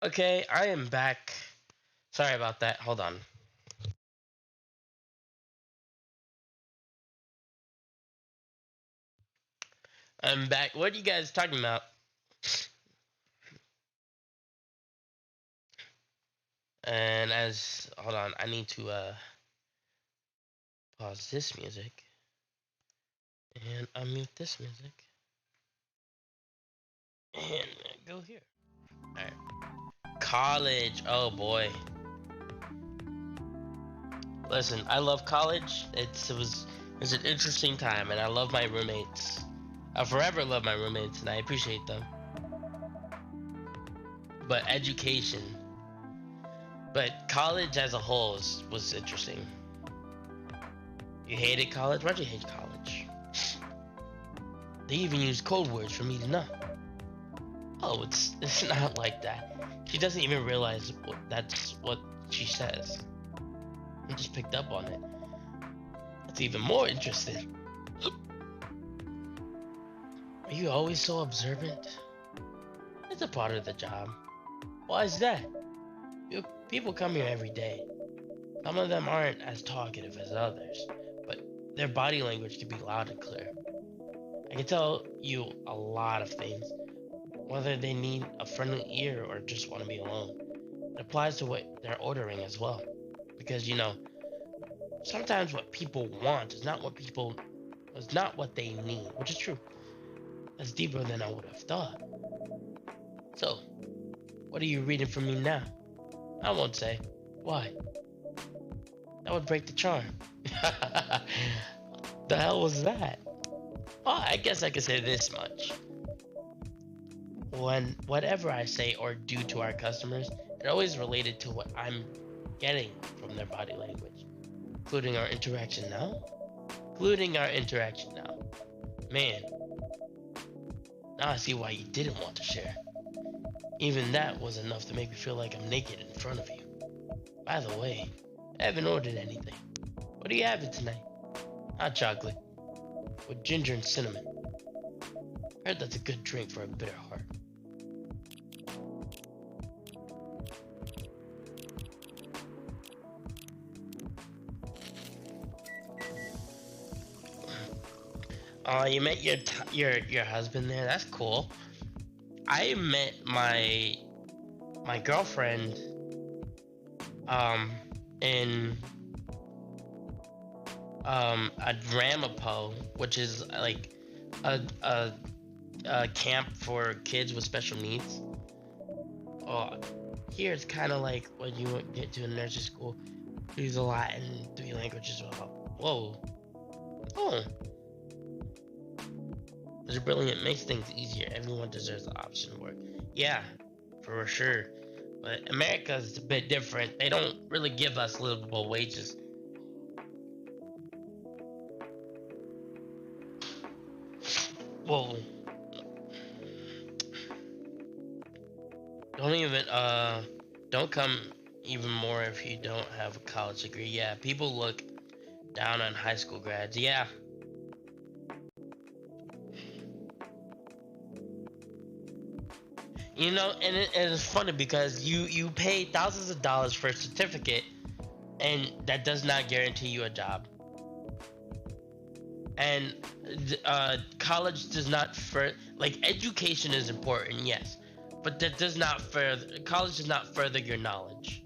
Okay, I am back. Sorry about that. Hold on. I'm back. What are you guys talking about? And as hold on, I need to pause this music and unmute this music and go here. All right. College. Oh boy. Listen, I love college. It was an interesting time, and I love my roommates. I'll forever love my roommates, and I appreciate them. But education, but college as a whole was interesting. You hated college? Why'd you hate college? They even use code words for me to know. Oh, it's not like that. She doesn't even realize that's what she says. I just picked up on it. That's even more interesting. Are you always so observant? It's a part of the job. Why is that? People come here every day. Some of them aren't as talkative as others, but their body language can be loud and clear. I can tell you a lot of things, whether they need a friendly ear or just want to be alone. It applies to what they're ordering as well. Because sometimes what people want is not what they need, which is true. That's deeper than I would have thought. So, what are you reading from me now? I won't say. Why? That would break the charm. The hell was that? Well, I guess I could say this much. When whatever I say or do to our customers, it always related to what I'm getting from their body language, including our interaction now. Including our interaction now. Man, now I see why you didn't want to share. Even that was enough to make me feel like I'm naked in front of you. By the way, I haven't ordered anything. What are you having tonight? Hot chocolate with ginger and cinnamon. Heard that's a good drink for a bitter heart. Oh, you met your husband there. That's cool. I met my girlfriend in at Ramapo, which is like a camp for kids with special needs. Oh, here it's kind of like when you get to a nursery school, use a lot in 3 languages. Whoa. Oh. It's brilliant. Makes things easier. Everyone deserves the option to work. Yeah, for sure. But America's a bit different. They don't really give us livable wages. Well, don't even don't come even more if you don't have a college degree. Yeah, people look down on high school grads. Yeah. And it's funny because you pay thousands of dollars for a certificate, and that does not guarantee you a job. And college does not like education is important, yes, but that does not further college does not further your knowledge.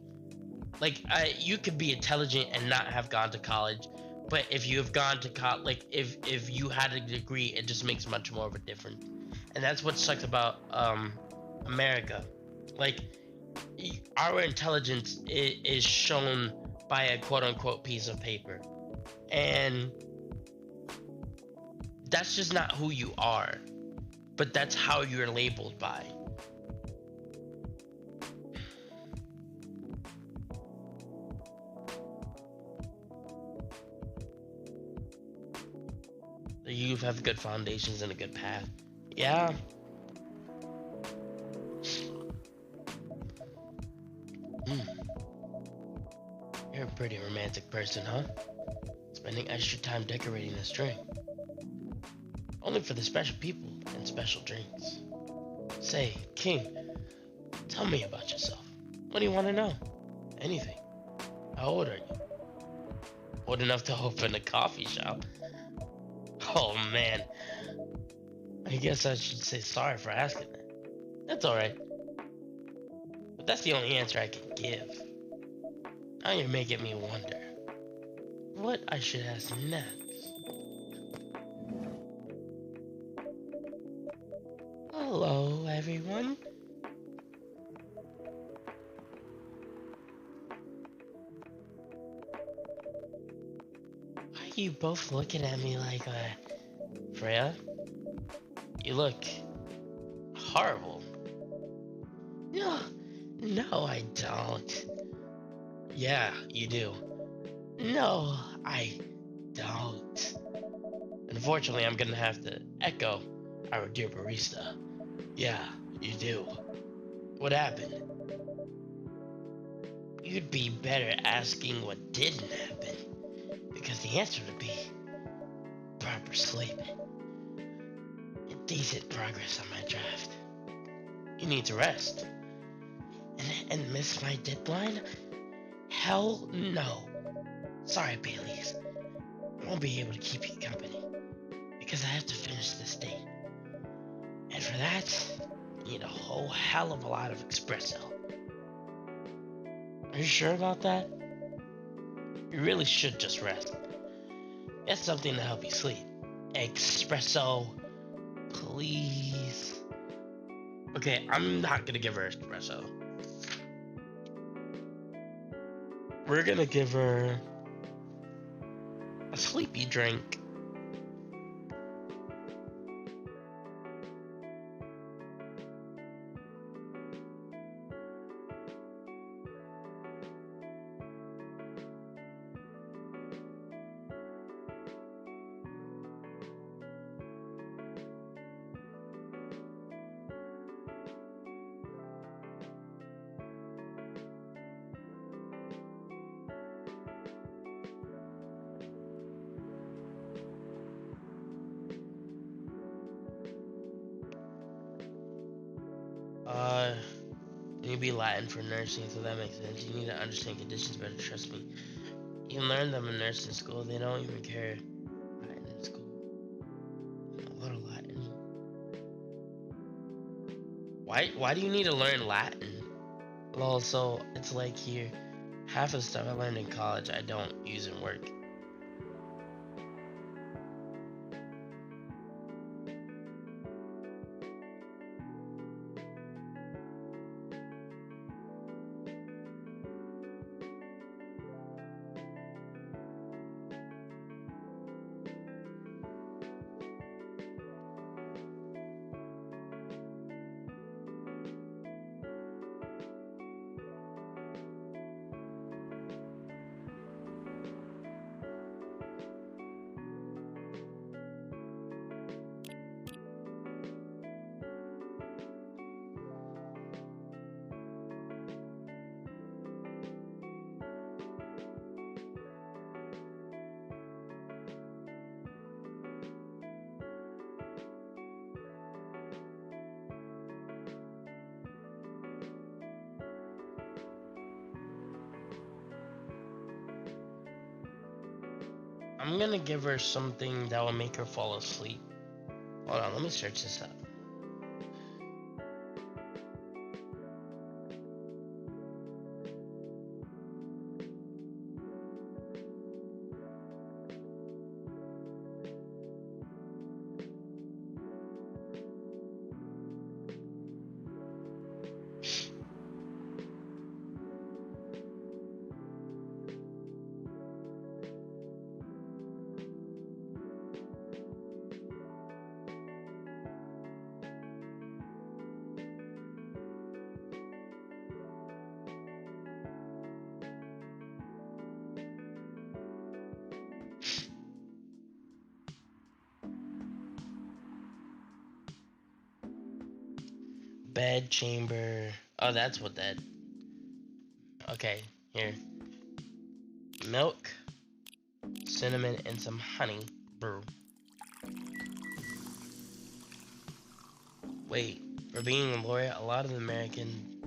Like you could be intelligent and not have gone to college, but if you have gone to college, like if you had a degree, it just makes much more of a difference. And that's what sucks about America. Like our intelligence is shown by a quote unquote piece of paper, and that's just not who you are, but that's how you're labeled by. You have good foundations and a good path. Yeah. Mm. You're a pretty romantic person, huh? Spending extra time decorating this drink. Only for the special people and special drinks. Say, King, Tell me about yourself. What do you want to know? Anything. How old are you? Old enough to open a coffee shop. Oh man, I guess I should say sorry for asking that. That's alright, but that's the only answer I can give. Now you're making me wonder what I should ask next. Hello, everyone. Why are you both looking at me like Freya? You look horrible. No, no, I don't. Yeah, you do. No, I don't. Unfortunately, I'm gonna have to echo our dear barista. Yeah, you do. What happened? You'd be better asking what didn't happen, because the answer would be proper sleep and decent progress on my draft. You need to rest. And miss my deadline? Hell no. Sorry, Baileys. I won't be able to keep you company, because I have to finish this date. And for that, I need a whole hell of a lot of espresso. Are you sure about that? You really should just rest. Get something to help you sleep. Espresso, please. Okay, I'm not gonna give her espresso. We're gonna give her a sleepy drink. Uh, you need to be Latin for nursing, so that makes sense. You need to understand conditions better, trust me. You can learn them in nursing school, they don't even care. Latin in school. A lot of Latin. Why do you need to learn Latin? Well, so it's like here, half of the stuff I learned in college I don't use in work. I'm gonna give her something that will make her fall asleep. Hold on, let me search this up. Bed chamber. Oh, that's what that. Okay, here. Milk, cinnamon, and some honey brew. Wait, for being a lawyer, a lot of American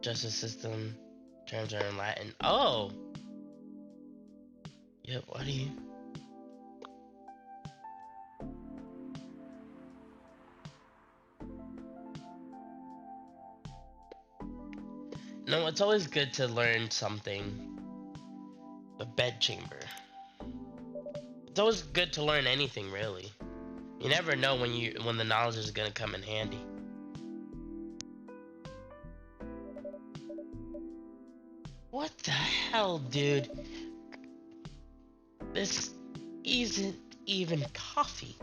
Justice system terms are in Latin. Oh, yep. What do you? No, it's always good to learn something. The bedchamber. It's always good to learn anything, really. You never know when the knowledge is gonna come in handy. What the hell, dude? This isn't even coffee.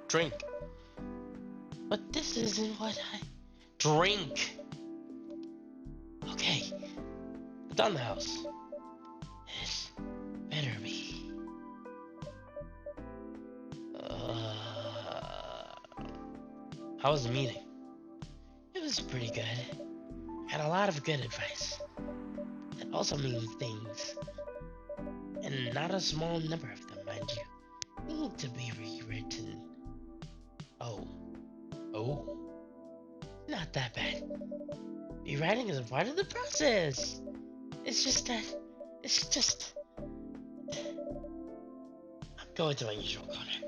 Drink. But this isn't what I drink. Okay, it's on the house. This better be. How was the meeting? It was pretty good. Got a lot of good advice. It also means things, and not a small number of them, mind you, need to be rewritten. Oh, oh, not that bad. Rewriting is a part of the process. It's just that, I'm going to my usual corner.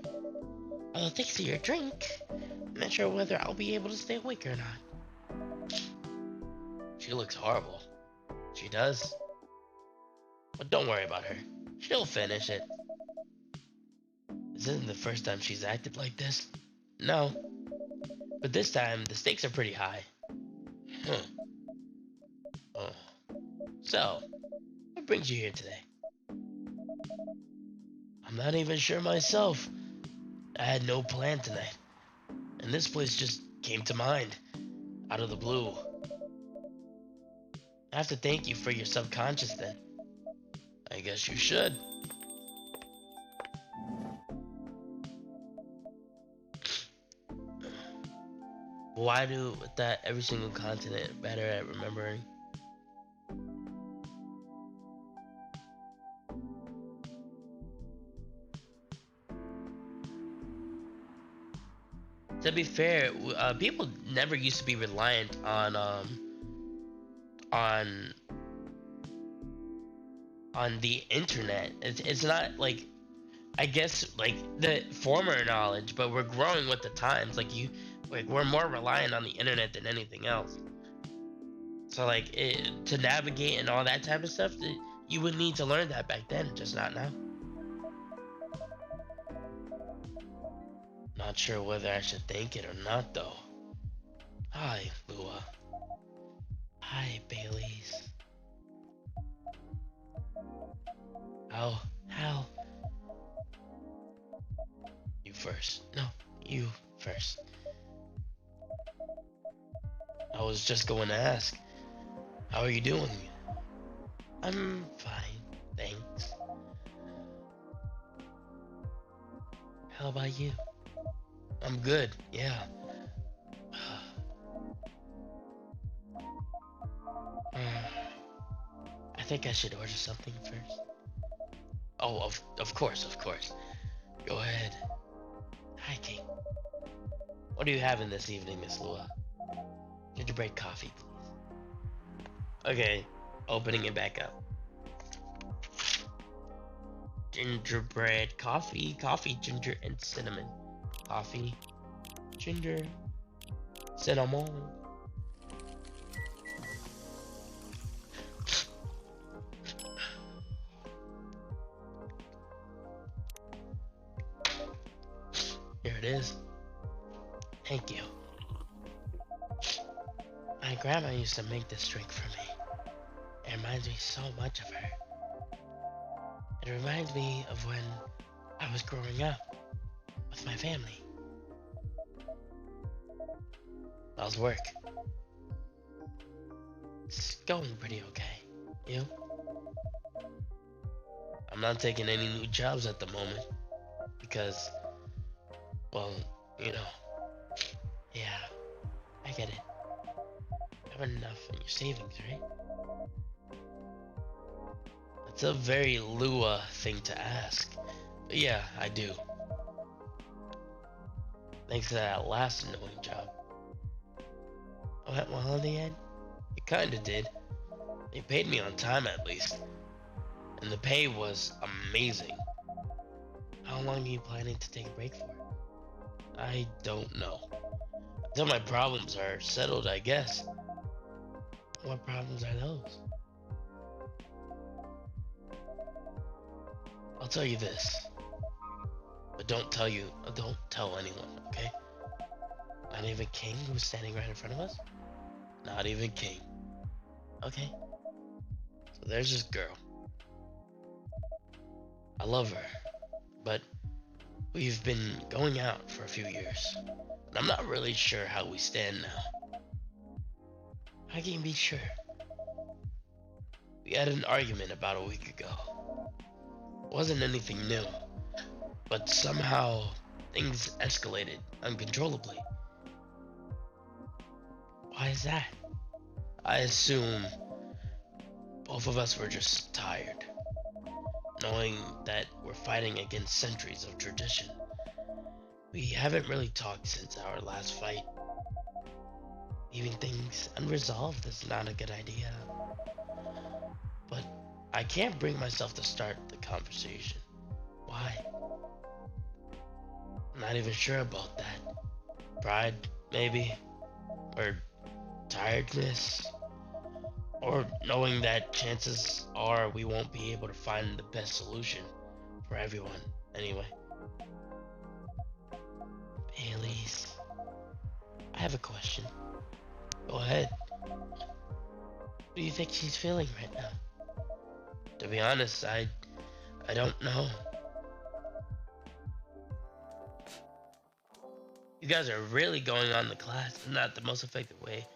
Although thanks to your drink, I'm not sure whether I'll be able to stay awake or not. She looks horrible. She does. But don't worry about her. She'll finish it. This isn't the first time she's acted like this. No. But this time, the stakes are pretty high. Huh. So, what brings you here today? I'm not even sure myself. I had no plan tonight. And this place just came to mind. Out of the blue. I have to thank you for your subconscious then. I guess you should. Why do that every single continent better at remembering? To be fair, people never used to be reliant on on the internet. It's not like, I guess, like the former knowledge, but we're growing with the times. We're more reliant on the internet than anything else. So to navigate and all that type of stuff, you would need to learn that back then, just not now. Not sure whether I should thank it or not, though. Hi, Lua. Hi, Bailey's. How? You first. No, you first. I was just going to ask. How are you doing? I'm fine, thanks. How about you? I'm good, yeah. I think I should order something first. Oh, of course. Go ahead. Hi, King. What are you having this evening, Miss Lua? Gingerbread coffee, please. Okay, opening it back up. Gingerbread coffee, ginger, and cinnamon. Coffee, ginger, cinnamon. Here it is. Thank you. My grandma used to make this drink for me. It reminds me so much of her. It reminds me of when I was growing up with my family. How's work? It's going pretty okay. You? I'm not taking any new jobs at the moment because, well, you know, yeah, I get it. You have enough in your savings, right? It's a very Lua thing to ask. But yeah, I do. Thanks to that last annoying job. Oh went well in the end? It kinda did. They paid me on time at least, and the pay was amazing. How long are you planning to take a break for? I don't know. Until my problems are settled, I guess. What problems are those? I'll tell you this, but don't tell anyone, okay? Not even King, who's standing right in front of us? Not even King. Okay. So there's this girl. I love her, but we've been going out for a few years. And I'm not really sure how we stand now. I can be sure. We had an argument about a week ago. It wasn't anything new, but somehow things escalated uncontrollably. Why is that? I assume both of us were just tired, knowing that we're fighting against centuries of tradition. We haven't really talked since our last fight. Leaving things unresolved is not a good idea. But I can't bring myself to start the conversation. Why? I'm not even sure about that. Pride, maybe? Or tiredness? Or knowing that chances are we won't be able to find the best solution for everyone anyway. Bailey's. I have a question. Go ahead. What do you think she's feeling right now? To be honest, I don't know. You guys are really going on the class, not the most effective way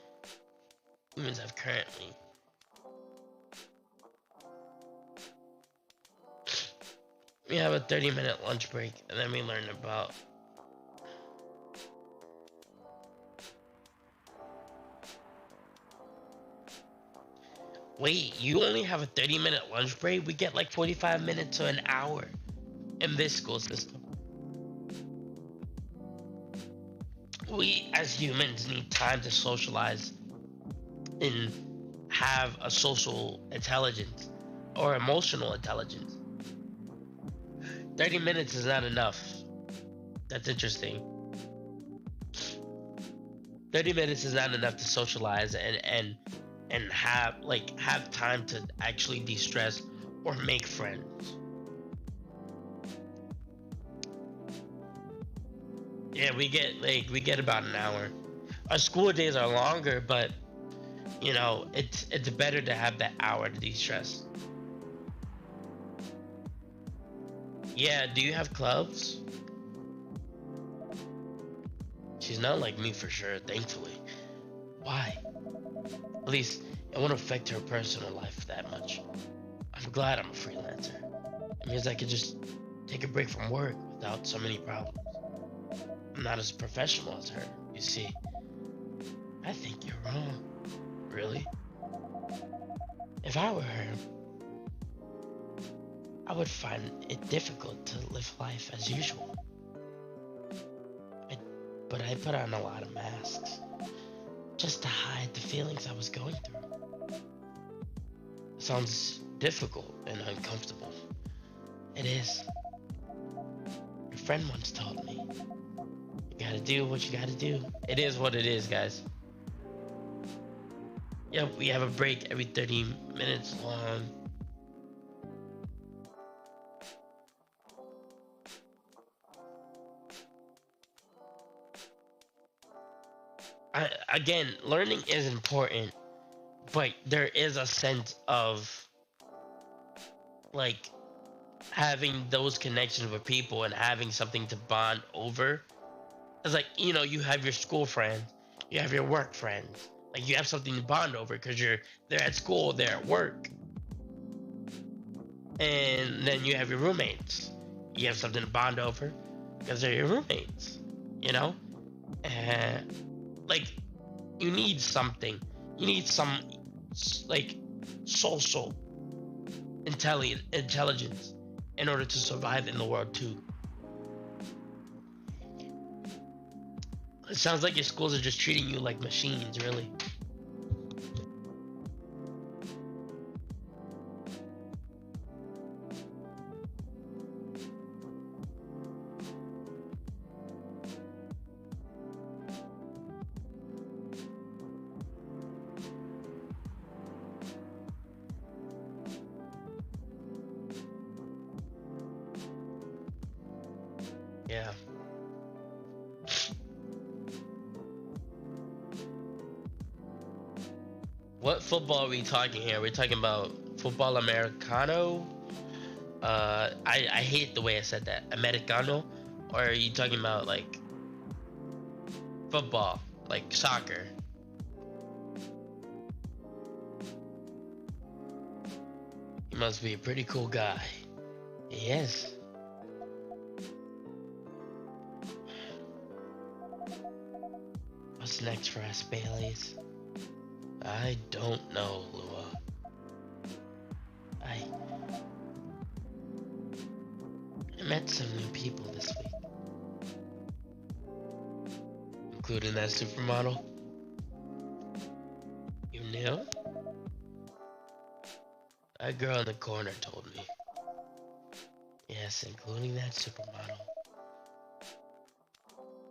humans have currently. We have a 30-minute lunch break, and then we learn about. Wait, you only have a 30-minute lunch break? We get like 45 minutes to an hour in this school system. We as humans need time to socialize and have a social intelligence or emotional intelligence. 30 minutes is not enough. That's interesting. 30 minutes is not enough to socialize and have time to actually de-stress or make friends. Yeah, we get about an hour. Our school days are longer, but it's better to have that hour to de-stress. Yeah, do you have clubs? She's not like me for sure, thankfully. Why? At least it won't affect her personal life that much. I'm glad I'm a freelancer. It means I can just take a break from work without so many problems. I'm not as professional as her, you see. I think you're wrong. Really? If I were her, I would find it difficult to live life as usual. But I put on a lot of masks just to hide the feelings I was going through. It sounds difficult and uncomfortable. It is. Your friend once told me, you gotta do what you gotta do. It is what it is, guys. Yep, we have a break every 30 minutes long. Again, learning is important, but there is a sense of like having those connections with people and having something to bond over. It's like, you have your school friends, you have your work friends. Like you have something to bond over because they're at school, they're at work. And then you have your roommates. You have something to bond over because they're your roommates, And like you need something. You need some like social intelligence in order to survive in the world too. It sounds like your schools are just treating you like machines, really. Yeah. What football are we talking here? We're talking about football Americano. I hate the way I said that. Americano, or are you talking about like football, like soccer? He must be a pretty cool guy. Yes. What's next for us, Baileys? I don't know, Lua. I met some new people this week, including that supermodel. You knew? That girl in the corner told me. Yes, including that supermodel.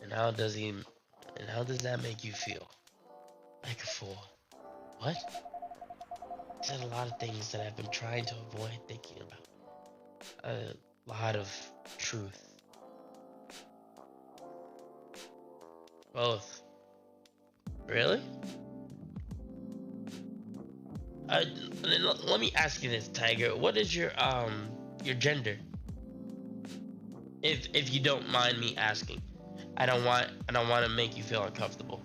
And how does he? And how does that make you feel? Like a fool. What? He said a lot of things that I've been trying to avoid thinking about. A lot of truth. Both. Really? Let me ask you this, Tiger. What is your gender? If you don't mind me asking. I don't want to make you feel uncomfortable.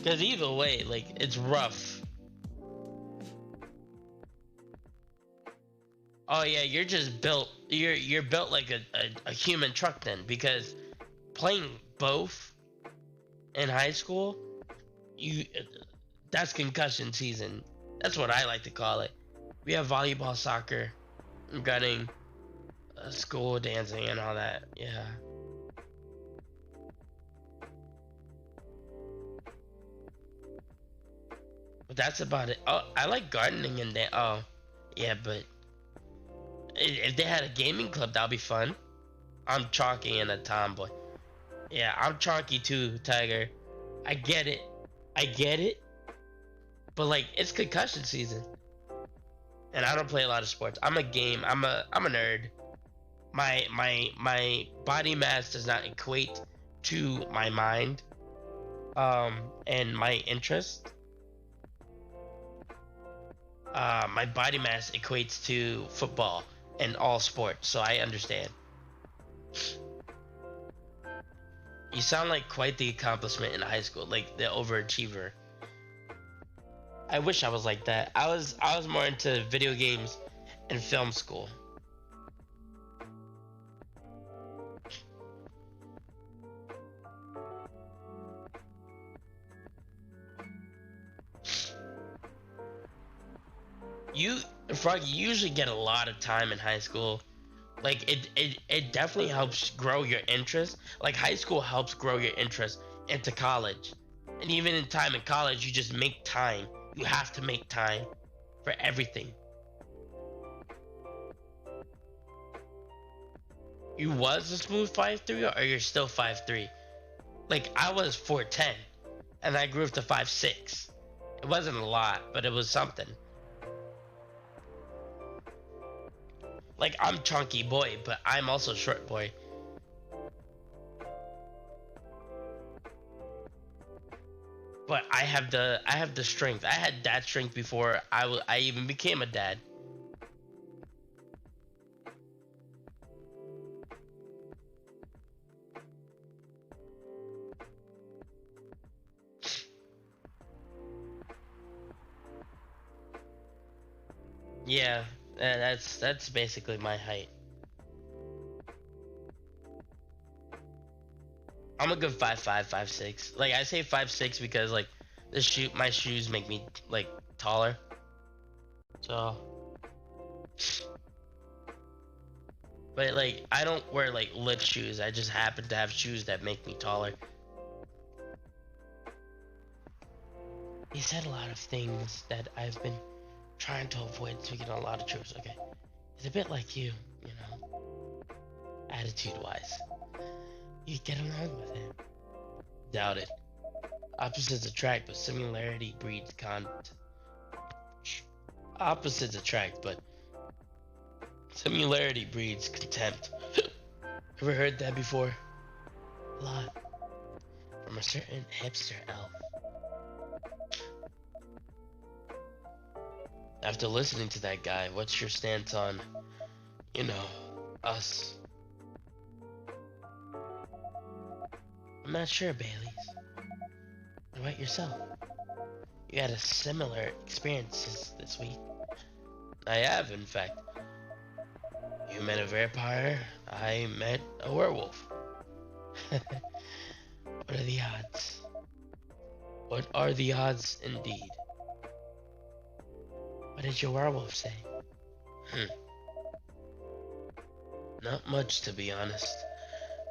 Cause either way, like it's rough. Oh yeah, you're just built. You're built like a human truck then, because playing both in high school, you that's concussion season. That's what I like to call it. We have volleyball, soccer, gunning, school, dancing, and all that. Yeah. But that's about it. Oh, I like gardening and that. Oh, yeah, but if they had a gaming club, that'd be fun. I'm chalky and a tomboy. Yeah, I'm chalky too, Tiger. I get it. I get it. But like, it's concussion season, and I don't play a lot of sports. I'm a nerd. My body mass does not equate to my mind, and my interest. My body mass equates to football and all sports, so I understand. You sound like quite the accomplishment in high school, like the overachiever. I wish I was like that. I was more into video games and film school. You, Frog, you usually get a lot of time in high school. Like it definitely helps grow your interest. Like high school helps grow your interest into college. And even in time in college, you just make time. You have to make time for everything. You was a smooth 5'3", or you're still 5'3"? Like I was 4'10", and I grew up to 5'6". It wasn't a lot, but it was something. Like I'm chunky boy, but I'm also short boy. But I have the strength. I had dad strength before I even became a dad. Yeah, that's basically my height. I'm a good 5'5", 5'6". Like I say 5'6" because like my shoes make me like taller. So, but like I don't wear like lift shoes. I just happen to have shoes that make me taller. He said a lot of things that I've been trying to avoid, speaking a lot of truths. Okay, he's a bit like you know, attitude-wise. You get along with him. Doubt it. Opposites attract, but similarity breeds Opposites attract, but Similarity breeds contempt. Ever heard that before? A lot. From a certain hipster elf. After listening to that guy, what's your stance on, you know, us? I'm not sure, Baileys. What about yourself? You had a similar experiences this week. I have, in fact. You met a vampire, I met a werewolf. What are the odds? What are the odds, indeed? What did your werewolf say? Not much, to be honest.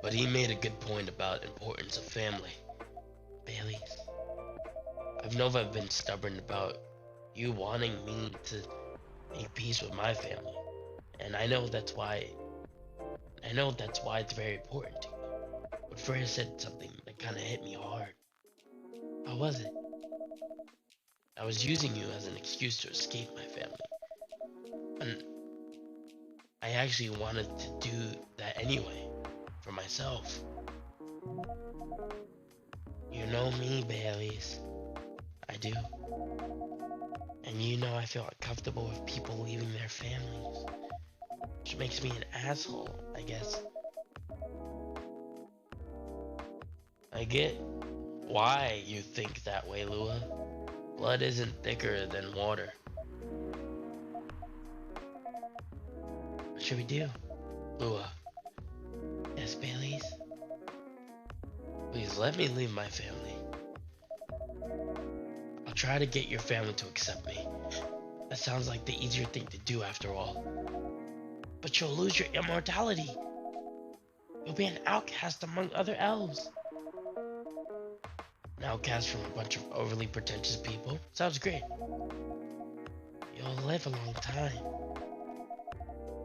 But he made a good point about importance of family. Baileys, I've never been stubborn about you wanting me to make peace with my family. And I know that's why it's very important to you. But Freya said something that kinda hit me hard. How was it? I was using you as an excuse to escape my family. And I actually wanted to do that anyway. For myself. You know me, Baileys. I do. And you know I feel uncomfortable with people leaving their families. Which makes me an asshole, I guess. I get why you think that way, Lua. Blood isn't thicker than water. What should we do, Lua? Yes, Baileys? Please let me leave my family. I'll try to get your family to accept me. That sounds like the easier thing to do after all. But you'll lose your immortality. You'll be an outcast among other elves. An outcast from a bunch of overly pretentious people? Sounds great. You'll live a long time.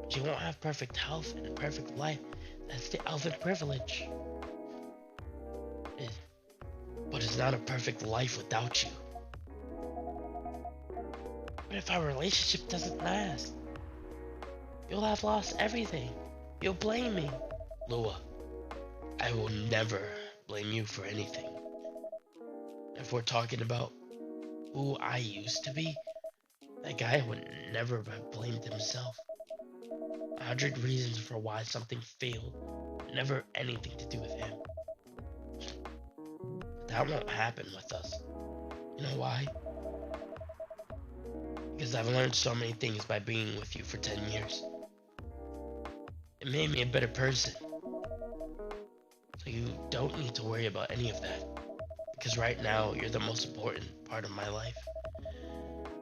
But you won't have perfect health and a perfect life. That's the elven privilege. But it's not a perfect life without you. But if our relationship doesn't last, you'll have lost everything. You'll blame me. Lua, I will never blame you for anything. If we're talking about who I used to be, that guy would never have blamed himself. 100 reasons for why something failed, never anything to do with him. That won't happen with us. You know why? Because I've learned so many things by being with you for 10 years. It made me a better person. So you don't need to worry about any of that. Because right now, you're the most important part of my life.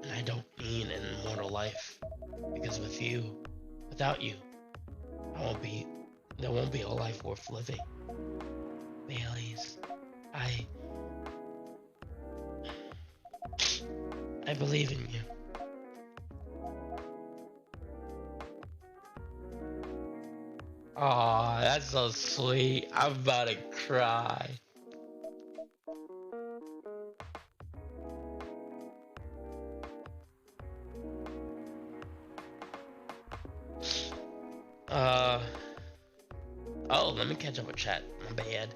And I don't need an immortal life. Because with you, without you, there won't be a life worth living. Baileys, I believe in you. Aw, that's so sweet. I'm about to cry. Oh, let me catch up with chat. My bad.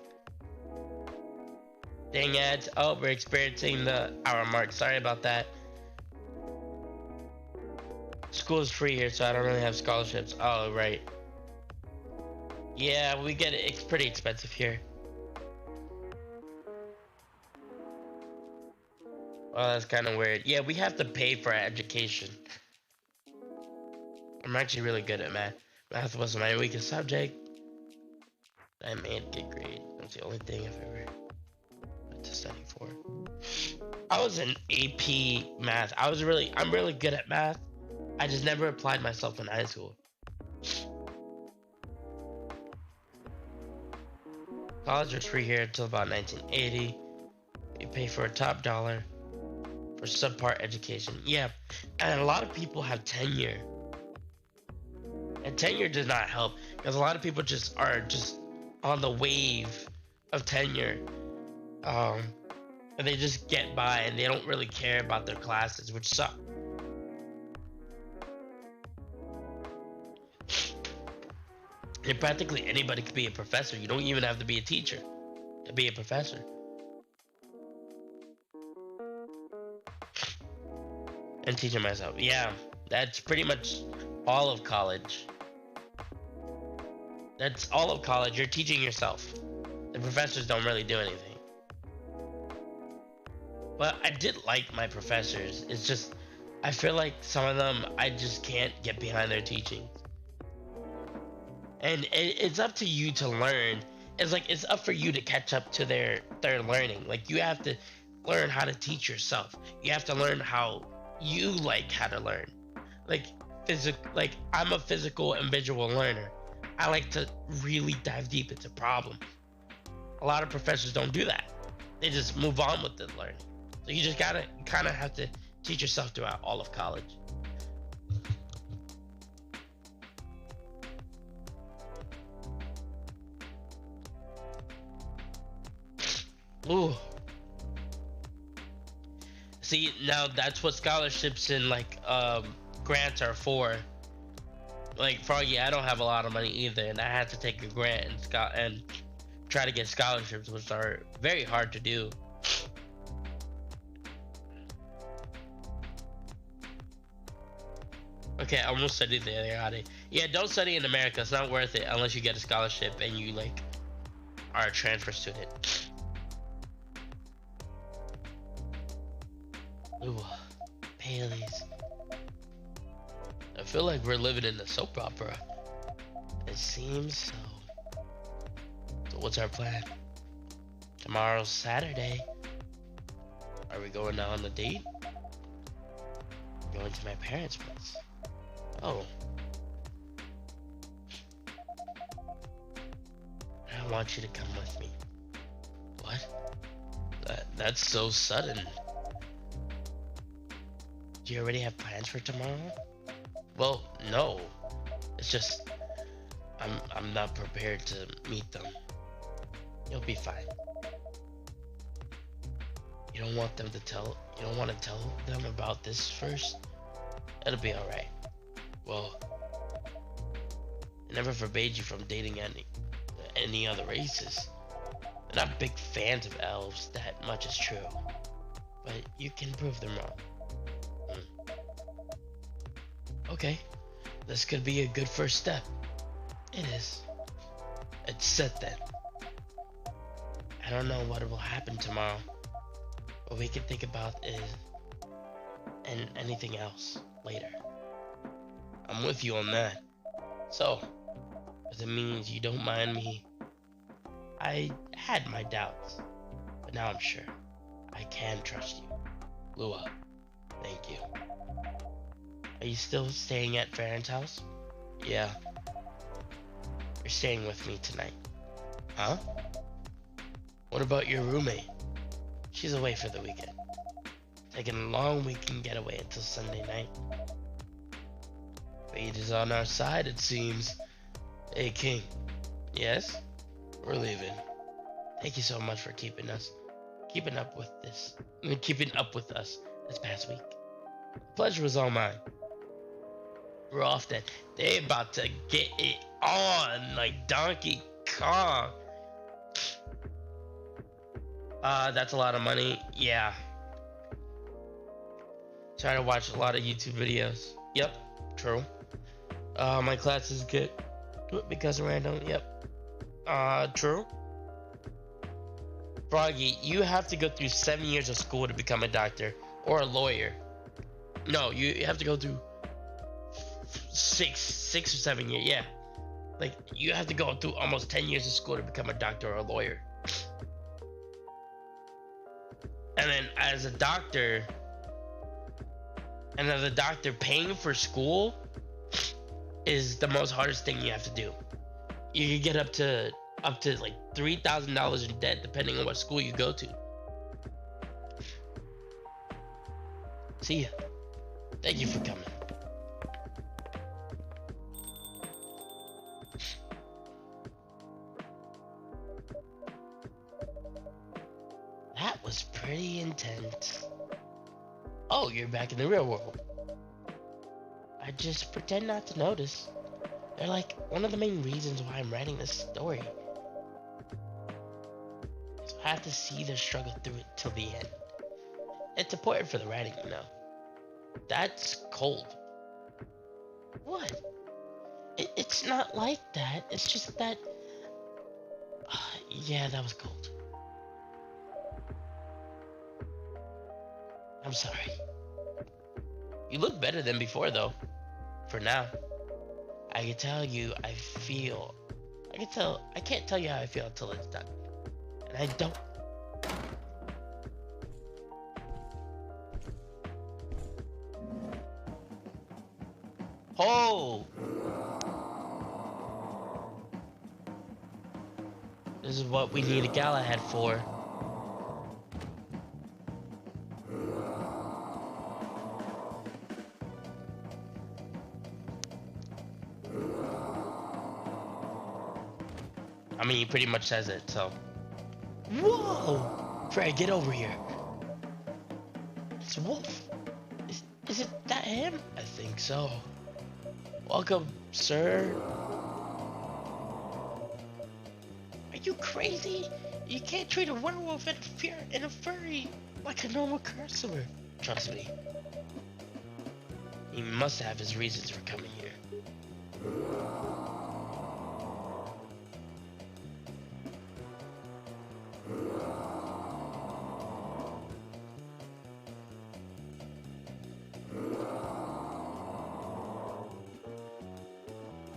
Dang it. Oh, we're experiencing the hour mark. Sorry about that. School is free here, so I don't really have scholarships. Oh, right. Yeah, we get it. It's pretty expensive here. Oh, that's kind of weird. Yeah, we have to pay for our education. I'm actually really good at math. Math was my weakest subject. I made a good grade. That's the only thing I've ever had to study for. I was in AP math. I'm really good at math. I just never applied myself in high school. College was free here until about 1980. You pay for a top dollar for subpar education. Yeah, and a lot of people have tenure. And tenure does not help because a lot of people are just on the wave of tenure. And they just get by and they don't really care about their classes, which suck. And practically anybody could be a professor. You don't even have to be a teacher to be a professor. And teaching myself. Yeah, that's pretty much all of college. That's all of college. You're teaching yourself. The professors don't really do anything. But I did like my professors. It's just, I feel like some of them, I just can't get behind their teaching. And it's up to you to learn. It's like, it's up for you to catch up to their learning. Like, you have to learn how to teach yourself. You have to learn how you like how to learn. Like, like, I'm a physical and visual learner. I like to really dive deep into problems. A lot of professors don't do that. They just move on with the learning. So you just gotta kind of have to teach yourself throughout all of college. Ooh. See, now that's what scholarships and like grants are for. Like, Froggy, I don't have a lot of money either, and I had to take a grant and try to get scholarships, which are very hard to do. Okay, I almost studied the other. Yeah, don't study in America. It's not worth it unless you get a scholarship and you like are a transfer student. Ooh, Bailey's. I feel like we're living in a soap opera. It seems so. So what's our plan? Tomorrow's Saturday. Are we going on a date? Going to my parents' place. Oh. I want you to come with me. What? That's so sudden. Do you already have plans for tomorrow? Well, no. It's just I'm not prepared to meet them. You'll be fine. You don't want them to you don't want to tell them about this first? It'll be alright. Well, I never forbade you from dating any other races. They're not big fans of elves, that much is true. But you can prove them wrong. Okay, this could be a good first step. It is. It's set then. I don't know what will happen tomorrow. What we can think about is anything else later. I'm with you on that. So, if it means you don't mind me, I had my doubts, but now I'm sure I can trust you. Lua, thank you. Are you still staying at Farron's house? Yeah. You're staying with me tonight. Huh? What about your roommate? She's away for the weekend. Taking a long weekend getaway until Sunday night. Fate is on our side, it seems. Hey, King. Yes? We're leaving. Thank you so much for keeping up with us this past week. The pleasure was all mine. We're off then. They about to get it on like Donkey Kong. That's a lot of money. Yeah. Try to watch a lot of YouTube videos. Yep, true. My classes get because of random. Yep. True. Froggy, you have to go through 7 years of school to become a doctor or a lawyer. No, you have to go through six or 7 years. Yeah, like you have to go through almost 10 years of school to become a doctor or a lawyer. And then as a doctor, paying for school is the most hardest thing you have to do. You can get up to like $3,000 in debt depending on what school you go to. See ya. Thank you for coming. That was pretty intense. Oh, you're back in the real world. I just pretend not to notice. They're like one of the main reasons why I'm writing this story. So I have to see their struggle through it till the end. It's important for the writing, you know. That's cold. What? It's not like that. It's just that. Yeah, that was cold. I'm sorry. You look better than before, though. For now. I can tell you I feel. I can't tell you how I feel until it's done. And I don't. Oh! This is what we need a Galahad for. I mean, he pretty much says it, so. Whoa! Fred, get over here. It's Wolf. Is it that him? I think so. Welcome, sir. Are you crazy? You can't treat a werewolf and a furry like a normal customer. Trust me. He must have his reasons for coming here.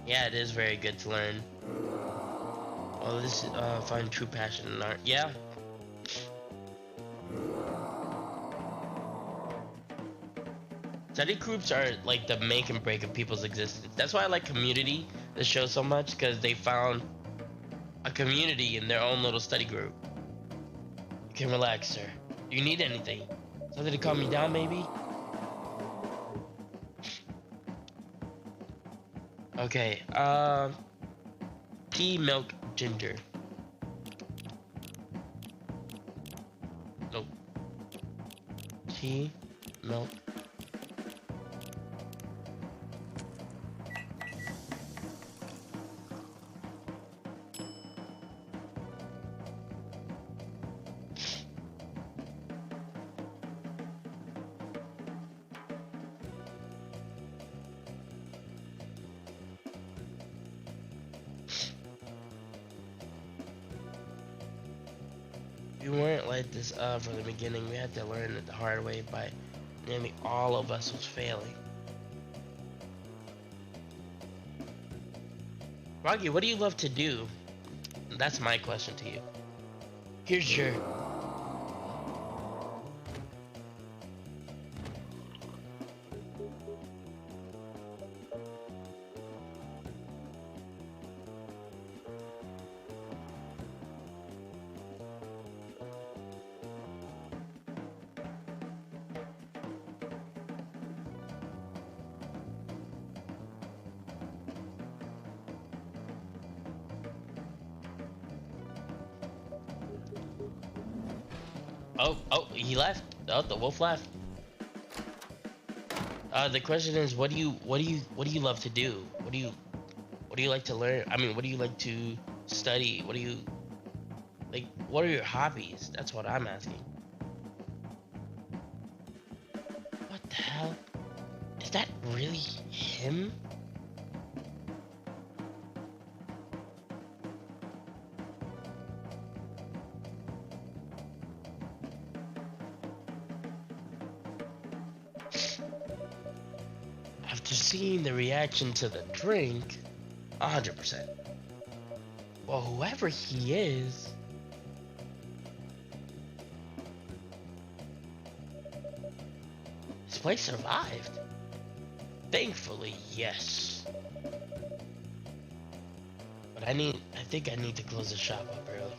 Yeah, it is very good to learn. Oh, this find true passion in art. Yeah. Study groups are like the make and break of people's existence. That's why I like Community, the show, so much, because they found a community in their own little study group. You can relax, sir. Do you need anything? Something to calm me down, maybe? Okay, tea, milk, ginger. Nope. Tea, milk. We weren't like this from the beginning. We had to learn it the hard way by nearly all of us was failing. Rocky, what do you love to do? That's my question to you. Here's your... Oh, he left. Oh, the wolf left. The question is, what do you love to do? What do you like to learn? I mean, what do you like to study? What do you like? What are your hobbies? That's what I'm asking. What the hell? Is that really him? After seeing the reaction to the drink, 100%. Well, whoever he is, this place survived. Thankfully, yes. But I think I need to close the shop up early.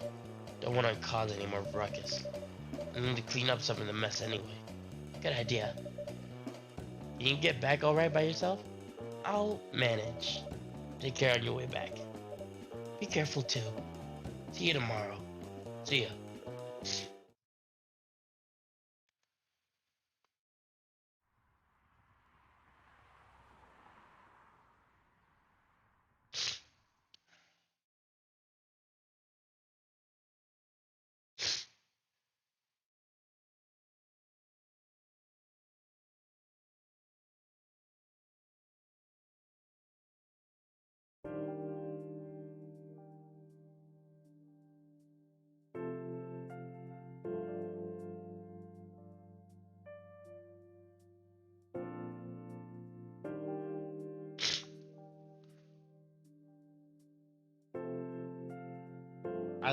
Don't want to cause any more ruckus. I need to clean up some of the mess anyway. Good idea. You can get back alright by yourself? I'll manage. Take care on your way back. Be careful too. See you tomorrow. See ya.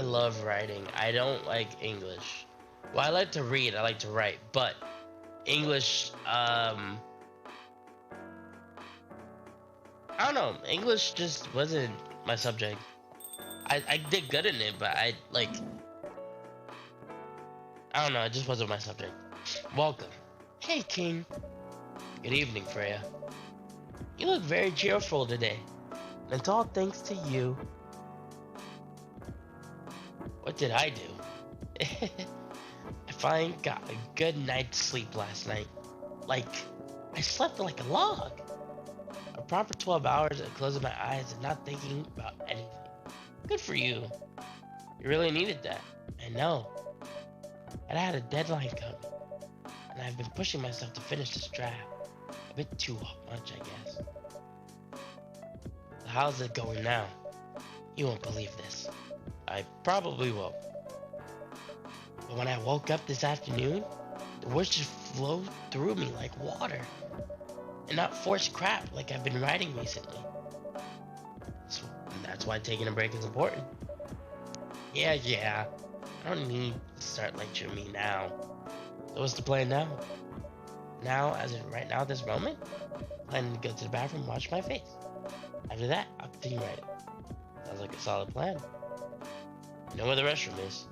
I love writing. I don't like English. Well, I like to read, I like to write, but English, I don't know. English just wasn't my subject. I did good in it, but I don't know, it just wasn't my subject. Welcome. Hey, King. Good evening, Freya. You look very cheerful today. And it's all thanks to you. What did I do? I finally got a good night's sleep last night. Like, I slept like a log. A proper 12 hours of closing my eyes and not thinking about anything. Good for you. You really needed that. I know. And I had a deadline coming. And I've been pushing myself to finish this draft. A bit too much, I guess. So how's it going now? You won't believe this. I probably won't. But when I woke up this afternoon, the words just flowed through me like water. And not forced crap like I've been writing recently. So that's why taking a break is important. Yeah. I don't need to start lecturing me now. So what's the plan now? Now, as in right now, this moment, planning to go to the bathroom, wash my face. After that, I'll continue writing. Sounds like a solid plan. You know where the restroom is.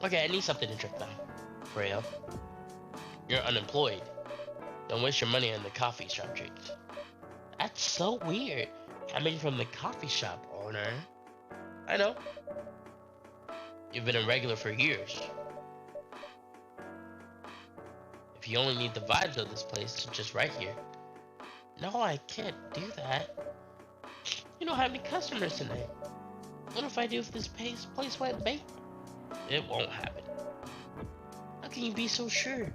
Okay, I need something to drink now. Freya. You're unemployed. Don't waste your money on the coffee shop drinks. That's so weird. Coming from the coffee shop owner. I know. You've been a regular for years. If you only need the vibes of this place, just right here. No, I can't do that. You don't have any customers tonight. What if I do if this place went bait? It won't happen. How can you be so sure?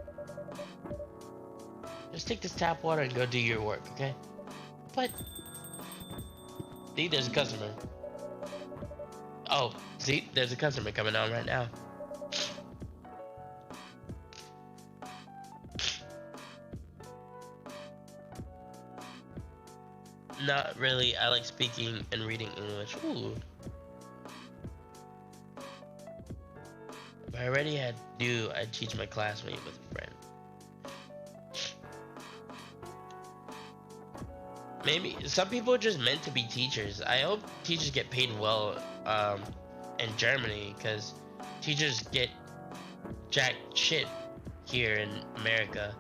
Just take this tap water and go do your work, okay? But... See, there's a customer. Oh, see, there's a customer coming on right now. Not really. I like speaking and reading English. Ooh. If I already had knew, I'd teach my classmate with a friend. Maybe some people are just meant to be teachers. I hope teachers get paid well in Germany, because teachers get jack shit here in America.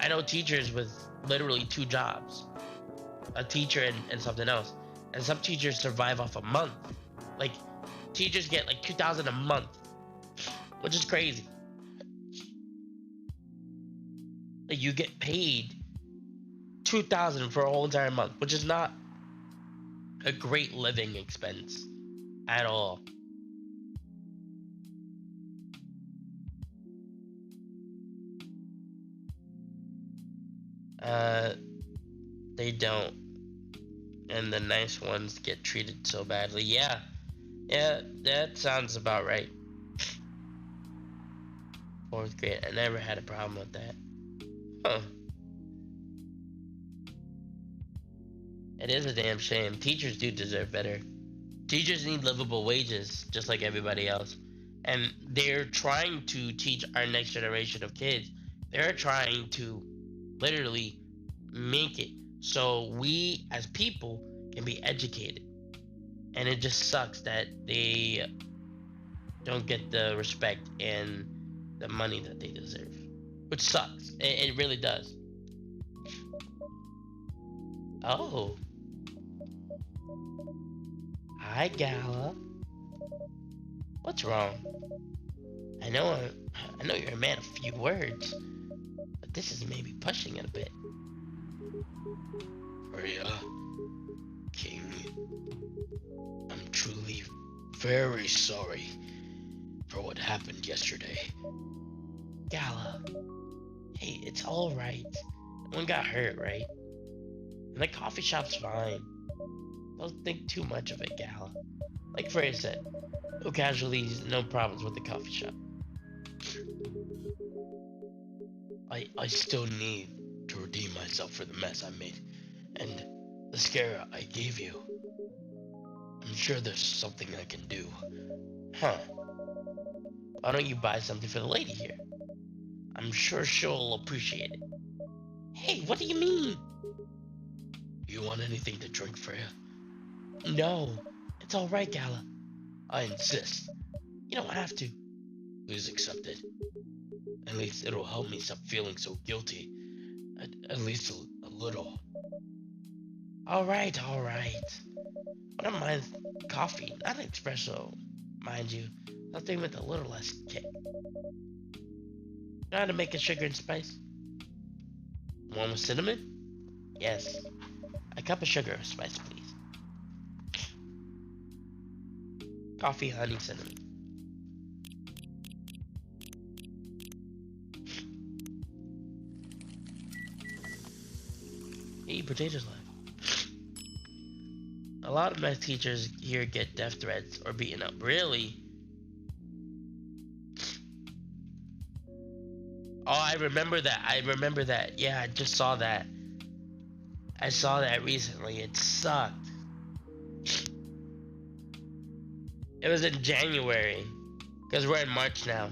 I know teachers with literally 2 jobs, a teacher and something else, and some teachers survive off a month. Like, teachers get like 2,000 a month, which is crazy. Like, you get paid 2,000 for a whole entire month, which is not a great living expense at all. They don't. And the nice ones get treated so badly. Yeah, that sounds about right. 4th grade, I never had a problem with that. Huh. It is a damn shame. Teachers do deserve better. Teachers need livable wages, just like everybody else. And they're trying to teach our next generation of kids. They're trying to literally make it so we as people can be educated. And it just sucks that they don't get the respect and the money that they deserve. Which sucks. It really does. Oh. Hi, Gala. What's wrong? I know you're a man of few words, but this is maybe pushing it a bit. Freya, King, I'm truly very sorry for what happened yesterday. Gala, hey, it's all right. No one got hurt, right? And the coffee shop's fine. Don't think too much of it, Gala. Like Freya said, no casualties, no problems with the coffee shop. I still need to redeem myself for the mess I made and the scare I gave you. I'm sure there's something I can do. Huh. Why don't you buy something for the lady here? I'm sure she'll appreciate it. Hey, what do you mean? You want anything to drink, Freya? No, it's alright, Gala. I insist. You don't have to. Please accept it. At least it'll help me stop feeling so guilty. At least a little. Alright, alright. I don't mind coffee, not espresso, mind you. Something with a little less kick. Know how to make a sugar and spice? One with cinnamon? Yes. A cup of sugar or spice, please. Coffee, honey, cinnamon. Eat potatoes live. A lot of my teachers here get death threats or beaten up. Really? Oh, I remember that. I remember that. Yeah, I just saw that. I saw that recently. It sucked. It was in January. Because we're in March now.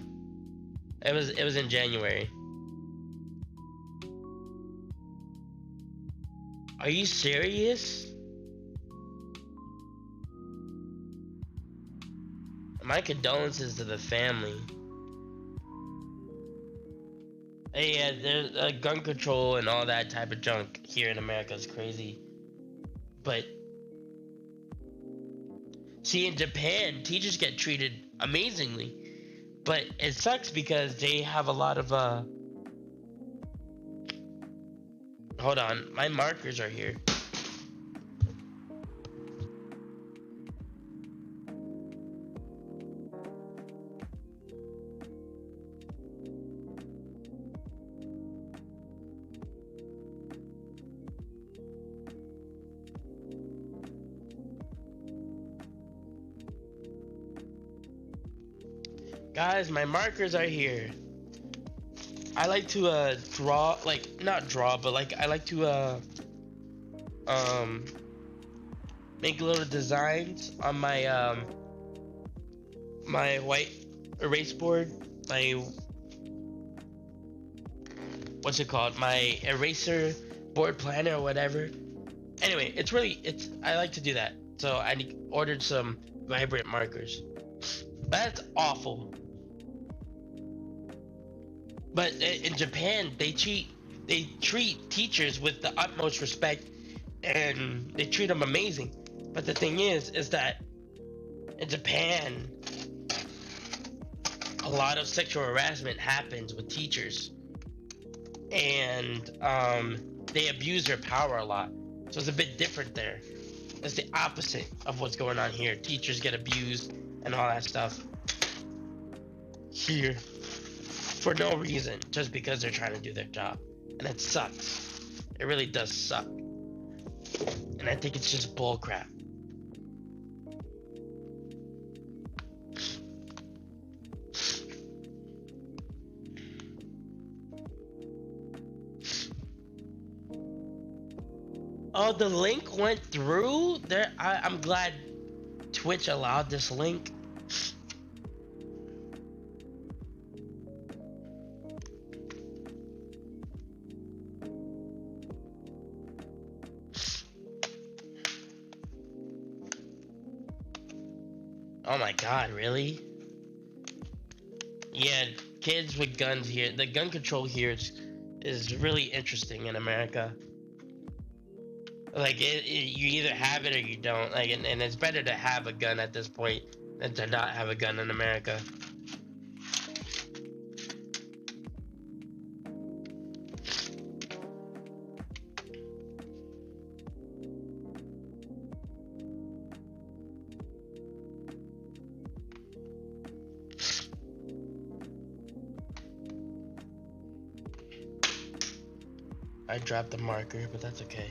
It was in January. Are you serious? My condolences to the family. Hey, yeah, there's gun control and all that type of junk here in America is crazy. But see, in Japan, teachers get treated amazingly. But it sucks because they have a lot of hold on, my markers are here. Guys, my markers are here. I like to draw, like not draw, but like I like to um make little designs on my my white erase board, my what's it called, my eraser board planner or whatever. Anyway, it's I like to do that. So I ordered some vibrant markers. That's awful. But in Japan, they treat teachers with the utmost respect, and they treat them amazing. But the thing is that in Japan, a lot of sexual harassment happens with teachers, and they abuse their power a lot. So it's a bit different there. It's the opposite of what's going on here. Teachers get abused and all that stuff here for no reason, just because they're trying to do their job. And it sucks. It really does suck. And I think it's just bullcrap. Oh, the link went through? There, I'm glad Twitch allowed this link. Oh my god, really? Yeah, kids with guns here. The gun control here is really interesting in America. Like, you either have it or you don't. Like, and it's better to have a gun at this point than to not have a gun in America. I dropped the marker, but that's okay.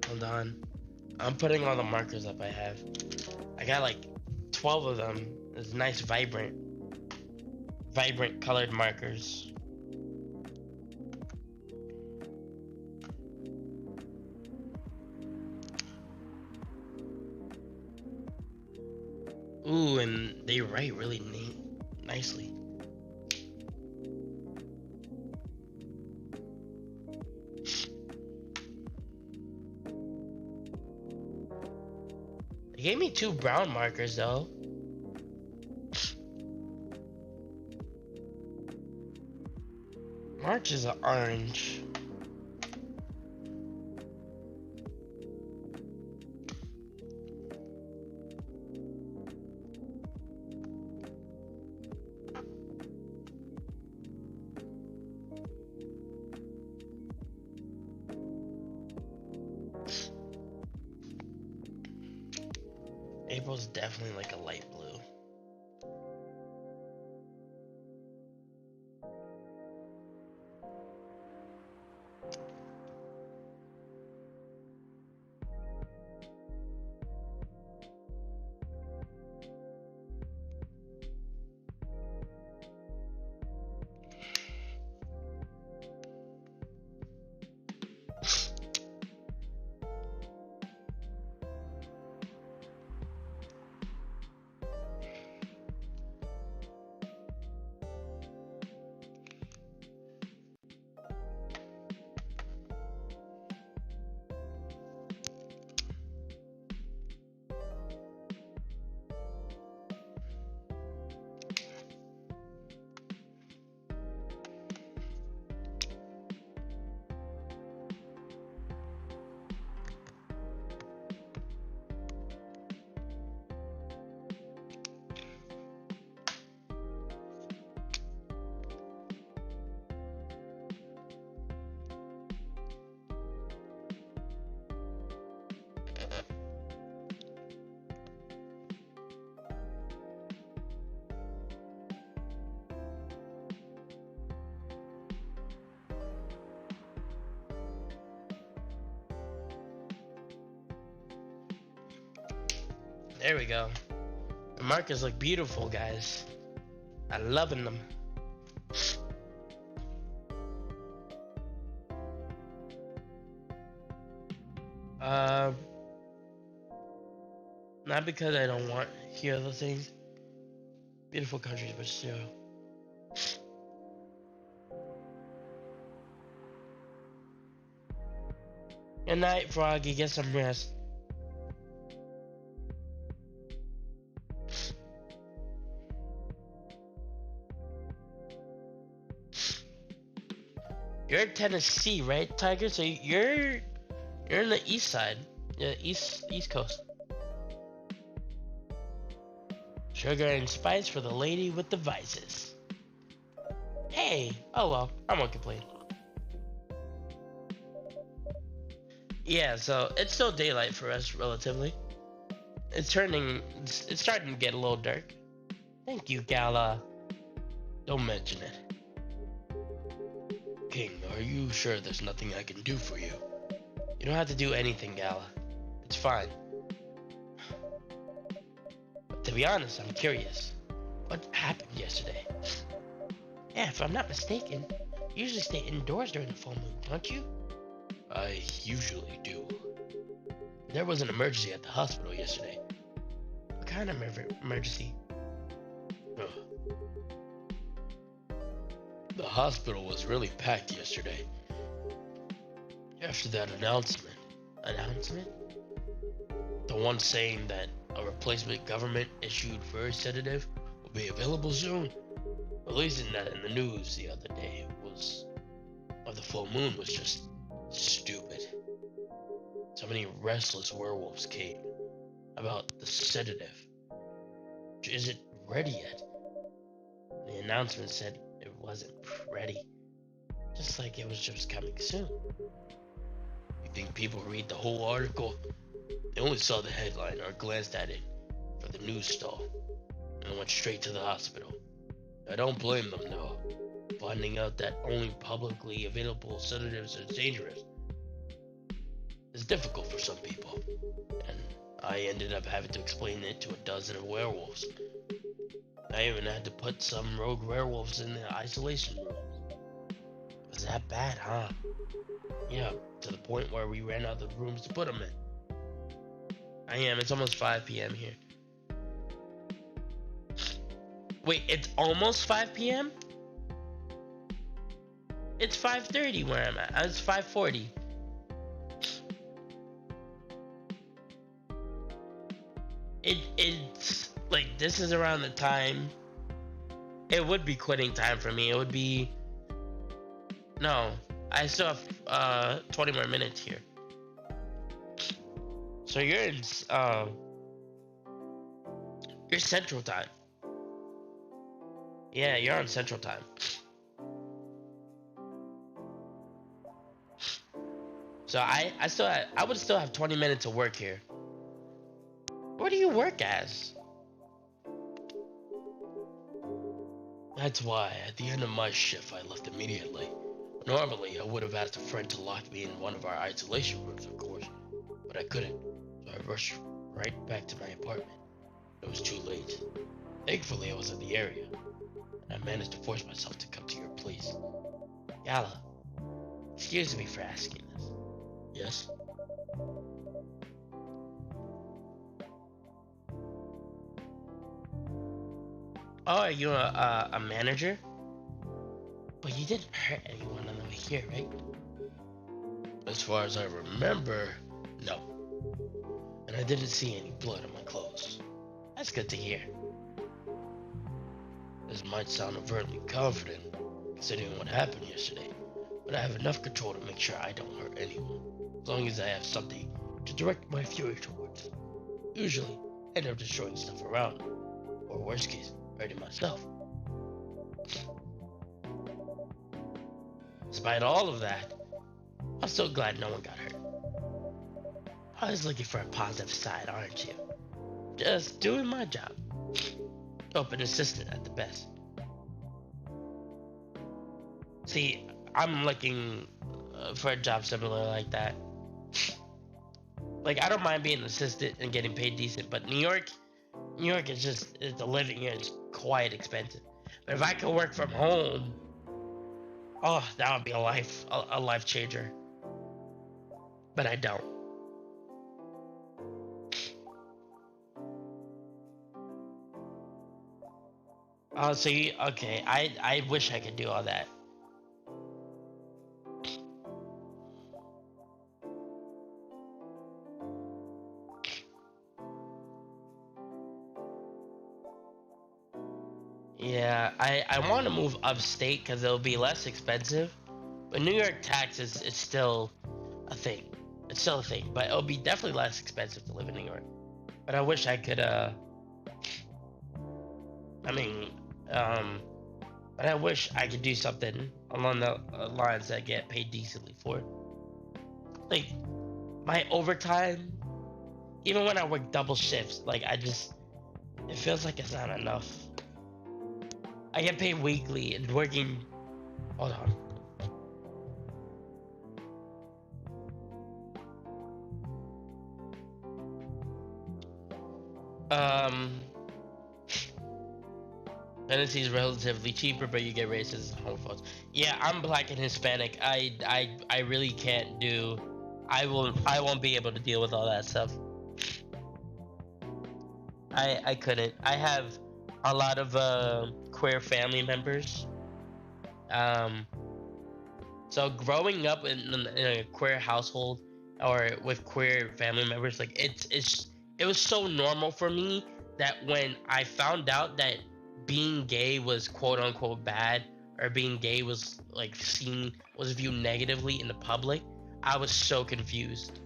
Hold on. I'm putting all the markers up I have. I got like 12 of them. It's nice, vibrant colored markers. Ooh, and they write really neat, nicely. They gave me 2 brown markers though. March is an orange. April's definitely like a light blue. There we go. The markers look beautiful, guys. I'm loving them. Uh, Not because I don't want to hear other things. Beautiful countries, but still. Good night, Froggy. Get some rest. You're in Tennessee, right, Tiger? So you're in the east side, yeah, east coast. Sugar and spice for the lady with the vices. Hey, oh well, I won't complain. Yeah, so it's still daylight for us, relatively. It's starting to get a little dark. Thank you, Gala. Don't mention it. King, are you sure there's nothing I can do for you? You don't have to do anything, Gala. It's fine. But to be honest, I'm curious. What happened yesterday? Yeah, if I'm not mistaken, you usually stay indoors during the full moon, don't you? I usually do. There was an emergency at the hospital yesterday. What kind of emergency? The hospital was really packed yesterday. After that announcement. Announcement? The one saying that a replacement government issued fur sedative will be available soon. Releasing that in the news the other day of the full moon was just stupid. So many restless werewolves came about the sedative. Is it ready yet? The announcement said it wasn't ready. Just like it was just coming soon. You think people read the whole article? They only saw the headline or glanced at it for the news stall and went straight to the hospital. I don't blame them though. Finding out that only publicly available sedatives are dangerous is difficult for some people, and I ended up having to explain it to a dozen werewolves. I even had to put some rogue werewolves in the isolation room. It was that bad, huh? Yeah, to the point where we ran out of rooms to put them in. I am. It's almost 5 p.m. here. Wait, it's almost 5 p.m.? It's 5:30 where I'm at. It's 5:40. It's like this is around the time. It would be quitting time for me. It would be no. I still have 20 more minutes here. So you're Central Time. Yeah, you're on Central Time. So I would still have 20 minutes of work here. What do you work as? That's why, at the end of my shift, I left immediately. Normally, I would have asked a friend to lock me in one of our isolation rooms, of course, but I couldn't, so I rushed right back to my apartment. It was too late. Thankfully, I was in the area, and I managed to force myself to come to your place. Yala, excuse me for asking this. Yes? Oh, are you a manager? But you didn't hurt anyone on the way here, right? As far as I remember, no. And I didn't see any blood on my clothes. That's good to hear. This might sound overtly confident, considering what happened yesterday, but I have enough control to make sure I don't hurt anyone, as long as I have something to direct my fury towards. Usually, I end up destroying stuff around, or worst case, hurting myself. Despite all of that, I'm so glad no one got hurt. Always looking for a positive side, aren't you? Just doing my job. Open assistant at the best. See, I'm looking for a job similar like that. Like, I don't mind being an assistant and getting paid decent, but New York is just, the living here is quite expensive. But if I could work from home, oh, that would be a life changer. But I don't. Oh, so okay, I wish I could do all that. Yeah, I want to move upstate because it'll be less expensive. But New York taxes is still a thing. It's still a thing, but it'll be definitely less expensive to live in New York. But I wish I could, I mean, but I wish I could do something along the lines that get paid decently for. Like, my overtime, even when I work double shifts, like, it feels like it's not enough. I get paid weekly and working, hold on. Tennessee's relatively cheaper, but you get racist and homophobes. Yeah, I'm black and Hispanic. I really can't do. I won't be able to deal with all that stuff. I couldn't. I have a lot of queer family members. So growing up in a queer household or with queer family members, like it was so normal for me that when I found out that being gay was quote unquote bad, or being gay was like was viewed negatively in the public, I was so confused.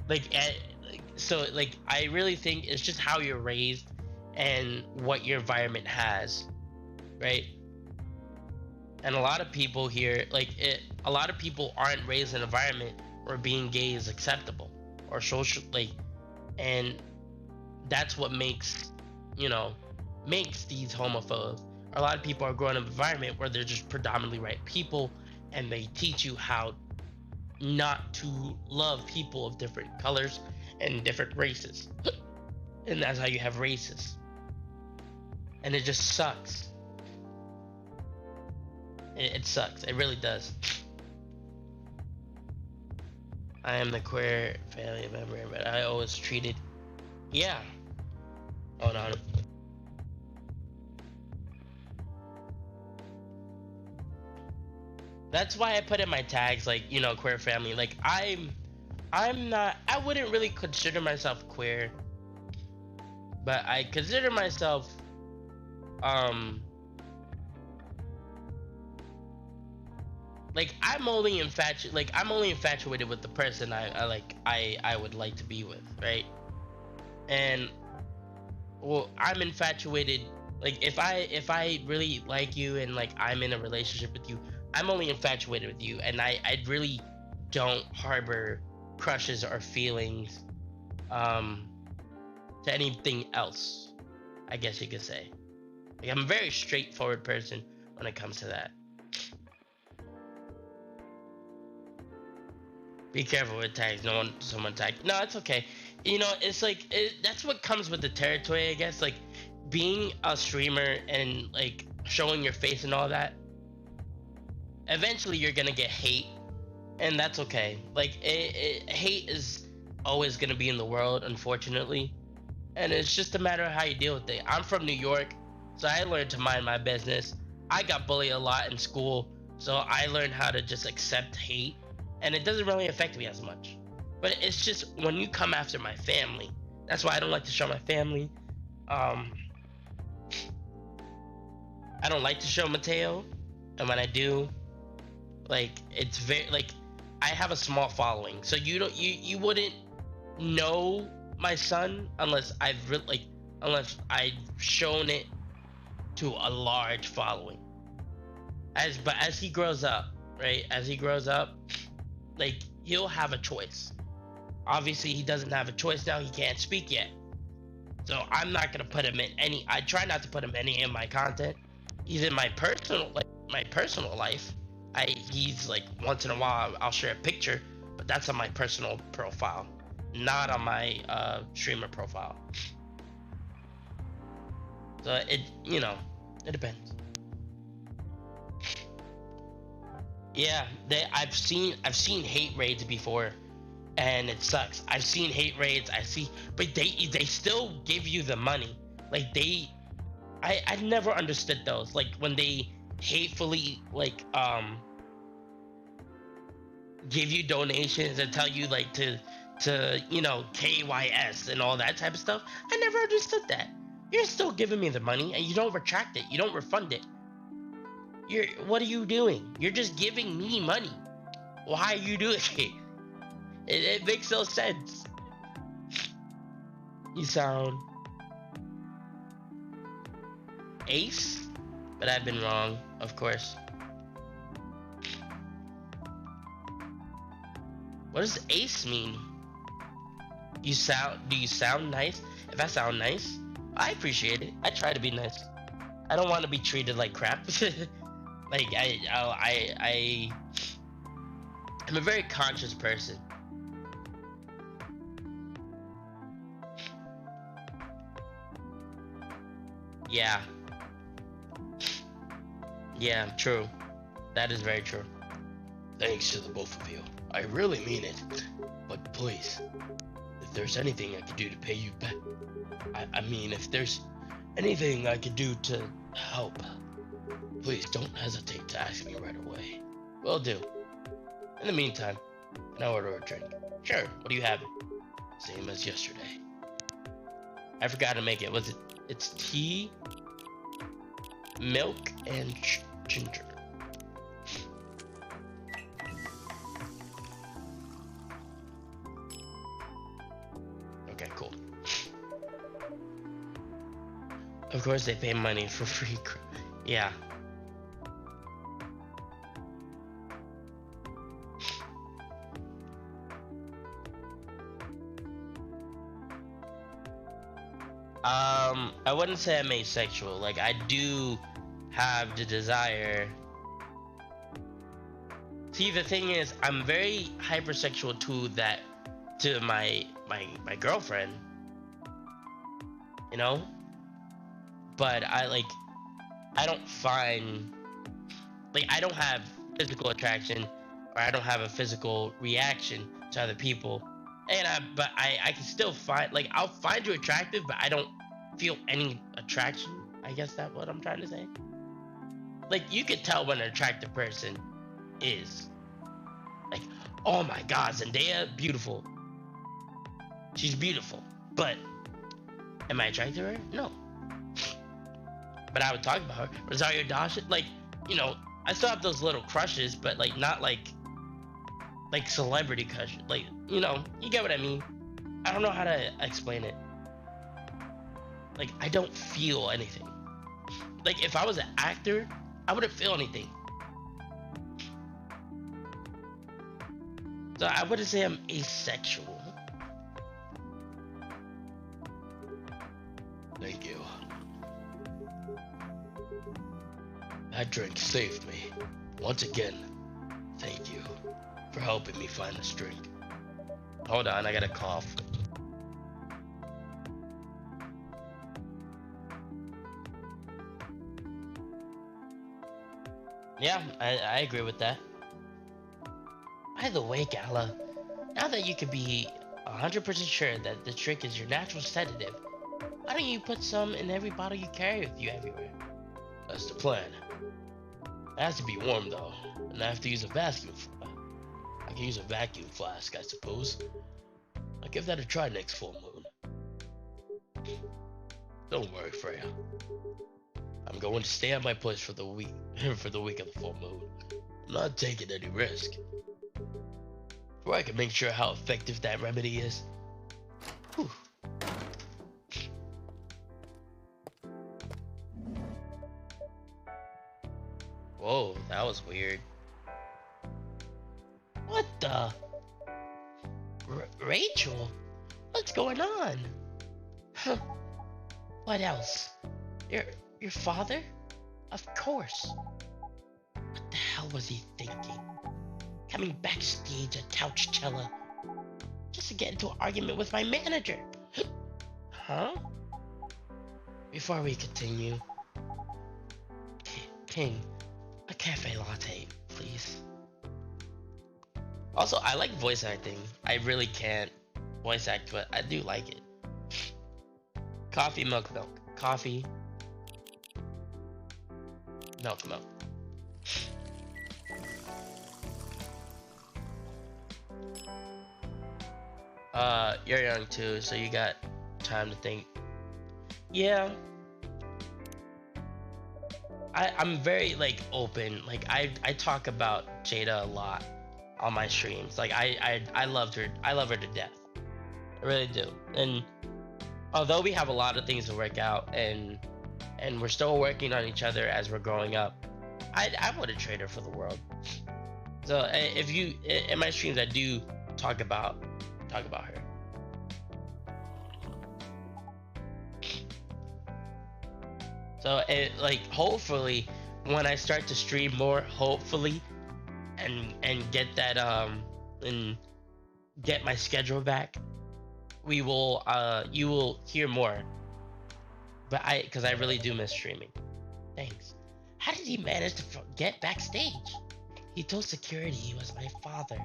Like I really think it's just how you're raised and what your environment has, right? And a lot of people here, a lot of people aren't raised in an environment where being gay is acceptable or social, and that's what makes these homophobes. A lot of people are growing up in an environment where they're just predominantly right people, and they teach you how not to love people of different colors and different races. And that's how you have races. And it just sucks. It sucks. It really does. I am the queer family member, but I always treated. Yeah. Hold on. That's why I put in my tags, like, you know, queer family. Like, I'm not. I wouldn't really consider myself queer, but I consider myself, um, like I'm only infatuated with the person I would like to be with, right? And well, I'm infatuated. Like if I really like you and like I'm in a relationship with you, I'm only infatuated with you, and I really don't harbor crushes or feelings um to anything else, I guess you could say. Like, I'm a very straightforward person when it comes to that. Be careful with tags. No one, someone tag. No, it's okay. You know, it's like that's what comes with the territory, I guess. Like being a streamer and like showing your face and all that. Eventually, you're gonna get hate, and that's okay. Like hate is always gonna be in the world, unfortunately, and it's just a matter of how you deal with it. I'm from New York, so I learned to mind my business. I got bullied a lot in school, so I learned how to just accept hate, and it doesn't really affect me as much. But it's just when you come after my family, that's why I don't like to show my family. Um, I don't like to show Mateo, and when I do, like it's very like I have a small following, so you wouldn't know my son unless unless I've shown it to a large following. As he grows up, right? As he grows up, like he'll have a choice. Obviously, he doesn't have a choice now. He can't speak yet, so I'm not gonna put him in any. I try not to put him any in my content. He's in my personal life. He's like once in a while I'll share a picture, but that's on my personal profile, not on my streamer profile. So it depends. Yeah, I've seen hate raids before, and it sucks. I've seen hate raids. But they still give you the money. Like I never understood those. Like when they hatefully give you donations and tell you like to KYS and all that type of stuff. I never understood that. You're still giving me the money and you don't retract it. You don't refund it. What are you doing? You're just giving me money. Why are you doing it? It makes no sense. You sound ace, but I've been wrong, of course. What does ace mean? Do you sound nice? If I sound nice, I appreciate it. I try to be nice. I don't want to be treated like crap. Like I'm a very conscious person. Yeah. Yeah, true. That is very true. Thanks to the both of you. I really mean it. But please, if there's anything I could do to pay you back, I mean, if there's anything I could do to help, please don't hesitate to ask me right away. Will do. In the meantime, can I order a drink? Sure. What do you have? Same as yesterday. I forgot to make it. It's tea, milk, and ginger. Okay, cool. Of course they pay money for free. Yeah. I wouldn't say I'm asexual. Like, I do have the desire See, the thing is, I'm very hypersexual to my girlfriend, you know. But I don't find I don't have physical attraction, or I don't have a physical reaction to other people. And I can still find I'll find you attractive, but I don't feel any attraction. I guess that's what I'm trying to say. Like, you could tell when an attractive person is like, oh my God, Zendaya, beautiful. She's beautiful. But am I attracted to her? No. But I would talk about her. Rosario Dawson, you know, I still have those little crushes, but not like celebrity crushes. You get what I mean. I don't know how to explain it. Like, I don't feel anything. Like, if I was an actor, I wouldn't feel anything. So I wouldn't say I'm asexual. Thank you. That drink saved me. Once again, thank you for helping me find this drink. Hold on, I gotta cough. Yeah, I agree with that. By the way, Gala, now that you can be 100% sure that the drink is your natural sedative, why don't you put some in every bottle you carry with you everywhere? That's the plan. It has to be warm though, and I have to use a vacuum. I can use a vacuum flask, I suppose. I'll give that a try next full moon. Don't worry, Freya. I'm going to stay at my place for the week for the week of the full moon. I'm not taking any risk. Before I can make sure how effective that remedy is. Whew. Whoa, that was weird. What the? Rachel? What's going on? Huh. What else? Your father? Of course. What the hell was he thinking? Coming backstage at Couchella just to get into an argument with my manager. Huh? Before we continue, King, a cafe latte, please. Also, I like voice acting. I really can't voice act, but I do like it. Coffee, milk, milk. Coffee, milk, milk. You're young too, so you got time to think. Yeah. I'm very open. I talk about Jada a lot on my streams. I loved her. I love her to death. I really do. And although we have a lot of things to work out, and we're still working on each other as we're growing up, I wouldn't trade her for the world. So if you in my streams, I do talk about her. So hopefully when I start to stream more, hopefully, and get that and get my schedule back, we will you will hear more. But because I really do miss streaming. Thanks. How did he manage to get backstage? He told security he was my father,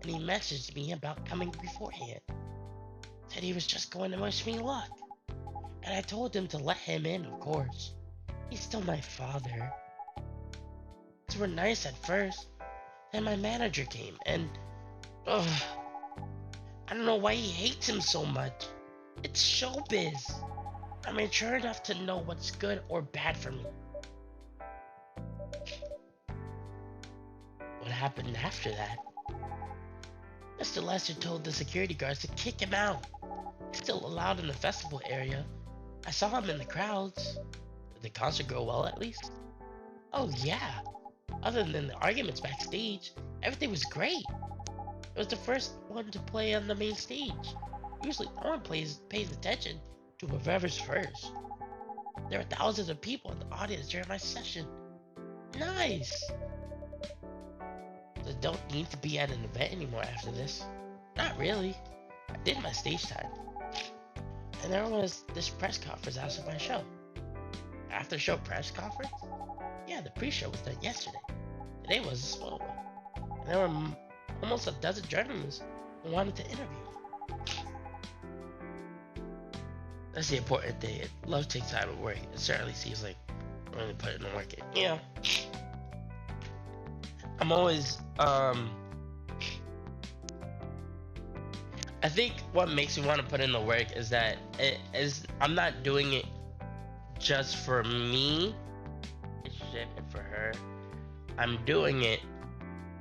and he messaged me about coming beforehand. Said he was just going to wish me luck. And I told him to let him in, of course. He's still my father. So we're nice at first. Then my manager came, and I don't know why he hates him so much. It's showbiz. I'm mature enough to know what's good or bad for me. What happened after that? Mr. Lester told the security guards to kick him out. He's still allowed in the festival area. I saw him in the crowds. Did the concert go well at least? Oh yeah. Other than the arguments backstage, everything was great. It was the first one to play on the main stage. Usually no one pays attention to whoever's first. There were thousands of people in the audience during my session. Nice! The don't need to be at an event anymore after this. Not really. I did my stage time. And there was this press conference after my show. After show press conference? Yeah, the pre-show was done yesterday. Today was a small one. And there were almost a dozen journalists who wanted to interview me. That's the important thing. Love takes time at work. It certainly seems like I'm really putting the work in. Yeah. I'm always, I think what makes me want to put in the work is that I'm not doing it just for me and for her. I'm doing it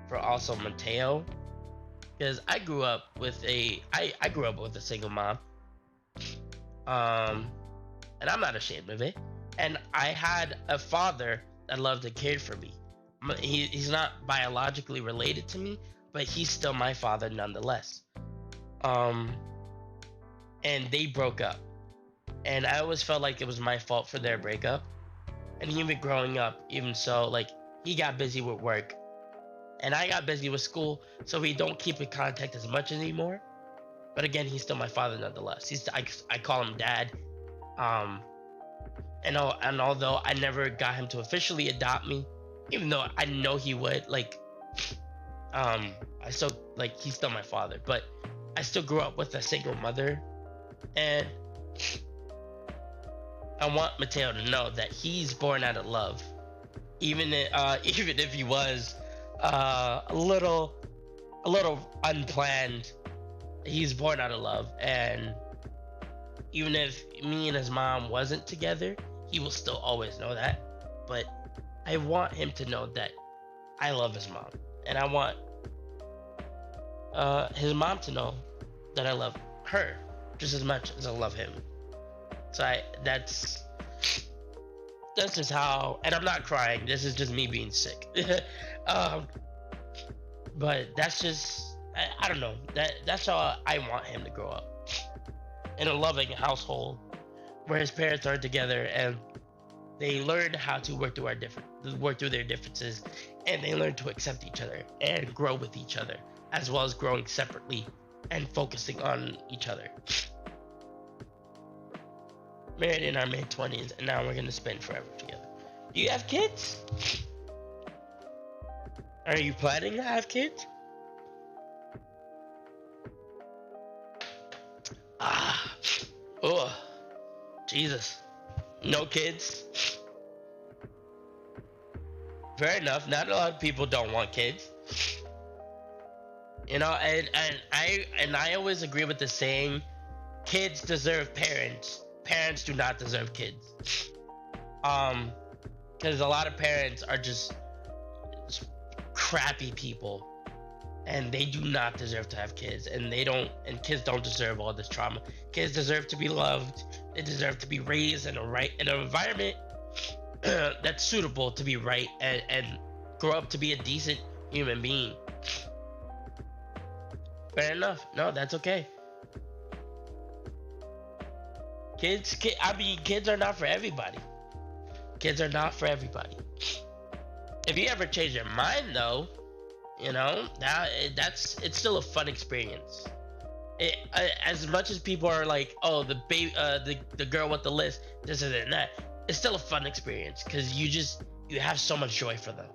for also Mateo, because I grew up with a single mom, and I'm not ashamed of it. And I had a father that loved and cared for me. He's not biologically related to me, but he's still my father nonetheless. And they broke up, and I always felt like it was my fault for their breakup. And even growing up, even so, like, he got busy with work, and I got busy with school, so we don't keep in contact as much anymore. But again, he's still my father nonetheless. I call him dad. And although I never got him to officially adopt me, even though I know he would, like, I still, like, he's still my father. But I still grew up with a single mother, and I want Mateo to know that he's born out of love, even if he was a little unplanned. He's born out of love, and even if me and his mom wasn't together, he will still always know that. But I want him to know that I love his mom, and I want his mom to know that I love her just as much as I love him. So that's just how, and I'm not crying. This is just me being sick. But that's just, I don't know. That's how I want him to grow up, in a loving household where his parents are together and they learn how to work through their differences, and they learn to accept each other and grow with each other, as well as growing separately and focusing on each other. Married in our mid-20s, and now we're gonna spend forever together. Do you have kids? Are you planning to have kids? Oh, Jesus. No kids? Fair enough. Not a lot of people don't want kids. You know, and I always agree with the saying, kids deserve parents. Parents do not deserve kids. Because a lot of parents are just crappy people, and they do not deserve to have kids, and kids don't deserve all this trauma. Kids deserve to be loved. They deserve to be raised in an environment that's suitable to be right, and grow up to be a decent human being. Fair enough. No, that's okay. Kids are not for everybody. Kids are not for everybody. If you ever change your mind, though, you know, it's still a fun experience. As much as people are like, oh, the baby, the girl with the list, this and that, it's still a fun experience because you have so much joy for them.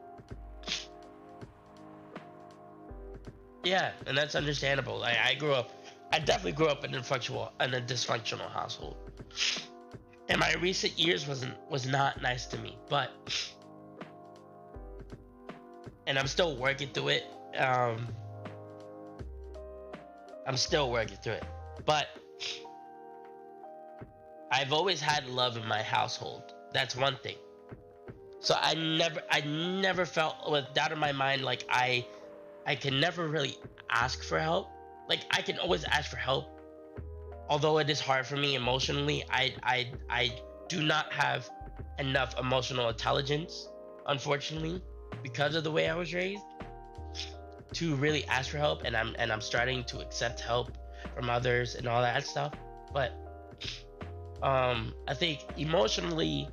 Yeah, and that's understandable. I definitely grew up in a dysfunctional household, and my recent years was not nice to me, and I'm still working through it. But I've always had love in my household. That's one thing. So I never felt with doubt in my mind like I can never really ask for help. Like, I can always ask for help, although it is hard for me emotionally. I do not have enough emotional intelligence, unfortunately, because of the way I was raised, to really ask for help. And I'm starting to accept help from others and all that stuff. But I think emotionally,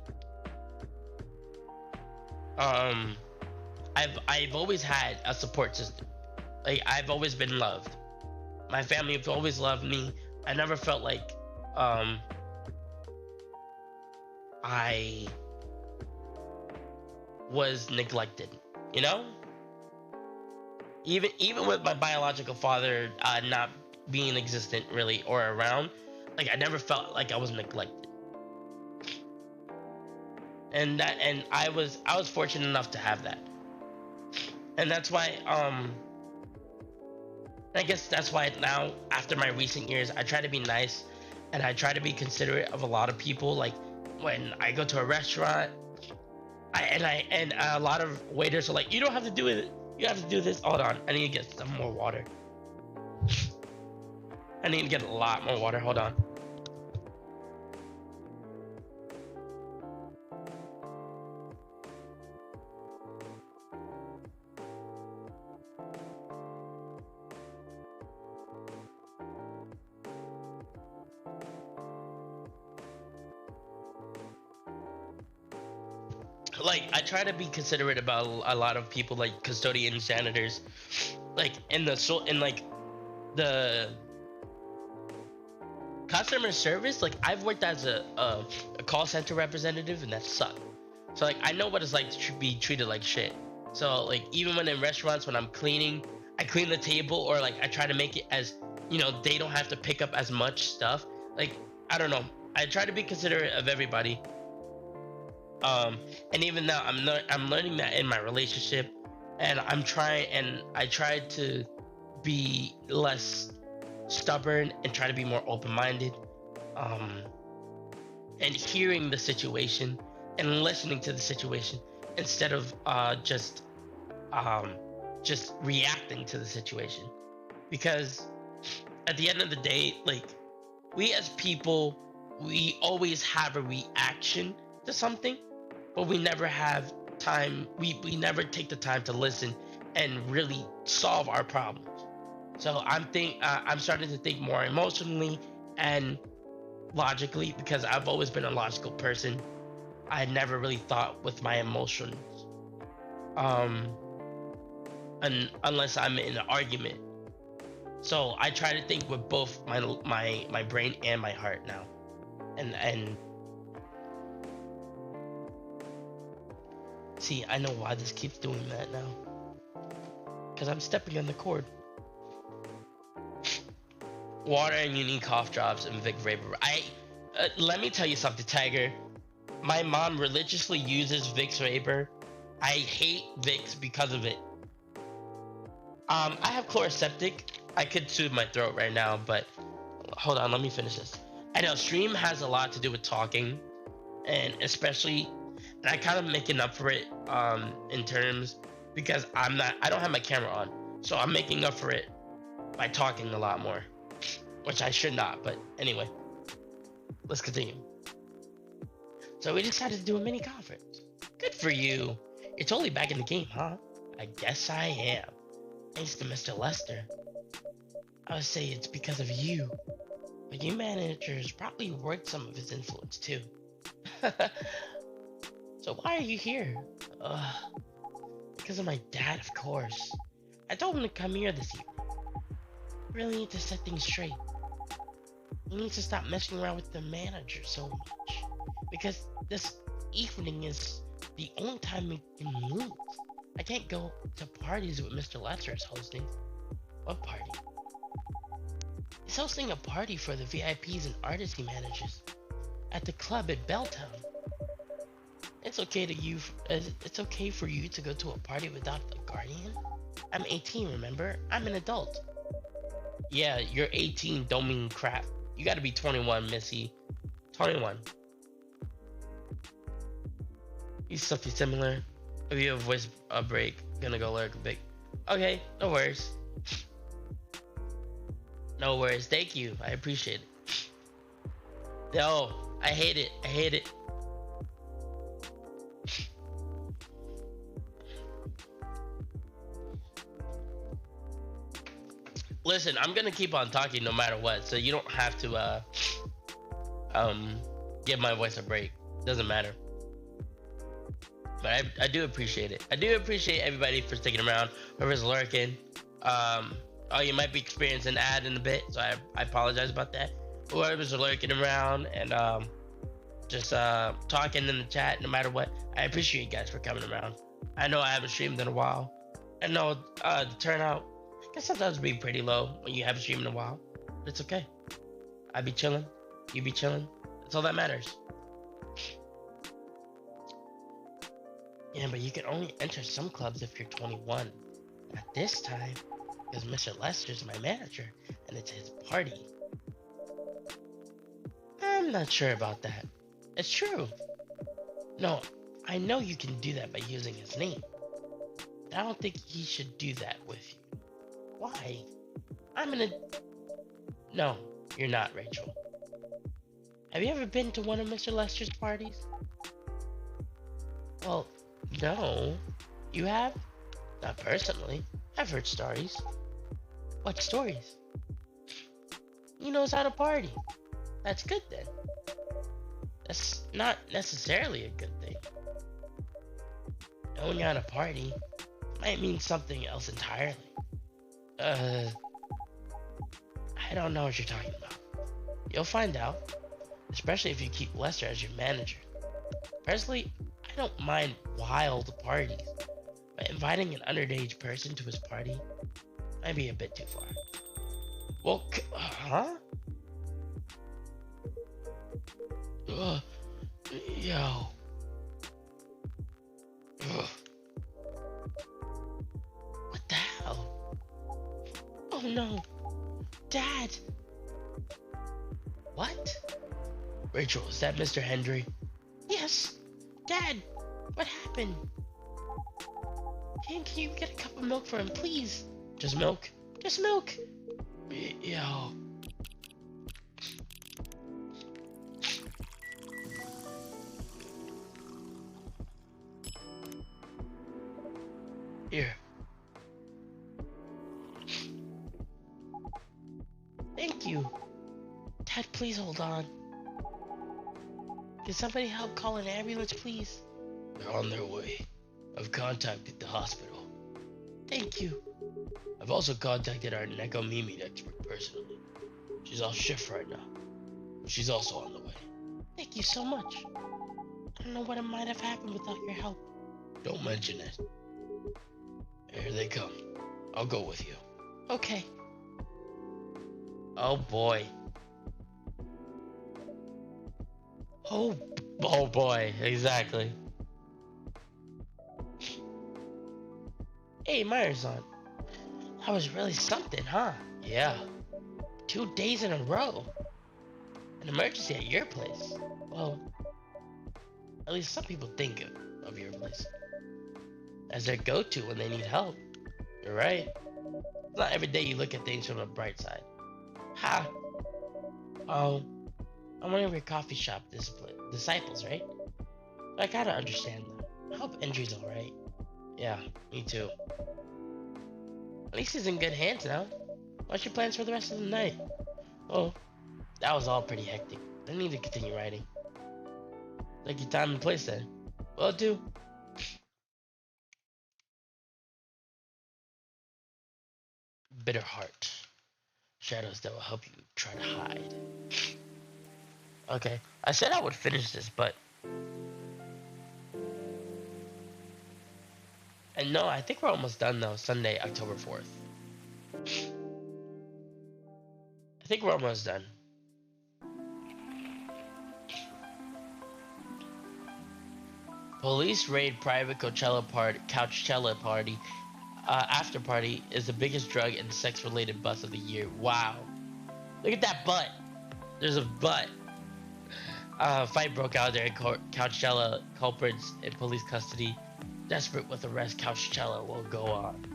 I've always had a support system. Like I've always been loved. My family have always loved me. I never felt like um I was neglected. You know, even with my biological father not being existent really or around, like I never felt like I was neglected. And I was fortunate enough to have that. And that's why I guess that's why now, after my recent years, I try to be nice and I try to be considerate of a lot of people. Like when I go to a restaurant, and a lot of waiters are like, "You don't have to do it. You have to do this." Hold on, I need to get some more water. I need to get a lot more water. Hold on. Like I try to be considerate about a lot of people, like custodians, janitors, like in like the customer service. Like I've worked as a call center representative, and that sucked. So like I know what it's like to be treated like shit. So like even when in restaurants, when I'm cleaning, I clean the table, or like I try to make it as, they don't have to pick up as much stuff. Like I don't know, I try to be considerate of everybody. um and even now I'm learning that in my relationship, and I try to be less stubborn and try to be more open-minded, um and hearing the situation and listening to the situation instead of um just reacting to the situation. Because at the end of the day, like, we as people, we always have a reaction to something, but we never have time. We never take the time to listen and really solve our problems. So I'm starting to think more emotionally and logically, because I've always been a logical person. I never really thought with my emotions, um, unless I'm in an argument. So I try to think with both my brain and my heart now. And see, I know why this keeps doing that now. Because I'm stepping on the cord. Water and unique cough drops and Vic Vapor. Let me tell you something, Tiger. My mom religiously uses Vicks Vapor. I hate Vicks because of it. I have chloroseptic. I could soothe my throat right now, but hold on, let me finish this. I know stream has a lot to do with talking, and especially, and I kind of making up for it in terms, because I don't have my camera on, so I'm making up for it by talking a lot more, which I should not. But anyway, let's continue. So we decided to do a mini conference. Good for you. You're totally back in the game, huh? I guess I am. Thanks to Mr. Lester. I would say it's because of you. But you managers probably worked some of his influence too. So why are you here? Because of my dad, of course. I told him to come here this evening. Really need to set things straight. He needs to stop messing around with the manager so much. Because this evening is the only time we can meet. I can't go to parties with Mr. Lester is hosting. What party? He's hosting a party for the VIPs and artists he manages at the club at Belltown. It's okay for you to go to a party without a guardian? I'm 18, remember? I'm an adult. Yeah, you're 18, don't mean crap. You gotta be 21, Missy. 21. Use something similar. If you have a voice break, gonna go lurk a bit. Okay, no worries. No worries. Thank you. I appreciate it. No, I hate it. I hate it. Listen, I'm gonna keep on talking no matter what, so you don't have to give my voice a break. Doesn't matter. But I do appreciate it. I do appreciate everybody for sticking around. Whoever's lurking. Um, oh, you might be experiencing an ad in a bit, so I apologize about that. Whoever's lurking around and just talking in the chat, no matter what. I appreciate you guys for coming around. I know I haven't streamed in a while. I know the turnout can sometimes be pretty low when you haven't streamed in a while, but it's okay. I be chilling, you be chilling. That's all that matters. Yeah, but you can only enter some clubs if you're 21. At this time, because Mr. Lester's my manager, and it's his party. I'm not sure about that. It's true. No, I know you can do that by using his name. I don't think he should do that with you. Why? I'm gonna... No, you're not, Rachel. Have you ever been to one of Mr. Lester's parties? Well, no. You have? Not personally. I've heard stories. What stories? He knows how to party. That's good then. That's not necessarily a good thing. Knowing how to party might mean something else entirely. I don't know what you're talking about. You'll find out, especially if you keep Lester as your manager. Personally, I don't mind wild parties, but inviting an underage person to his party might be a bit too far. Well, huh? Yo. Ugh. What the hell? Oh no. Dad! What? Rachel, is that Mr. Hendry? Yes. Dad, what happened? Can you get a cup of milk for him, please? Just milk? Just milk. Yo. Here. Thank you. Dad, please hold on. Can somebody help call an ambulance, please? They're on their way. I've contacted the hospital. Thank you. I've also contacted our Nekomimi expert personally. She's off shift right now. She's also on the way. Thank you so much. I don't know what might have happened without your help. Don't mention it. Here they come. I'll go with you. Okay. Oh boy. Oh boy, exactly. Hey, Myers-on. That was really something, huh? Yeah. 2 days in a row. An emergency at your place. Well, at least some people think of your place as their go-to when they need help. You're right. It's not every day you look at things from a bright side. Ha! Oh, I'm one of your coffee shop disciples, right? I gotta understand them. I hope Andrew's alright. Yeah, me too. At least he's in good hands now. What's your plans for the rest of the night? Oh, that was all pretty hectic. I need to continue writing. Take your time and place then. Will do. Bitter heart. Shadows that will help you try to hide. Okay, I said I would finish this, but... And no, I think we're almost done though, Sunday, October 4th. I think we're almost done. Police raid private Couchella party. After party is the biggest drug and sex-related bust of the year. Wow. Look at that butt. There's a butt. Fight broke out there in Couchella. Culprits in police custody. Desperate with arrest, Couchella will go on.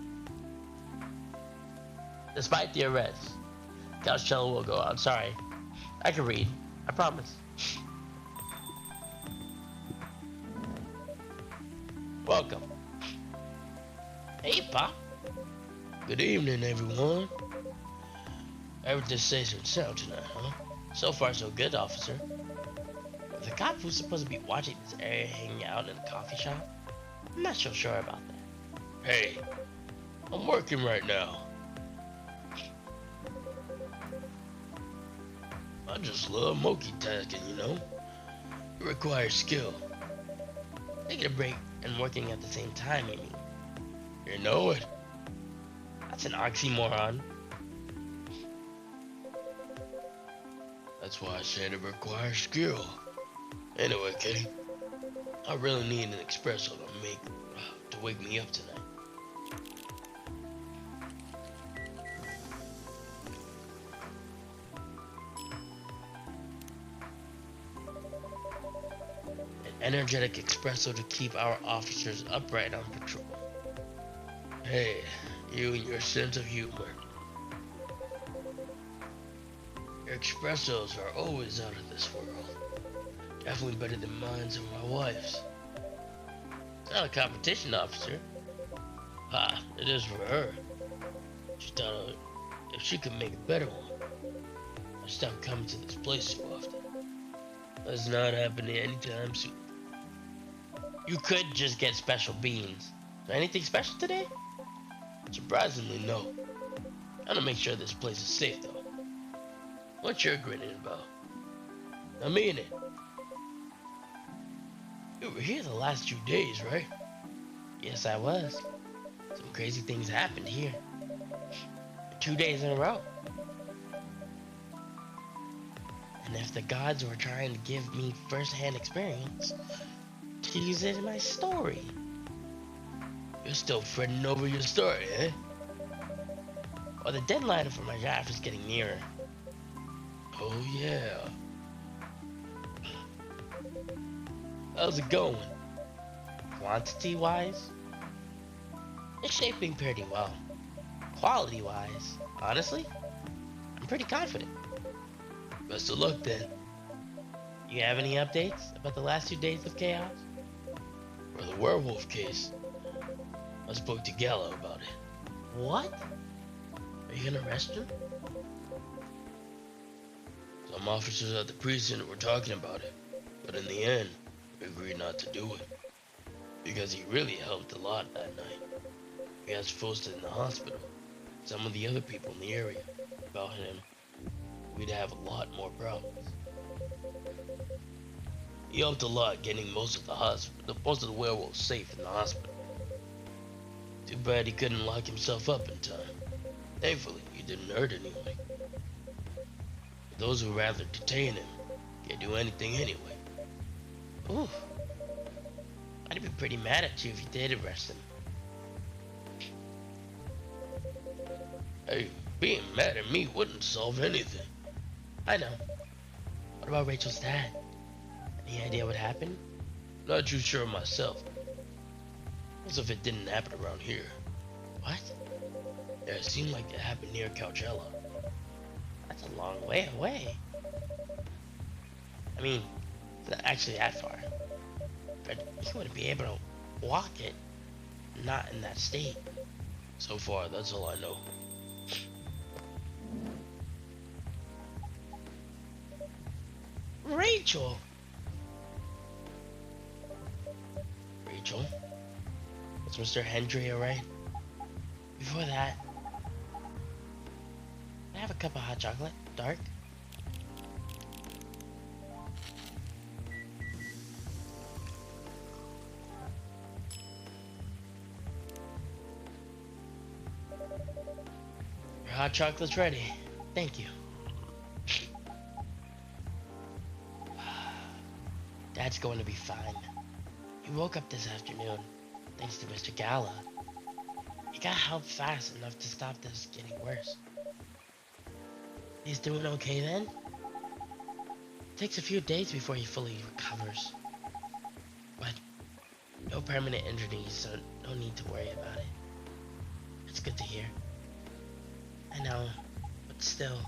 Despite the arrest, Couchella will go on. Sorry. I can read. I promise. Welcome. Hey, Pop. Good evening, everyone. Everything's safe and sound tonight, huh? So far, so good, officer. The cop who's supposed to be watching this area hanging out in a coffee shop? I'm not so sure about that. Hey, I'm working right now. I just love multitasking, you know? It requires skill. Taking a break and working at the same time, you mean? You know it? That's an oxymoron. That's why I said it requires skill. Anyway, Kitty, I really need an espresso to wake me up tonight. An energetic espresso to keep our officers upright on patrol. Hey, you and your sense of humor. Your espressos are always out of this world. Definitely better than mine or my wife's. It's not a competition, officer. Ah, it is for her. She thought if she could make a better one, I'd stop coming to this place so often. That's not happening anytime soon. You could just get special beans. Is there anything special today? Surprisingly, no. I want to make sure this place is safe, though. What you're grinning about? I mean it. You were here the last 2 days, right? Yes, I was. Some crazy things happened here. 2 days in a row. And if the gods were trying to give me first-hand experience, to use it in my story. You're still fretting over your story, eh? Well, the deadline for my draft is getting nearer. Oh, yeah. How's it going? Quantity-wise, it's shaping pretty well. Quality-wise, honestly, I'm pretty confident. Best of luck, then. You have any updates about the last 2 days of chaos? For the werewolf case, I spoke to Gallo about it. What? Are you gonna arrest him? Some officers at the precinct were talking about it, but in the end, we agreed not to do it. Because he really helped a lot that night. We asked Foster in the hospital, some of the other people in the area, about him. We'd have a lot more problems. He helped a lot getting most of the werewolves safe in the hospital. Too bad he couldn't lock himself up in time. Thankfully, he didn't hurt anyone. Those who rather detain him can't do anything anyway. Ooh. I'd be pretty mad at you if you did arrest him. Hey, being mad at me wouldn't solve anything. I know. What about Rachel's dad? Any idea what happened? Not too sure myself. As if it didn't happen around here. What? Yeah, it seemed like it happened near Coachella. That's a long way away. I mean, it's not actually that far. But you wouldn't be able to walk it, not in that state. So far, that's all I know. Rachel! Rachel? Is Mr. Hendry alright? Before that, can I have a cup of hot chocolate? Dark? Your hot chocolate's ready. Thank you. Dad's going to be fine. He woke up this afternoon, thanks to Mr. Gala. He got help fast enough to stop this getting worse. He's doing okay then? It takes a few days before he fully recovers. But no permanent injuries, so no need to worry about it. It's good to hear. I know, but still,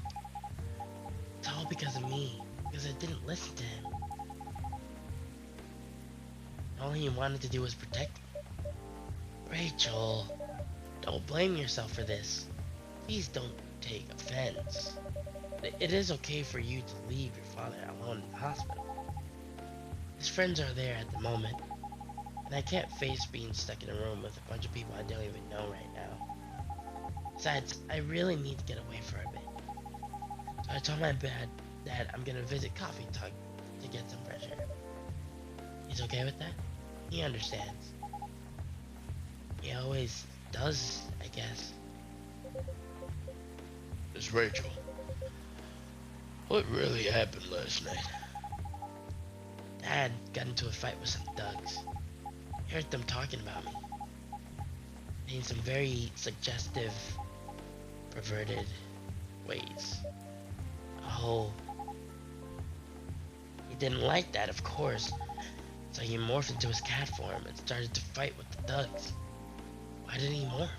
it's all because of me, because I didn't listen to him. All he wanted to do was protect me. Rachel, don't blame yourself for this. Please don't take offense. It is okay for you to leave your father alone in the hospital. His friends are there at the moment, and And I can't face being stuck in a room with a bunch of people I don't even know right now. Besides, I really need to get away for a bit. So I told my dad I'm gonna visit Coffee Tug to get some fresh air. He's okay with that? He understands. He always does, I guess. Miss Rachel, what really happened last night? Dad got into a fight with some thugs. I heard them talking about me. In some very suggestive, perverted ways. Oh. He didn't like that, of course. So he morphed into his cat form and started to fight with the thugs. Why did he morph?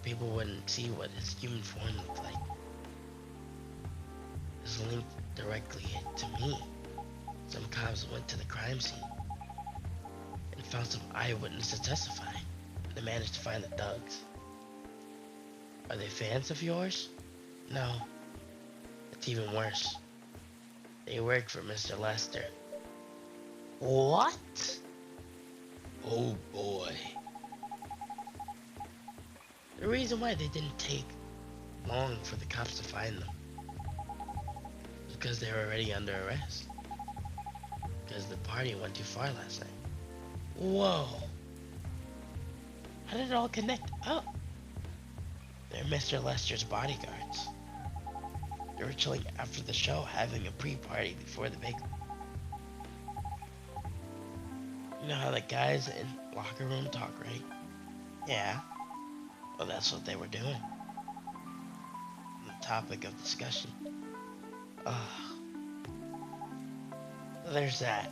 People wouldn't see what his human form looked like. It was linked directly to me. Some cops went to the crime scene and found some eyewitnesses testifying. They managed to find the thugs. Are they fans of yours? No. It's even worse. They work for Mr. Lester. What? Oh boy. The reason why they didn't take long for the cops to find them was because they were already under arrest. Because the party went too far last night. Whoa. How did it all connect up? They're Mr. Lester's bodyguards. They were chilling after the show, having a pre-party before the big one. You know how the guys in locker room talk, right? Yeah. Well, that's what they were doing. The topic of discussion. Ugh. Well, there's that.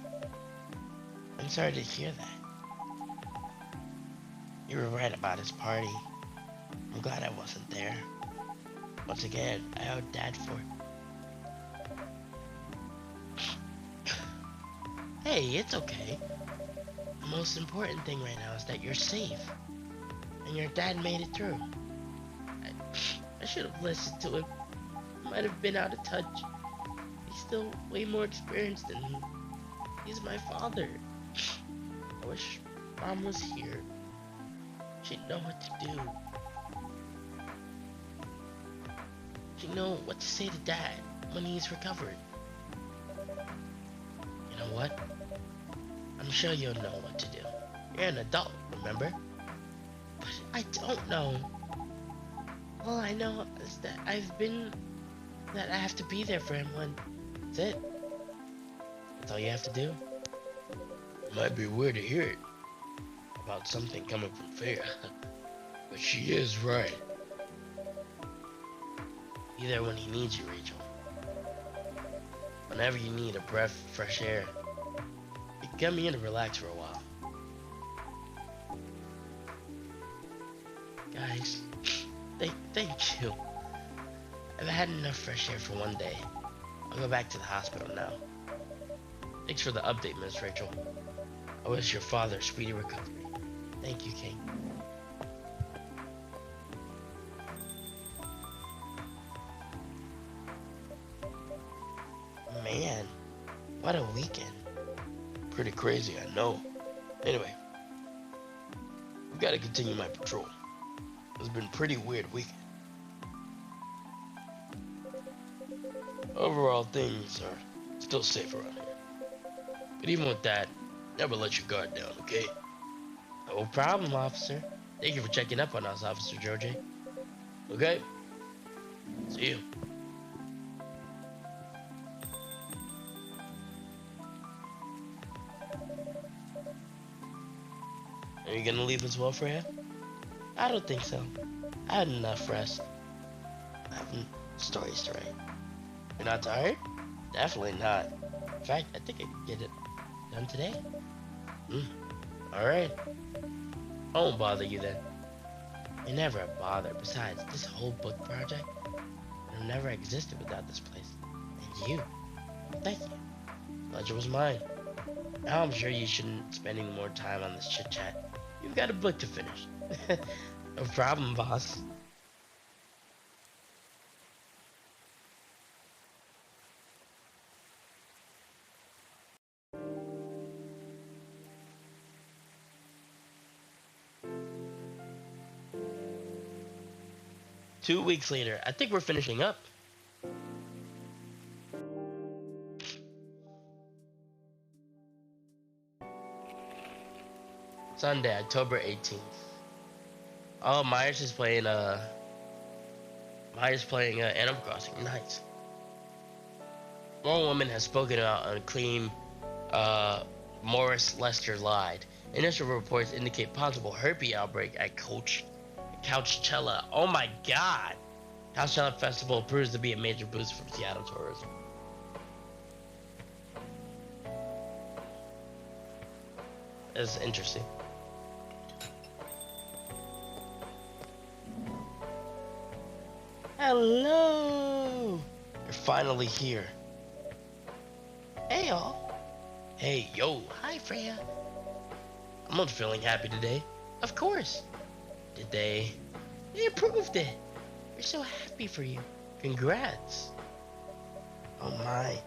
I'm sorry to hear that. You were right about his party. I'm glad I wasn't there. Once again, I owe Dad for it. Hey, it's okay. The most important thing right now is that you're safe. And your dad made it through. I should have listened to him. Might have been out of touch. He's still way more experienced than me. He's my father. I wish Mom was here. She'd know what to do. She'd know what to say to Dad when he's recovered. You know what? I'm sure you'll know what to do. You're an adult, remember? But I don't know. All I know is that that I have to be there for him when, that's it. That's all you have to do. It might be weird to hear it about something coming from Fia, but she is right. Be there when he needs you, Rachel. Whenever you need a breath of fresh air, you can come in and relax for a while. Guys, thank you. I've had enough fresh air for one day. I'll go back to the hospital now. Thanks for the update, Miss Rachel. I wish your father speedy recovery. Thank you, King. Man, what a weekend. Pretty crazy, I know. Anyway, we gotta continue my patrol. It's been a pretty weird weekend. Overall, things are still safe around here. But even with that, never let your guard down, okay? No problem, officer. Thank you for checking up on us, Officer George. Okay? See you. Are you gonna leave as well, Freya? I don't think so. I had enough rest. I have stories to write. You're not tired? Definitely not. In fact, I think I can get it done today. Alright. I won't bother you then. You're never a bother. Besides, this whole book project would have never existed without this place. And you. Thank you. Pleasure was mine. Now I'm sure you shouldn't spend any more time on this chit-chat. You've got a book to finish. No problem, boss. 2 weeks later, I think we're finishing up. Sunday, October 18th. Oh, Myers playing Animal Crossing. Nice. One woman has spoken out on claim Morris Lester lied. Initial reports indicate possible herpes outbreak at Coachella. Oh my god! Coachella Festival proves to be a major boost for Seattle tourism. That's interesting. Hello! You're finally here. Hey y'all. Hey, yo. Hi, Freya. I'm not feeling happy today. Of course. Did they? They approved it. We're so happy for you. Congrats. Oh my.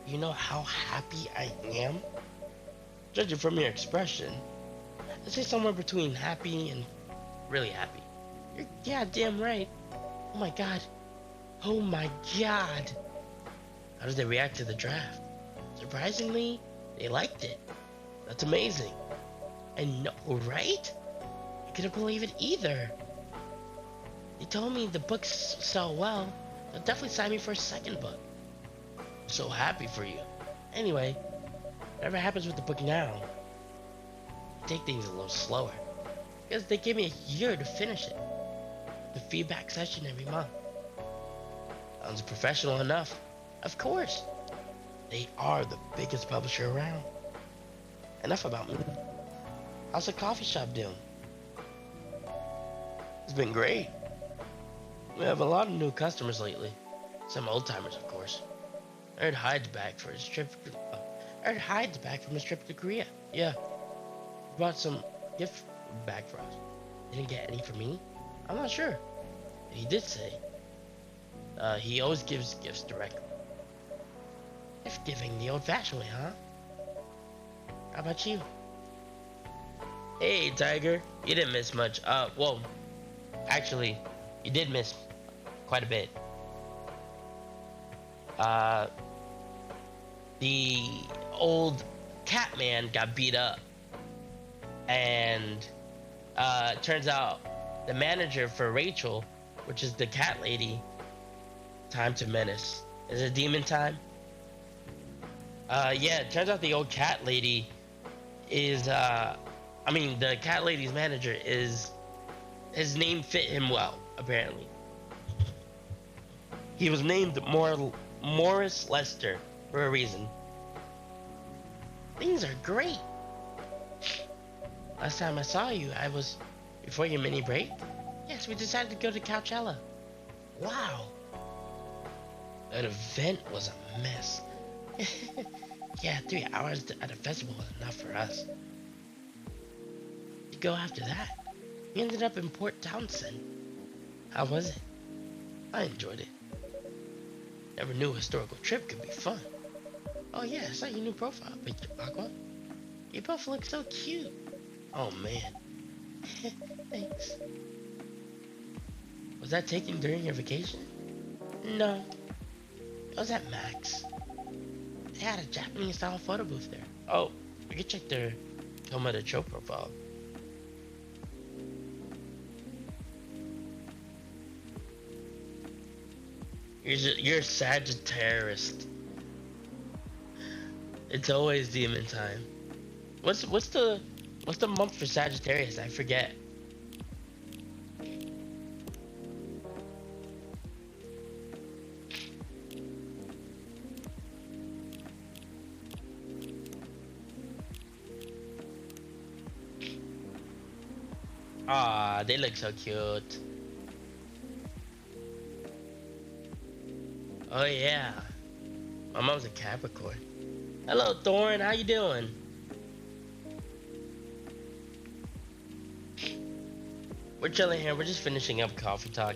You know how happy I am? Judging from your expression, I'd say somewhere between happy and really happy. You're goddamn right. Oh my god. Oh my god. How did they react to the draft? Surprisingly, they liked it. That's amazing. I know, right? I couldn't believe it either. They told me the books sell well. They'll definitely sign me for a second book. I'm so happy for you. Anyway, whatever happens with the book now, take things a little slower. Because they gave me a year to finish it. The feedback session every month. Sounds professional enough. Of course. They are the biggest publisher around. Enough about me. How's the coffee shop doing? It's been great. We have a lot of new customers lately. Some old timers, of course. I heard Hyde's back from his trip to Korea. Yeah. He brought some gift back for us. Didn't get any for me? I'm not sure. He did say. He always gives gifts directly. Gift giving the old-fashioned way, huh? How about you? Hey, Tiger. You didn't miss much. Well, actually, you did miss quite a bit. The old cat man got beat up. And, turns out the manager for Rachel, which is the cat lady, time to menace. Is it demon time? Yeah, it turns out the old cat lady is, the cat lady's manager is, his name fit him well, apparently. He was named Morris Lester for a reason. Things are great. Last time I saw you, I was before your mini break. Yes, we decided to go to Coachella. Wow. That event was a mess. Yeah, 3 hours at a festival was enough for us. To go after that, we ended up in Port Townsend. How was it? I enjoyed it. Never knew a historical trip could be fun. Oh yeah, I saw your new profile picture, Aqua. You both look so cute. Oh man. Thanks. Was that taken during your vacation? No. It was at Max. They had a Japanese style photo booth there. Oh, we could check their Tomoda Cho profile. You're a Sagittarius. It's always demon time. What's the month for Sagittarius? I forget. Ah, they look so cute. Oh yeah. My mom's a Capricorn. Hello, Thorn. How you doing? We're chilling here. We're just finishing up coffee talk.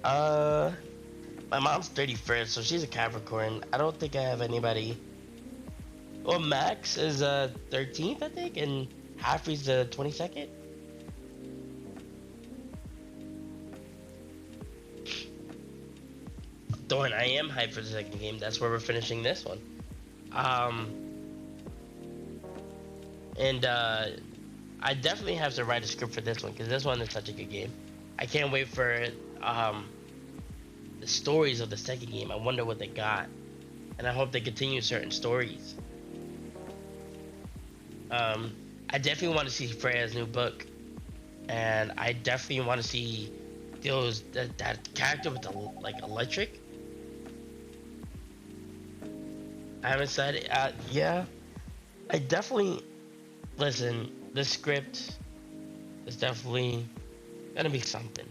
My mom's 31st, so she's a Capricorn. I don't think I have anybody. Well, Max is 13th, I think, and Half-Freeze the 22nd? Thorn, I am hyped for the second game. That's where we're finishing this one. Um, and I definitely have to write a script for this one because this one is such a good game. I can't wait for um, the stories of the second game. I wonder what they got, and I hope they continue certain stories. I definitely want to see Freya's new book, and I definitely want to see that character with the like electric. I'm excited. Yeah, I definitely listen. The script is definitely gonna be something.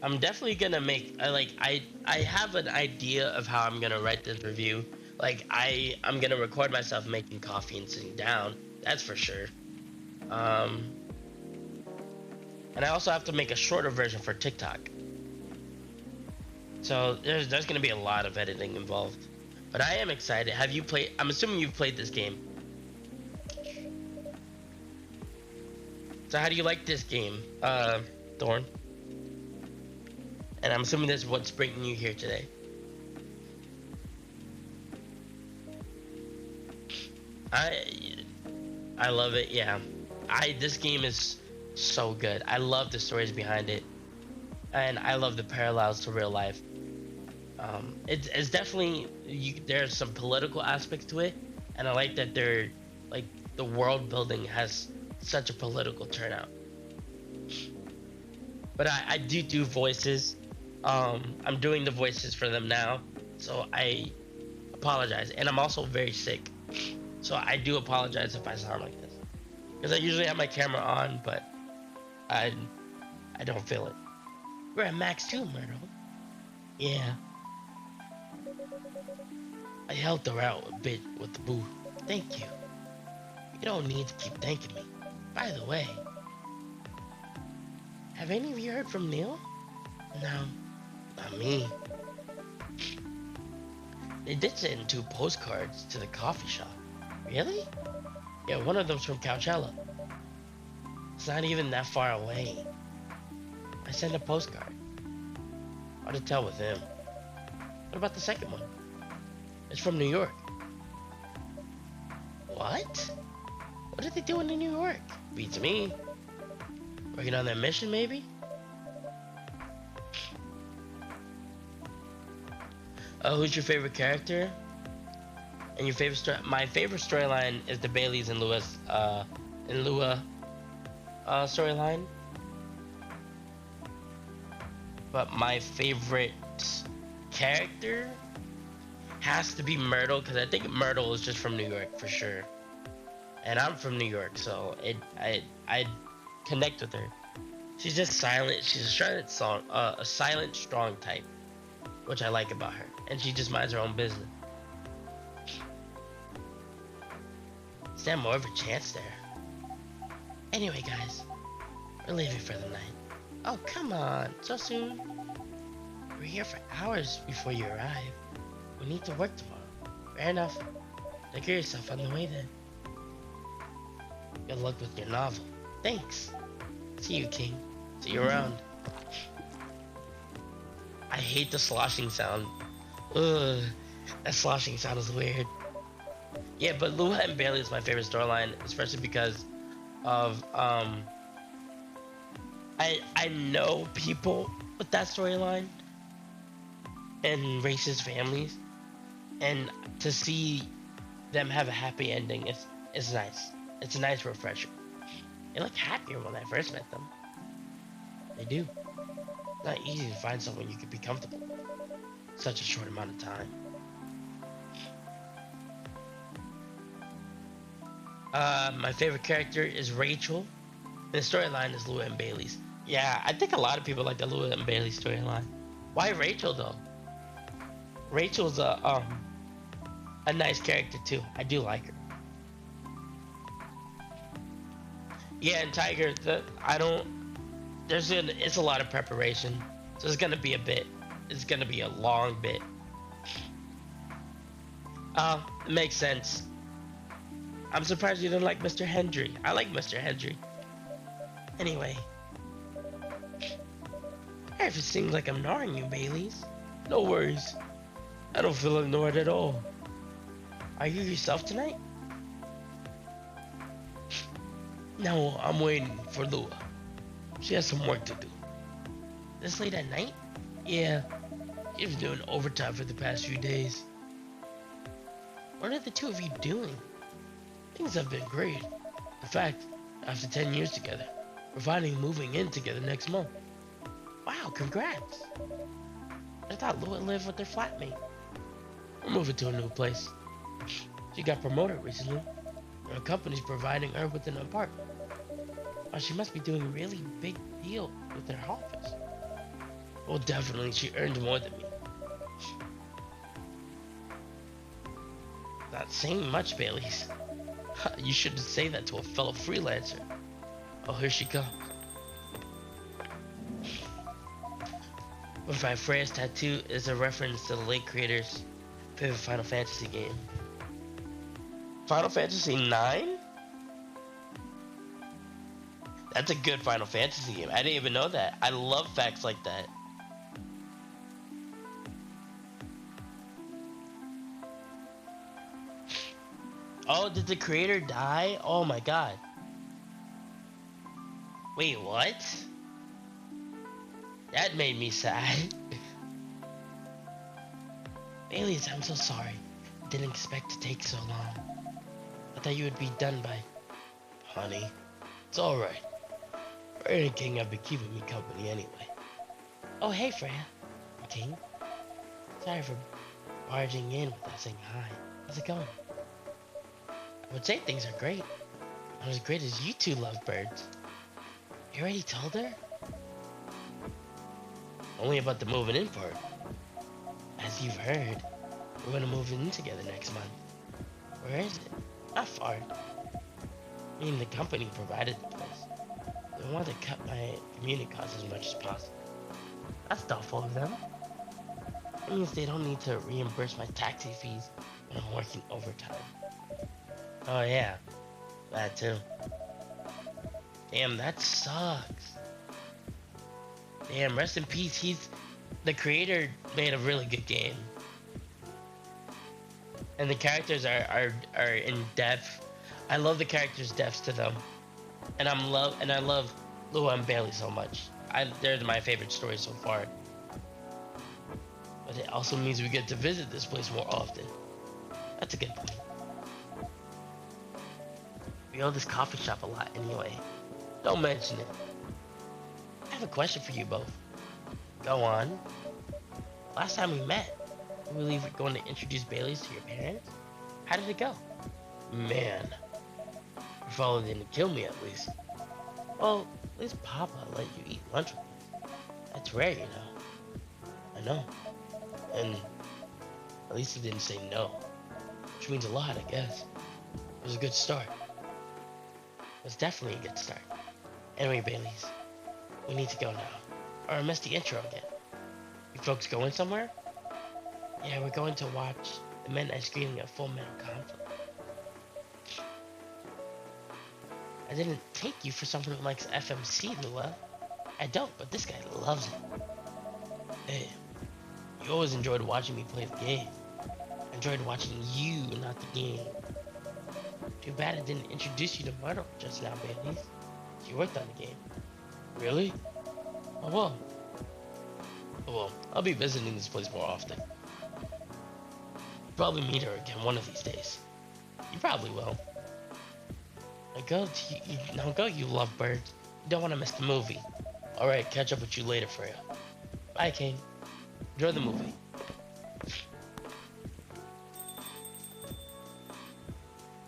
I'm definitely gonna make. I have an idea of how I'm gonna write this review. Like I'm gonna record myself making coffee and sitting down. That's for sure. Um, and I also have to make a shorter version for TikTok. So there's gonna be a lot of editing involved. But I am excited. Have you played? I'm assuming you've played this game. So how do you like this game, Thorn? And I'm assuming that's what's bringing you here today. I I love it. Yeah, this game is so good. I love the stories behind it, and I love the parallels to real life. It's definitely there's some political aspects to it, and I like that they're like the world building has such a political turnout. But I do voices. I'm doing the voices for them now, so I apologize. And I'm also very sick, so I do apologize if I sound like this, because I usually have my camera on, but I I don't feel it. We're at max too, Myrtle. Yeah, I helped her out a bit with the booth. Thank you. You don't need to keep thanking me. By the way, have any of you heard from Neil? No, not me. They did send 2 postcards to the coffee shop. Really? Yeah, one of them's from Coachella. It's not even that far away. I sent a postcard. Hard to tell with him. What about the second one? It's from New York. What? What are they doing in New York? Beats me. Working on their mission, maybe? Who's your favorite character? And your favorite story? My favorite storyline is the Bailey's and Lua storyline. But my favorite character has to be Myrtle, because I think Myrtle is just from New York for sure, and I'm from New York, so I connect with her. She's just silent. She's a silent, strong type, which I like about her, and she just minds her own business. Stand more of a chance there. Anyway, guys, we're leaving for the night. Oh, come on, so soon? We're here for hours before you arrive. We need to work tomorrow. Fair enough. Take care of yourself on the way then. Good luck with your novel. Thanks. See you, King. See you around. I hate the sloshing sound. Ugh, that sloshing sound is weird. Yeah, but Lua and Bailey is my favorite storyline, especially because of I know people with that storyline and racist families, and to see them have a happy ending is nice. It's a nice refresher. They look happier when I first met them. They do. It's not easy to find someone you could be comfortable with. Such a short amount of time. My favorite character is Rachel. The storyline is Lua and Bailey's. Yeah, I think a lot of people like the Lua and Bailey storyline. Why Rachel though? Rachel's a nice character too. I do like her. Yeah, and Tiger, it's a lot of preparation, so it's gonna be a bit. it's gonna be a long bit. It makes sense. I'm surprised you didn't like Mr. Hendry. I like Mr. Hendry. Anyway, if it seems like I'm ignoring you, Baileys. No worries. I don't feel ignored at all. Are you yourself tonight? No, I'm waiting for Lua. She has some work to do. This late at night? Yeah, she's been doing overtime for the past few days. What are the two of you doing? Things have been great. In fact, after 10 years together, we're finally moving in together next month. Wow, congrats. I thought Lua lived with her flatmate. We're moving to a new place. She got promoted recently. Her company's providing her with an apartment. Oh, she must be doing a really big deal with her office. Well, definitely, she earned more than me. Not saying much, Baileys. You shouldn't say that to a fellow freelancer. Oh, here she comes. With my Freya's tattoo is a reference to the late creator's favorite Final Fantasy game. Final Fantasy 9? That's a good Final Fantasy game. I didn't even know that. I love facts like that. Oh, did the creator die? Oh my god. Wait, what? That made me sad. Baileys, I'm so sorry. Didn't expect to take so long. I thought you would be done by... Honey, it's alright. Freya and King have been keeping me company anyway. Oh, hey, Freya. King. Sorry for barging in without saying hi. How's it going? I would say things are great. Not as great as you two lovebirds. You already told her? Only about the moving in part. As you've heard, we're gonna move in together next month. Where is it? Not far. I mean, the company provided the place. They want to cut my commuting costs as much as possible. That's thoughtful of them. It means they don't need to reimburse my taxi fees when I'm working overtime. Oh yeah, that too. Damn, that sucks. Damn, rest in peace. The creator made a really good game. And the characters are in depth. I love the characters' depths to them. And I love Lua and Bailey so much. They're my favorite stories so far. But it also means we get to visit this place more often. That's a good point. We owe this coffee shop a lot anyway. Don't mention it. I have a question for you both. Go on. Last time we met, we were going to introduce Bailey's to your parents. How did it go? Man, your father didn't kill me at least. Well, at least Papa let you eat lunch with me. That's rare, you know. I know. And at least he didn't say no. Which means a lot, I guess. It was a good start. It was definitely a good start. Anyway, Baileys, we need to go now. Or I missed the intro again. You folks going somewhere? Yeah, we're going to watch the midnight screening of Full Metal Conflict. I didn't take you for someone who likes FMC, Lua. I don't, but this guy loves it. Hey, you always enjoyed watching me play the game. I enjoyed watching you, not the game. Too bad I didn't introduce you to Myrtle just now, Baileys. She worked on the game. Really? Oh well. Oh well, I'll be visiting this place more often. Probably meet her again one of these days. You probably will. Now go, you lovebirds. You don't want to miss the movie. Alright, catch up with you later, Freya. Bye, King. Enjoy the movie.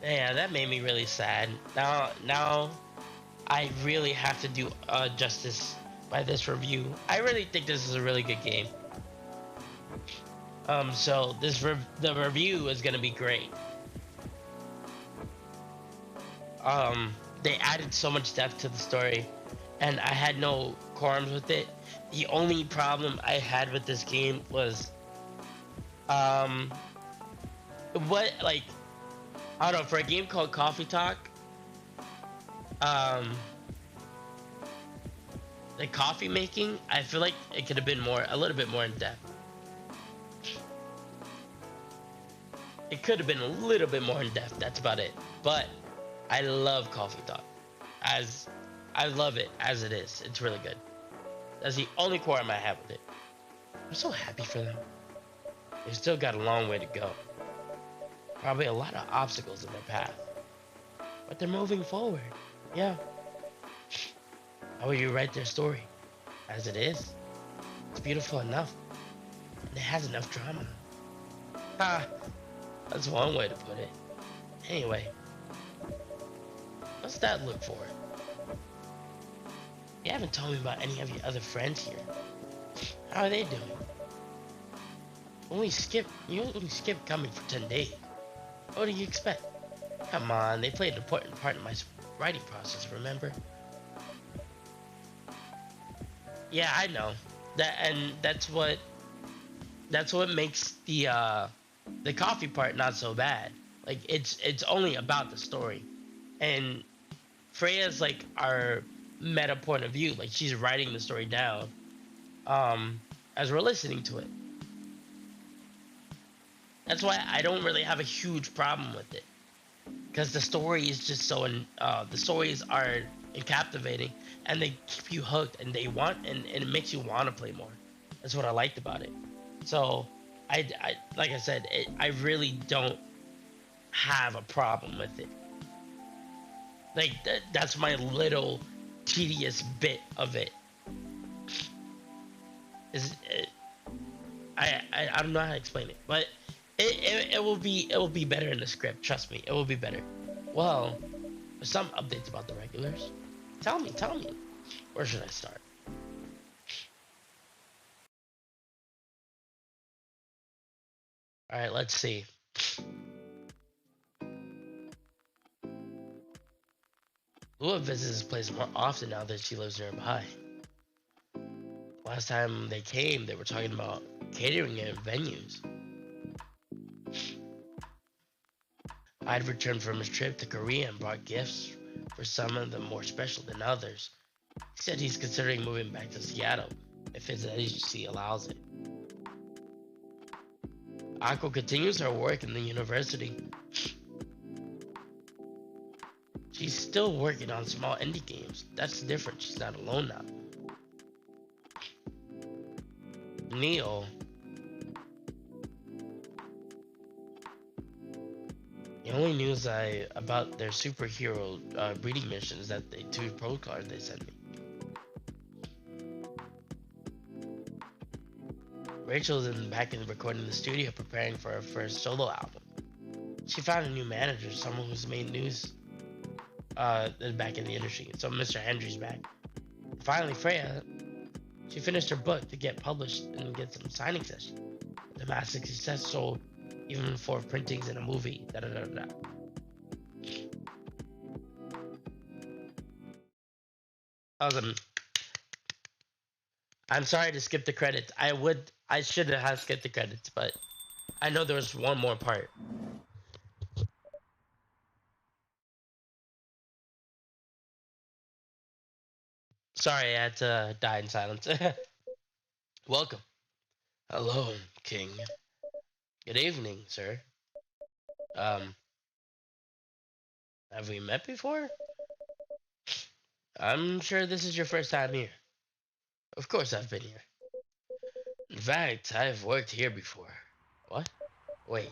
Yeah, that made me really sad. Now, I really have to do justice by this review. I really think this is a really good game. So the review is gonna be great. They added so much depth to the story, and I had no qualms with it. The only problem I had with this game was um what like I don't know, for a game called Coffee Talk, um the coffee making, I feel like it could have been more a little bit more in depth. It could have been a little bit more in depth. That's about it. But I love Coffee Talk. As I love it as it is. It's really good. That's the only qualm I have with it. I'm so happy for them. They've still got a long way to go. Probably a lot of obstacles in their path. But they're moving forward. Yeah. How would you write their story? As it is. It's beautiful enough. And it has enough drama. Ha! That's one way to put it. Anyway, what's that look for? You haven't told me about any of your other friends here. How are they doing? You only skipped coming for 10 days. What do you expect? Come on, they played an important part in my writing process, remember? Yeah, I know. That's what makes the coffee part not so bad. Like it's only about the story. And Freya's like our meta point of view. Like she's writing the story down as we're listening to it. That's why I don't really have a huge problem with it, because the story is just the stories are captivating, and they keep you hooked, and and it makes you want to play more. That's what I liked about it. So I like I said, I really don't have a problem with it. Like that's my little tedious bit of it. Is I don't know how to explain it, but it will be better in the script. Trust me, it will be better. Well, some updates about the regulars. Tell me. Where should I start? All right, let's see. Lua visits this place more often now that she lives nearby. Last time they came, they were talking about catering and venues. I'd returned from his trip to Korea and brought gifts, for some of them more special than others. He said he's considering moving back to Seattle if his agency allows it. Ako continues her work in the university. She's still working on small indie games. That's different. She's not alone now. Neil, the only news I about their superhero breeding mission is that the two pro cards they sent me. Rachel's back in recording the studio preparing for her first solo album. She found a new manager, someone who's made news back in the industry. So Mr. Hendry's back. Finally, Freya, she finished her book to get published and get some signing sessions. The massive success sold even for printings in a movie. Da da da da. Awesome. I'm sorry to skip the credits. I should have skipped the credits, but I know there was one more part. Sorry, I had to die in silence. Welcome. Hello, King. Good evening, sir. Um, have we met before? I'm sure this is your first time here. Of course I've been here. In fact, I've worked here before. What? Wait.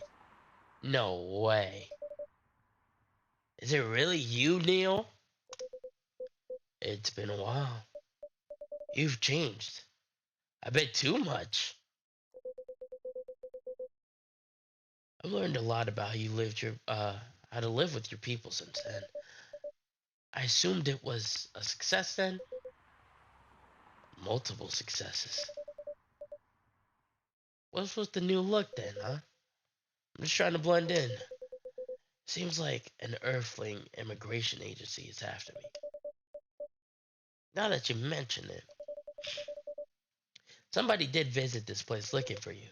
No way. Is it really you, Neil? It's been a while. You've changed. I bet too much. I've learned a lot about how to live with your people since then. I assumed it was a success then. Multiple successes. What's with the new look then, huh? I'm just trying to blend in. Seems like an Earthling immigration agency is after me. Now that you mention it. Somebody did visit this place looking for you.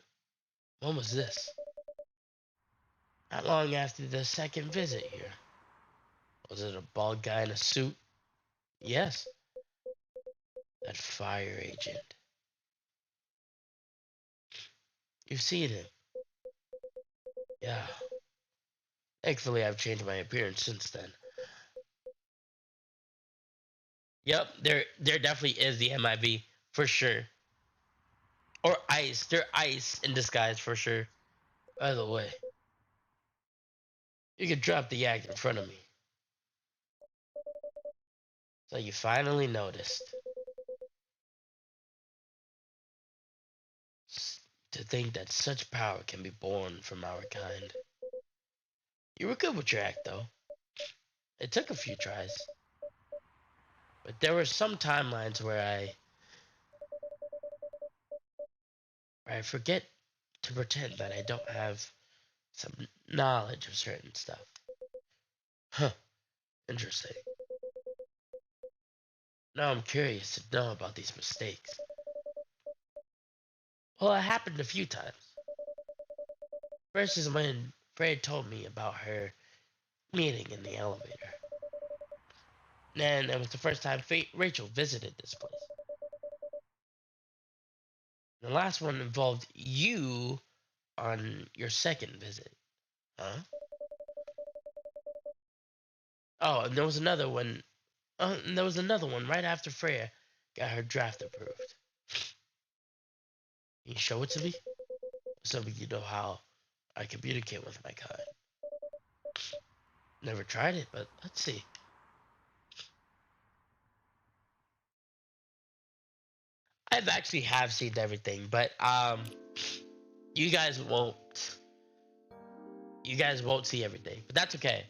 When was this? Not long after the second visit here. Was it a bald guy in a suit? Yes, that fire agent. You've seen him. Yeah. Thankfully, I've changed my appearance since then. Yep, there definitely is the MIB for sure. Or ice. They're ice in disguise for sure. By the way, you could drop the act in front of me. So you finally noticed. To think that such power can be born from our kind. You were good with your act though. It took a few tries. But there were some timelines where I forget to pretend that I don't have some knowledge of certain stuff. Huh, interesting. Now I'm curious to know about these mistakes. Well, it happened a few times. First is when Fred told me about her meeting in the elevator. Then it was the first time Rachel visited this place. The last one involved you on your second visit. Huh? Oh, and there was another one. And there was another one right after Freya got her draft approved. Can you show it to me? So you know how I communicate with my kind. Never tried it, but let's see. I've actually have seen everything, but you guys won't. You guys won't see everything, but that's okay.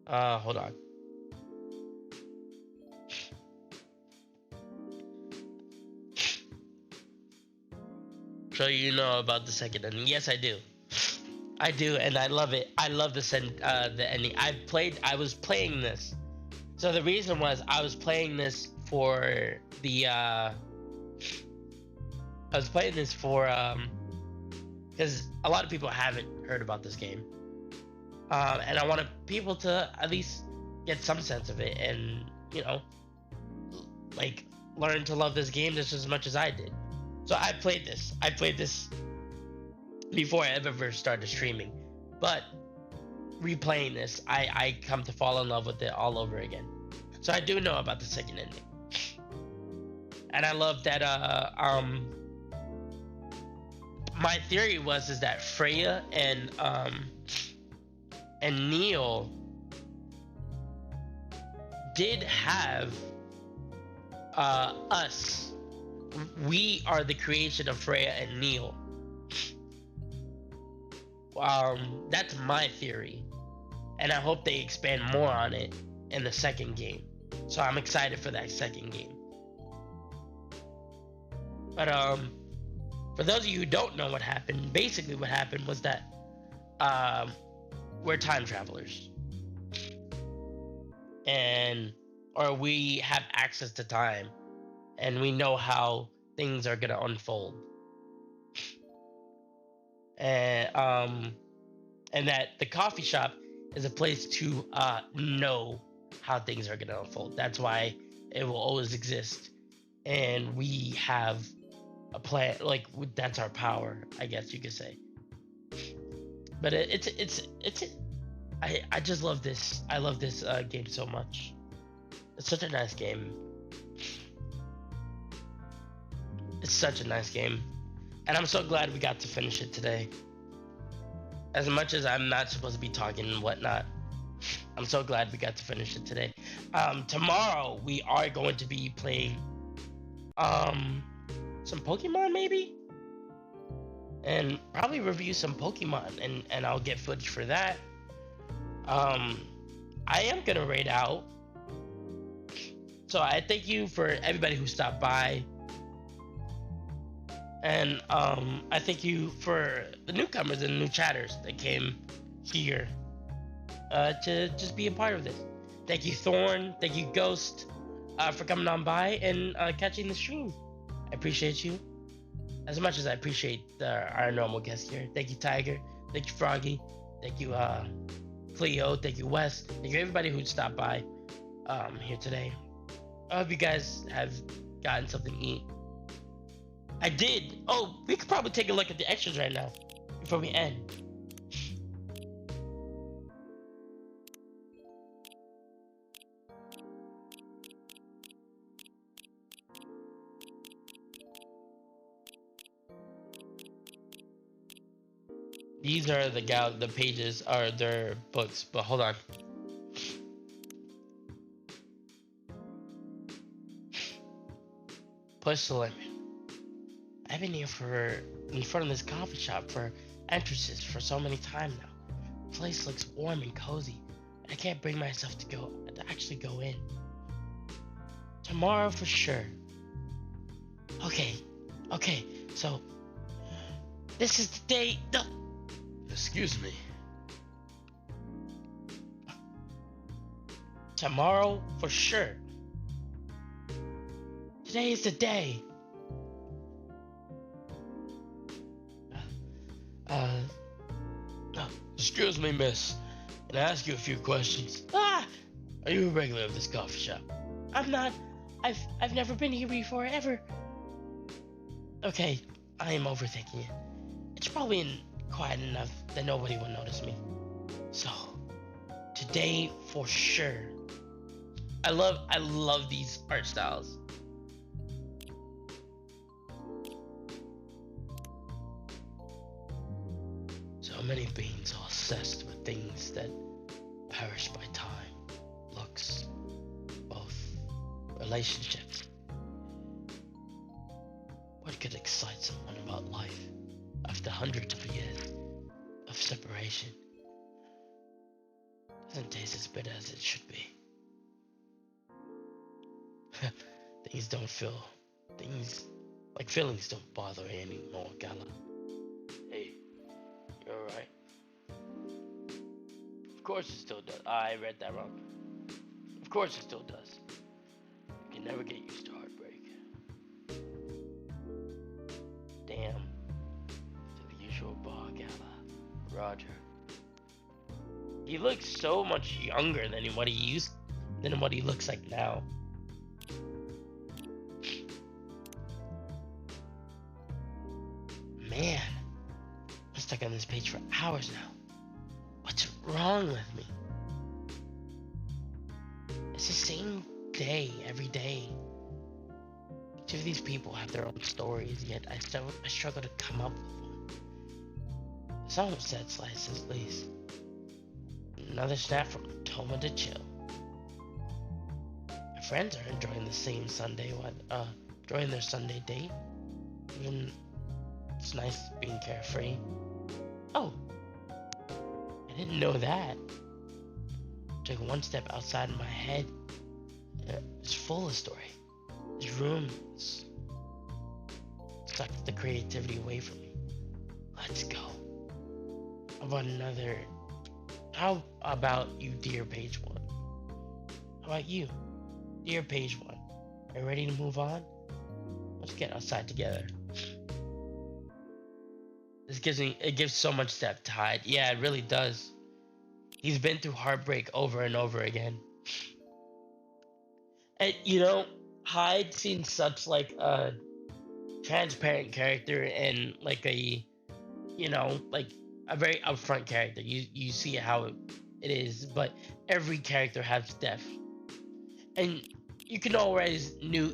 Hold on. So you know about the second ending? Yes, I do. I do, and I love it. I love the ending. I was playing this. So the reason was I was playing this for the. I was playing this for because a lot of people haven't heard about this game, and I wanted people to at least get some sense of it, and like learn to love this game just as much as I did. So I played this. I played this before I ever started streaming, but replaying this, I come to fall in love with it all over again. So I do know about the second ending, and I love that. My theory is that Freya and Neil did have us. We are the creation of Freya and Neil. That's my theory, and I hope they expand more on it in the second game. So I'm excited for that second game. But for those of you who don't know what happened, basically what happened was that we're time travelers, or we have access to time, and we know how things are gonna unfold. And that the coffee shop is a place to know how things are going to unfold. That's why it will always exist, and we have a plan. Like that's our power, I guess you could say. But I just love this. I love this game so much. It's such a nice game. It's such a nice game, and I'm so glad we got to finish it today. As much as I'm not supposed to be talking and whatnot, I'm so glad we got to finish it today. Tomorrow we are going to be playing some Pokemon maybe, and probably review some Pokemon, and I'll get footage for that. I am gonna raid out, so I thank you for everybody who stopped by. And I thank you for the newcomers and new chatters that came here to just be a part of this. Thank you, Thorn. Thank you, Ghost, for coming on by and catching the stream. I appreciate you as much as I appreciate our normal guest here. Thank you, Tiger. Thank you, Froggy. Thank you, Cleo. Thank you, Wes. Thank you, everybody who stopped by here today. I hope you guys have gotten something to eat. I did. Oh, we could probably take a look at the extras right now before we end. These are the pages are their books, but hold on. Push the limit. I've been here in front of this coffee shop for entrances for so many times now. The place looks warm and cozy. I can't bring myself to actually go in. Tomorrow for sure. Okay, so this is the day. No. Excuse me. Tomorrow for sure. Today is the day. Excuse me, miss. Can I ask you a few questions? Ah! Are you a regular of this coffee shop? I'm not. I've never been here before, ever. Okay, I am overthinking it. It's probably quiet enough that nobody will notice me. So, today for sure. I love these art styles. So many beings are obsessed with things that perish by time, looks, both relationships. What could excite someone about life after hundreds of years of separation? Doesn't taste as bitter as it should be. Things feelings don't bother me anymore, Gala. Hey, you're alright. Of course it still does. I read that wrong. Of course it still does. You can never get used to heartbreak. Damn. To the usual bar, Gala. Roger. He looks so much younger than what he looks like now. Man, I'm stuck on this page for hours now. What's wrong with me? It's the same day every day. Each of these people have their own stories, yet I struggle to come up with one. Someone said slices at least. Another snap from Toma to chill. My friends are enjoying their Sunday date. Even it's nice being carefree. Oh, I didn't know that. Took one step outside my head. It's full of story. This room sucks the creativity away from me. Let's go. How about you, dear page one? How about you, dear page one? Are you ready to move on? Let's get outside together. It gives so much depth to Hyde. Yeah, it really does. He's been through heartbreak over and over again. And Hyde seems such like a transparent character and like a very upfront character. You see how it is, but every character has depth. And you always knew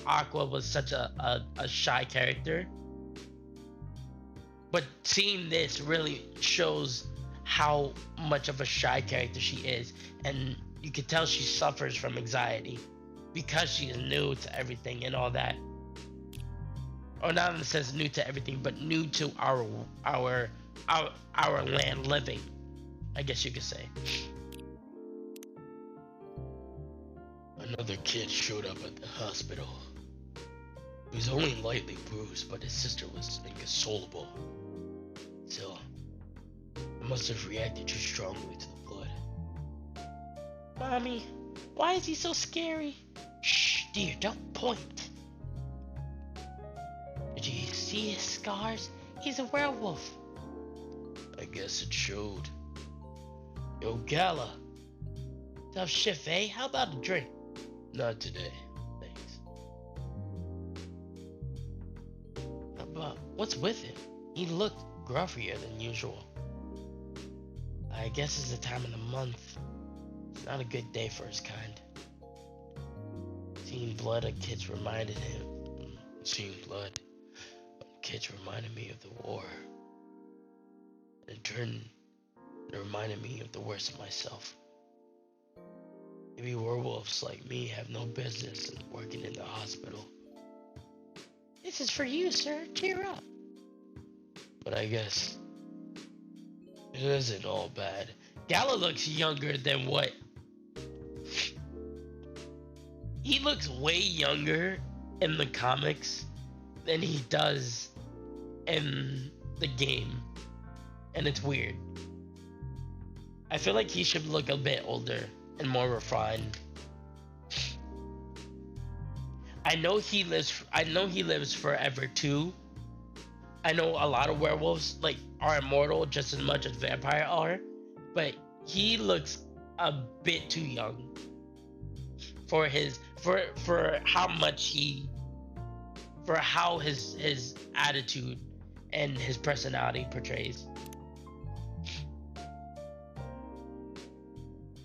Aqua was such a shy character. But seeing this really shows how much of a shy character she is, and you can tell she suffers from anxiety because she is new to everything and all that. Or not in the sense new to everything, but new to our land living, I guess you could say. Another kid showed up at the hospital. He was only lightly bruised, but his sister was inconsolable. Still, I must have reacted too strongly to the blood. Mommy, why is he so scary? Shh, dear, don't point. Did you see his scars? He's a werewolf. I guess it showed. Yo, Gala. Tough shift, eh? How about a drink? Not today. Thanks. But what's with him? He looked gruffier than usual. I guess it's the time of the month. It's not a good day for his kind. Seeing blood on kids reminded him. Seeing blood on kids reminded me of the war. In turn, it reminded me of the worst of myself. Maybe werewolves like me have no business in working in the hospital. This is for you, sir. Cheer up. But I guess it isn't all bad. Gala looks younger than what? He looks way younger in the comics than he does in the game. And it's weird. I feel like he should look a bit older and more refined. I know he lives forever too. I know a lot of werewolves like are immortal just as much as vampires are, but he looks a bit too young for how his attitude and his personality portrays.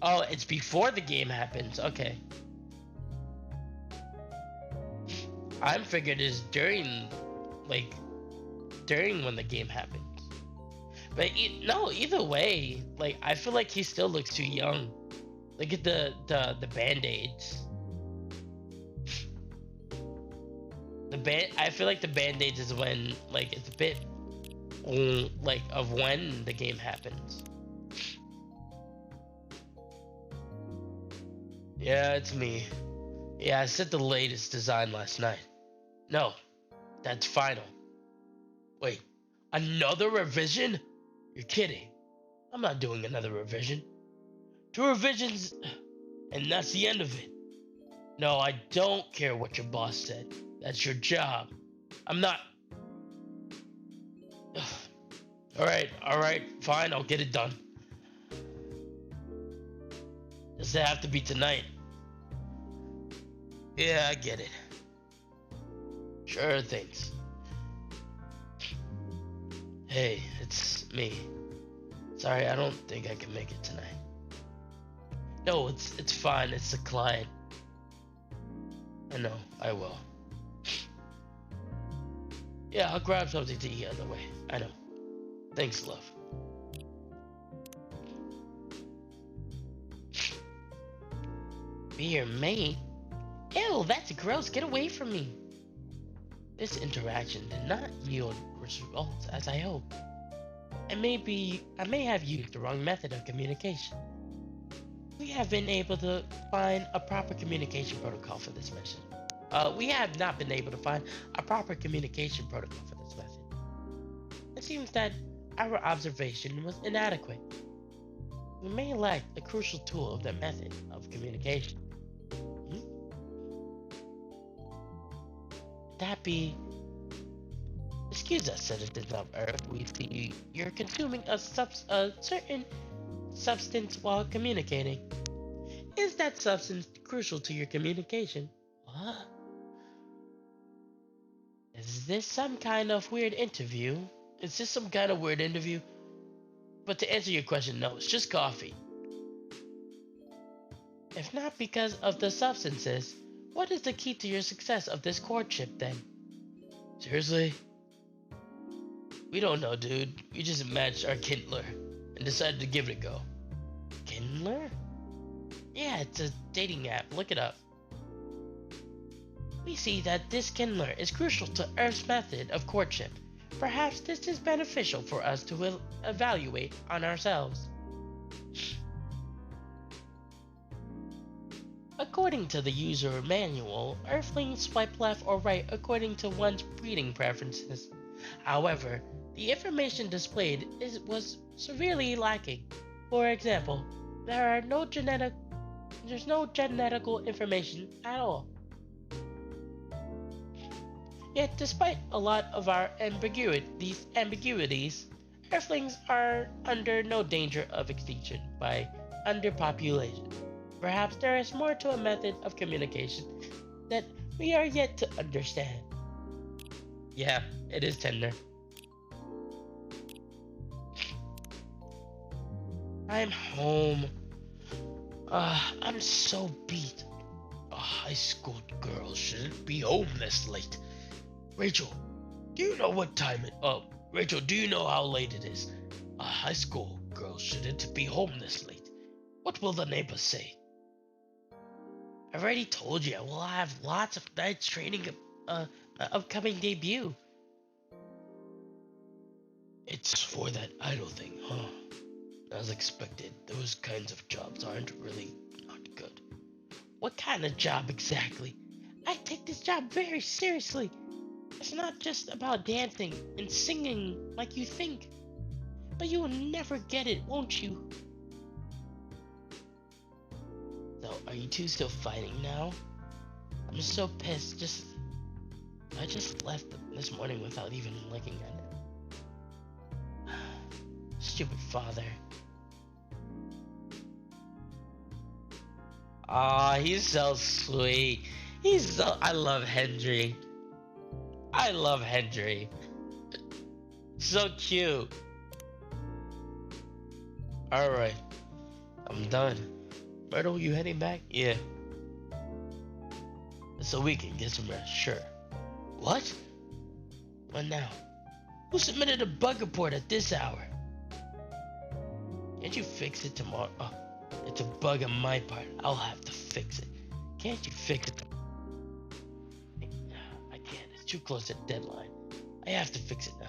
Oh, it's before the game happens. Okay. I'm figured it's during when the game happens. But no, either way, like I feel like he still looks too young. Look at the band-aids. I feel like the band-aids is when like it's a bit like of when the game happens. Yeah, it's me. Yeah, I set the latest design last night. No, that's final. Wait, another revision? You're kidding. I'm not doing another revision. 2 revisions, and that's the end of it. No, I don't care what your boss said. That's your job. I'm not... Alright, fine, I'll get it done. Does it have to be tonight? Yeah, I get it. Sure, thanks. Hey, it's me. Sorry, I don't think I can make it tonight. No, it's fine. It's the client. I know, I will. Yeah, I'll grab something to eat on the way. I know. Thanks, love. Be your mate? Ew, that's gross. Get away from me. This interaction did not yield results as I hoped. And maybe I may have used the wrong method of communication. We have been able to find a proper communication protocol for this mission. We have not been able to find a proper communication protocol for this method. It seems that our observation was inadequate. We may lack a crucial tool of the method of communication. That be... Excuse us, citizens of Earth. We see you're consuming a certain substance while communicating. Is that substance crucial to your communication? What? Is this some kind of weird interview? Is this some kind of weird interview? But to answer your question, no, it's just coffee. If not because of the substances, what is the key to your success of this courtship then? Seriously? We don't know, dude. We just matched our Kindler and decided to give it a go. Kindler? Yeah, it's a dating app. Look it up. We see that this Kindler is crucial to Earth's method of courtship. Perhaps this is beneficial for us to evaluate on ourselves. According to the user manual, Earthlings swipe left or right according to one's breeding preferences. However, the information displayed was severely lacking. For example, there are no genetic There's no genetical information at all. Yet, despite a lot of these ambiguities, Earthlings are under no danger of extinction by underpopulation. Perhaps there is more to a method of communication that we are yet to understand. Yeah, it is tender. I'm home. I'm so beat. A high school girl shouldn't be home this late. Rachel, do you know what time it? Oh, Rachel, do you know how late it is? A high school girl shouldn't be home this late. What will the neighbors say? I've already told you, we'll have lots of nights training my upcoming debut. It's for that idol thing, huh? As expected, those kinds of jobs aren't really not good. What kind of job exactly? I take this job very seriously. It's not just about dancing and singing like you think. But you will never get it, won't you? So, are you two still fighting now? I'm so pissed. I just left this morning without even looking at it. Stupid father. Aw, he's so sweet. I love Hendry. I love Hendry. So cute. Alright. I'm done. Myrtle, you heading back? Yeah. So we can get some rest, sure. What? What now? Who submitted a bug report at this hour? Can't you fix it tomorrow? Oh, it's a bug on my part. I'll have to fix it. Can't you fix it? I can't. It's too close to the deadline. I have to fix it now.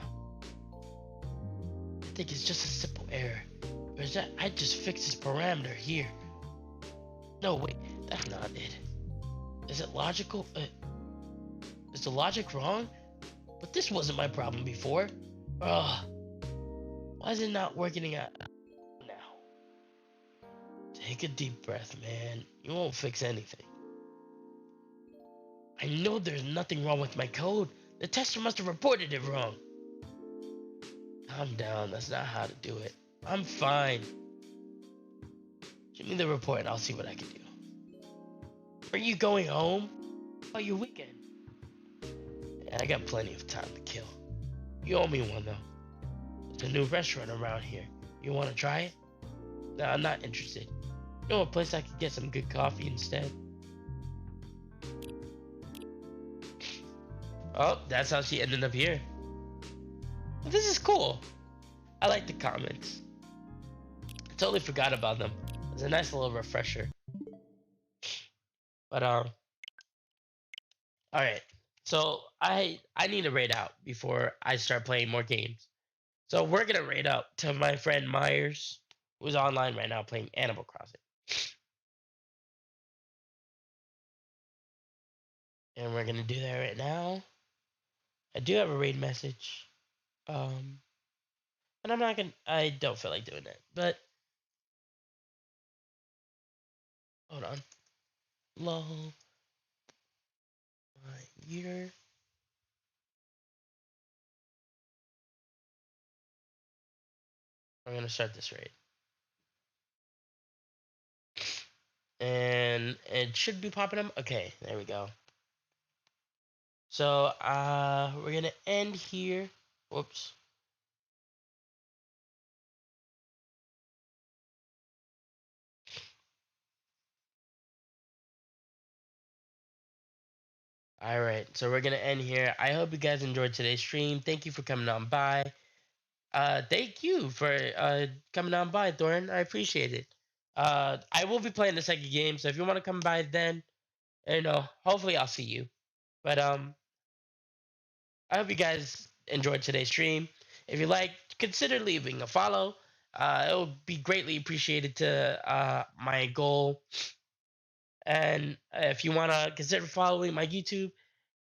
I think it's just a simple error. Or is that I just fixed this parameter here? No, wait. That's not it. Is it logical? Is the logic wrong? But this wasn't my problem before. Ugh. Why is it not working out now? Take a deep breath, man. You won't fix anything. I know there's nothing wrong with my code. The tester must have reported it wrong. Calm down. That's not how to do it. I'm fine. Give me the report and I'll see what I can do. Are you going home? Oh, your weekend. Yeah, I got plenty of time to kill. You owe me one, though. There's a new restaurant around here. You want to try it? No, I'm not interested. You know a place I could get some good coffee instead? Oh, that's how she ended up here. Well, this is cool. I like the comments. I totally forgot about them. It's a nice little refresher. But all right. So I need to raid out before I start playing more games. So we're gonna raid out to my friend Myers, who's online right now playing Animal Crossing. And we're gonna do that right now. I do have a raid message. And I don't feel like doing that. But hold on. Lol my year. I'm gonna start this raid. And it should be popping up. Okay, there we go. So we're gonna end here. Whoops. All right, so we're gonna end here. I hope you guys enjoyed today's stream. Thank you for coming on by. Thank you for coming on by, Thorin. I appreciate it. I will be playing the second game, so if you want to come by, then hopefully I'll see you. But I hope you guys enjoyed today's stream. If you like, consider leaving a follow. It would be greatly appreciated to my goal. And if you want to consider following my YouTube,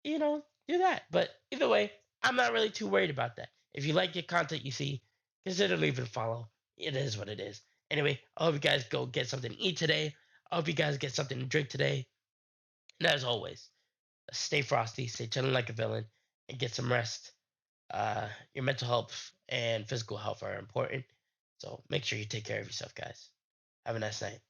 do that. But either way, I'm not really too worried about that. If you like your content you see, consider leaving a follow. It is what it is. Anyway, I hope you guys go get something to eat today. I hope you guys get something to drink today. And as always, stay frosty, stay chilling like a villain, and get some rest. Your mental health and physical health are important. So make sure you take care of yourself, guys. Have a nice night.